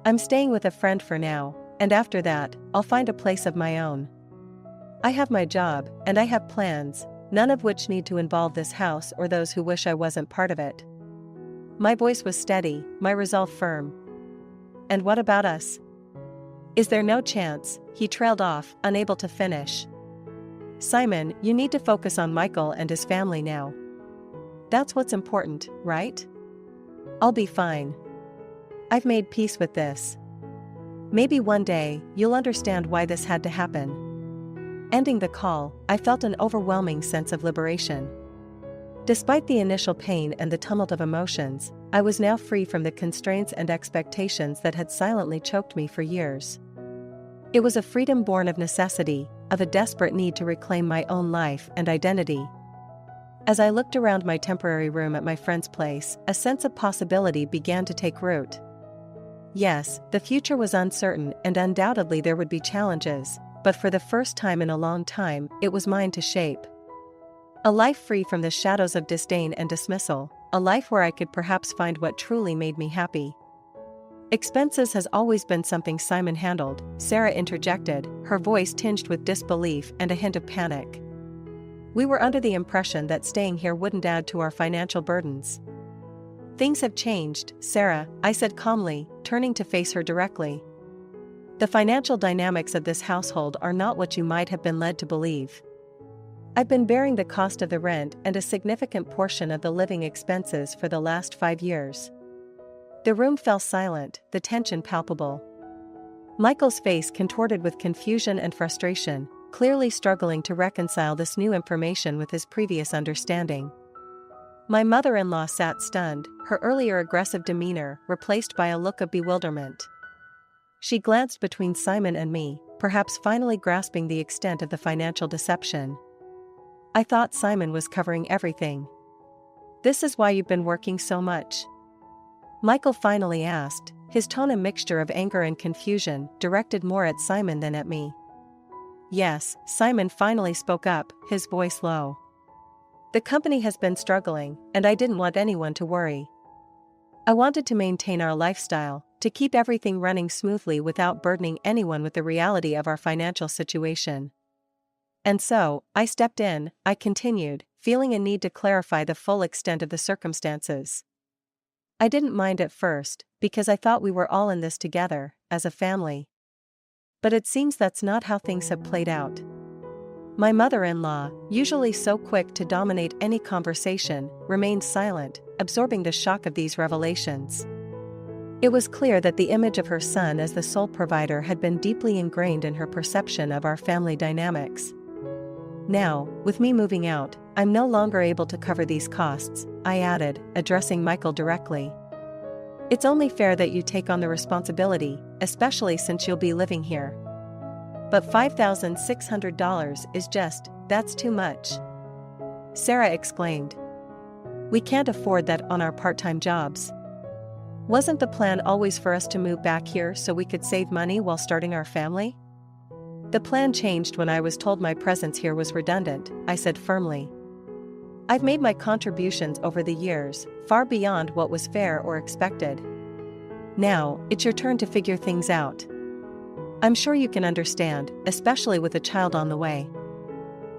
I'm staying with a friend for now, and after that, I'll find a place of my own. I have my job, and I have plans, none of which need to involve this house or those who wish I wasn't part of it. My voice was steady, my resolve firm. And what about us? Is there no chance? He trailed off, unable to finish. Simon, you need to focus on Michael and his family now. That's what's important, right? I'll be fine. I've made peace with this. Maybe one day, you'll understand why this had to happen. Ending the call, I felt an overwhelming sense of liberation. Despite the initial pain and the tumult of emotions, I was now free from the constraints and expectations that had silently choked me for years. It was a freedom born of necessity, of a desperate need to reclaim my own life and identity. As I looked around my temporary room at my friend's place, a sense of possibility began to take root. Yes, the future was uncertain and undoubtedly there would be challenges, but for the first time in a long time, it was mine to shape. A life free from the shadows of disdain and dismissal, a life where I could perhaps find what truly made me happy. Expenses has always been something Simon handled, Sarah interjected, her voice tinged with disbelief and a hint of panic. We were under the impression that staying here wouldn't add to our financial burdens. Things have changed, Sarah, I said calmly, turning to face her directly. The financial dynamics of this household are not what you might have been led to believe. I've been bearing the cost of the rent and a significant portion of the living expenses for the last 5 years. The room fell silent, the tension palpable. Michael's face contorted with confusion and frustration, clearly struggling to reconcile this new information with his previous understanding. My mother-in-law sat stunned, her earlier aggressive demeanor replaced by a look of bewilderment. She glanced between Simon and me, perhaps finally grasping the extent of the financial deception. I thought Simon was covering everything. This is why you've been working so much? Michael finally asked, his tone a mixture of anger and confusion, directed more at Simon than at me. Yes, Simon finally spoke up, his voice low. The company has been struggling, and I didn't want anyone to worry. I wanted to maintain our lifestyle, to keep everything running smoothly without burdening anyone with the reality of our financial situation. And so, I stepped in, I continued, feeling a need to clarify the full extent of the circumstances. I didn't mind at first, because I thought we were all in this together, as a family. But it seems that's not how things have played out. My mother-in-law, usually so quick to dominate any conversation, remained silent, absorbing the shock of these revelations. It was clear that the image of her son as the sole provider had been deeply ingrained in her perception of our family dynamics. Now, with me moving out, I'm no longer able to cover these costs, I added, addressing Michael directly. It's only fair that you take on the responsibility, especially since you'll be living here. But $5,600 is that's too much. Sarah exclaimed. We can't afford that on our part-time jobs. Wasn't the plan always for us to move back here so we could save money while starting our family? The plan changed when I was told my presence here was redundant, I said firmly. I've made my contributions over the years, far beyond what was fair or expected. Now, it's your turn to figure things out. I'm sure you can understand, especially with a child on the way.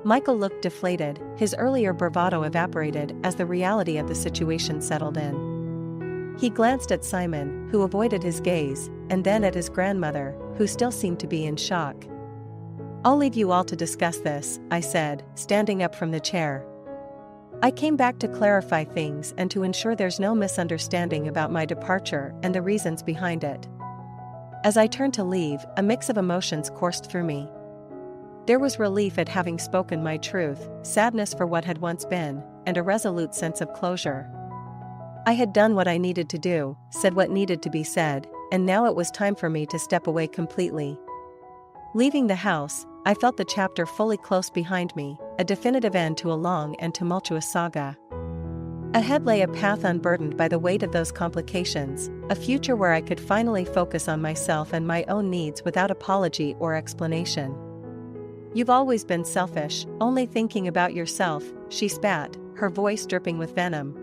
Michael looked deflated, his earlier bravado evaporated as the reality of the situation settled in. He glanced at Simon, who avoided his gaze, and then at his grandmother, who still seemed to be in shock. I'll leave you all to discuss this, I said, standing up from the chair. I came back to clarify things and to ensure there's no misunderstanding about my departure and the reasons behind it. As I turned to leave, a mix of emotions coursed through me. There was relief at having spoken my truth, sadness for what had once been, and a resolute sense of closure. I had done what I needed to do, said what needed to be said, and now it was time for me to step away completely. Leaving the house, I felt the chapter fully close behind me, a definitive end to a long and tumultuous saga. Ahead lay a path unburdened by the weight of those complications, a future where I could finally focus on myself and my own needs without apology or explanation. "You've always been selfish, only thinking about yourself," she spat, her voice dripping with venom.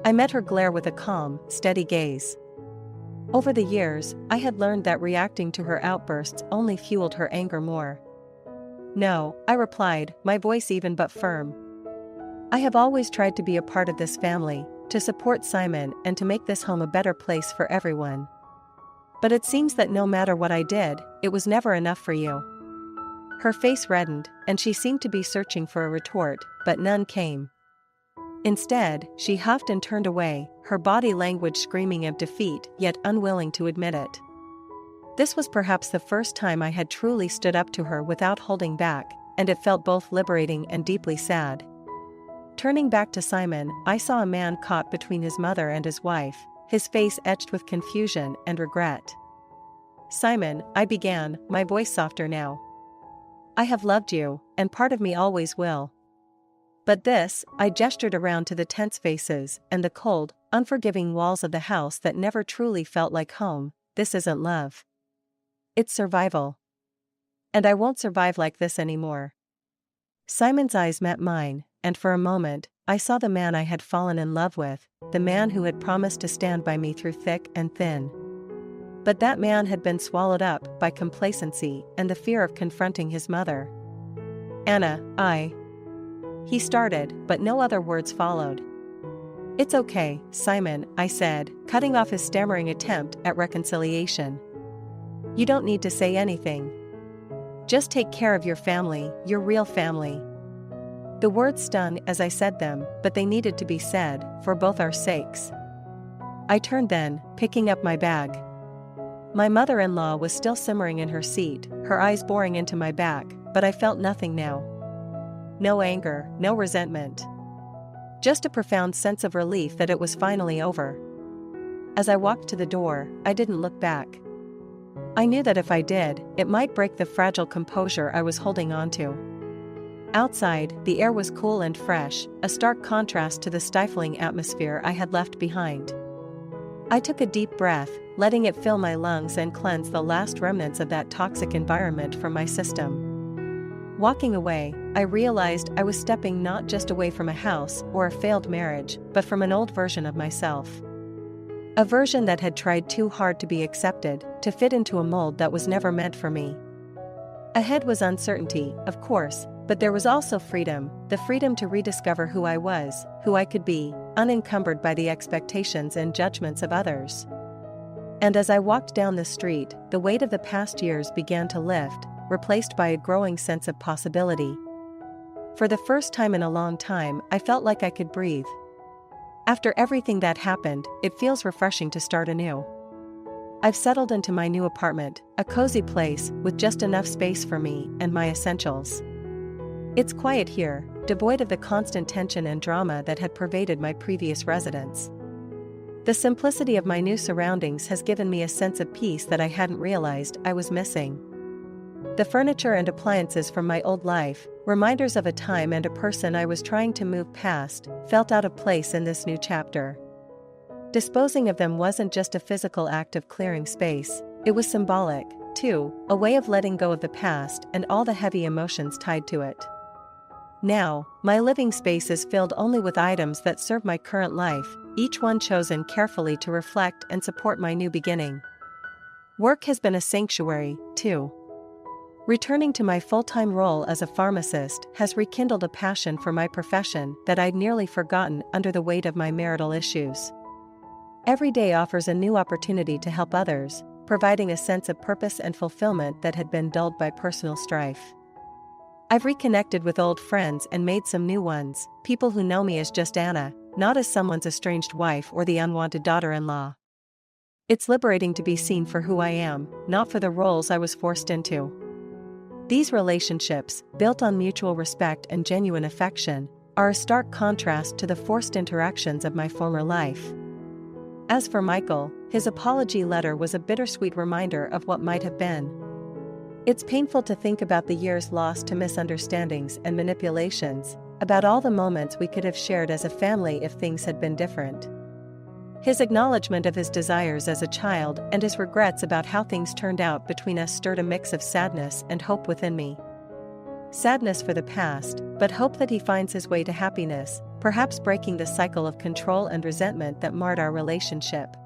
I met her glare with a calm, steady gaze. Over the years, I had learned that reacting to her outbursts only fueled her anger more. "No," I replied, my voice even but firm. "I have always tried to be a part of this family, to support Simon and to make this home a better place for everyone. But it seems that no matter what I did, it was never enough for you." Her face reddened, and she seemed to be searching for a retort, but none came. Instead, she huffed and turned away, her body language screaming of defeat yet unwilling to admit it. This was perhaps the first time I had truly stood up to her without holding back, and it felt both liberating and deeply sad. Turning back to Simon, I saw a man caught between his mother and his wife, his face etched with confusion and regret. "Simon," I began, my voice softer now. "I have loved you, and part of me always will. But this," I gestured around to the tense faces and the cold, unforgiving walls of the house that never truly felt like home, "this isn't love. It's survival. And I won't survive like this anymore." Simon's eyes met mine, and for a moment, I saw the man I had fallen in love with, the man who had promised to stand by me through thick and thin. But that man had been swallowed up by complacency and the fear of confronting his mother. "Anna, He started, but no other words followed. "It's okay, Simon," I said, cutting off his stammering attempt at reconciliation. "You don't need to say anything. Just take care of your family, your real family." The words stung as I said them, but they needed to be said, for both our sakes. I turned then, picking up my bag. My mother-in-law was still simmering in her seat, her eyes boring into my back, but I felt nothing now. No anger, no resentment. Just a profound sense of relief that it was finally over. As I walked to the door, I didn't look back. I knew that if I did, it might break the fragile composure I was holding onto. Outside, the air was cool and fresh, a stark contrast to the stifling atmosphere I had left behind. I took a deep breath, letting it fill my lungs and cleanse the last remnants of that toxic environment from my system. Walking away, I realized I was stepping not just away from a house or a failed marriage, but from an old version of myself. A version that had tried too hard to be accepted, to fit into a mold that was never meant for me. Ahead was uncertainty, of course, but there was also freedom, the freedom to rediscover who I was, who I could be, unencumbered by the expectations and judgments of others. And as I walked down the street, the weight of the past years began to lift, replaced by a growing sense of possibility. For the first time in a long time, I felt like I could breathe. After everything that happened, it feels refreshing to start anew. I've settled into my new apartment, a cozy place with just enough space for me and my essentials. It's quiet here, devoid of the constant tension and drama that had pervaded my previous residence. The simplicity of my new surroundings has given me a sense of peace that I hadn't realized I was missing. The furniture and appliances from my old life, reminders of a time and a person I was trying to move past, felt out of place in this new chapter. Disposing of them wasn't just a physical act of clearing space, it was symbolic, too, a way of letting go of the past and all the heavy emotions tied to it. Now, my living space is filled only with items that serve my current life, each one chosen carefully to reflect and support my new beginning. Work has been a sanctuary, too. Returning to my full-time role as a pharmacist has rekindled a passion for my profession that I'd nearly forgotten under the weight of my marital issues. Every day offers a new opportunity to help others, providing a sense of purpose and fulfillment that had been dulled by personal strife. I've reconnected with old friends and made some new ones, people who know me as just Anna, not as someone's estranged wife or the unwanted daughter-in-law. It's liberating to be seen for who I am, not for the roles I was forced into. These relationships, built on mutual respect and genuine affection, are a stark contrast to the forced interactions of my former life. As for Michael, his apology letter was a bittersweet reminder of what might have been. It's painful to think about the years lost to misunderstandings and manipulations, about all the moments we could have shared as a family if things had been different. His acknowledgement of his desires as a child and his regrets about how things turned out between us stirred a mix of sadness and hope within me. Sadness for the past, but hope that he finds his way to happiness, perhaps breaking the cycle of control and resentment that marred our relationship.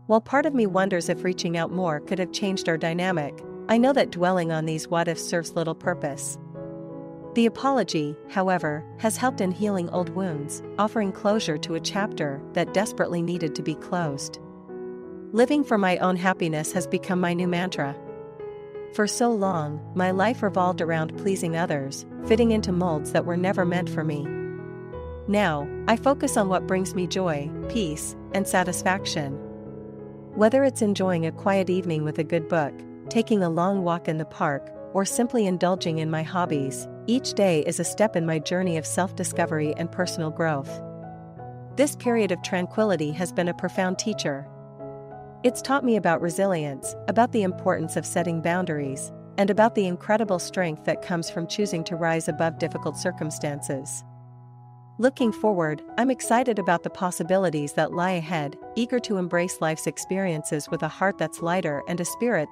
While part of me wonders if reaching out more could have changed our dynamic, I know that dwelling on these what-ifs serves little purpose. The apology, however, has helped in healing old wounds, offering closure to a chapter that desperately needed to be closed. Living for my own happiness has become my new mantra. For so long, my life revolved around pleasing others, fitting into molds that were never meant for me. Now, I focus on what brings me joy, peace, and satisfaction. Whether it's enjoying a quiet evening with a good book, taking a long walk in the park, or simply indulging in my hobbies, each day is a step in my journey of self-discovery and personal growth. This period of tranquility has been a profound teacher. It's taught me about resilience, about the importance of setting boundaries, and about the incredible strength that comes from choosing to rise above difficult circumstances. Looking forward, I'm excited about the possibilities that lie ahead, eager to embrace life's experiences with a heart that's lighter and a spirit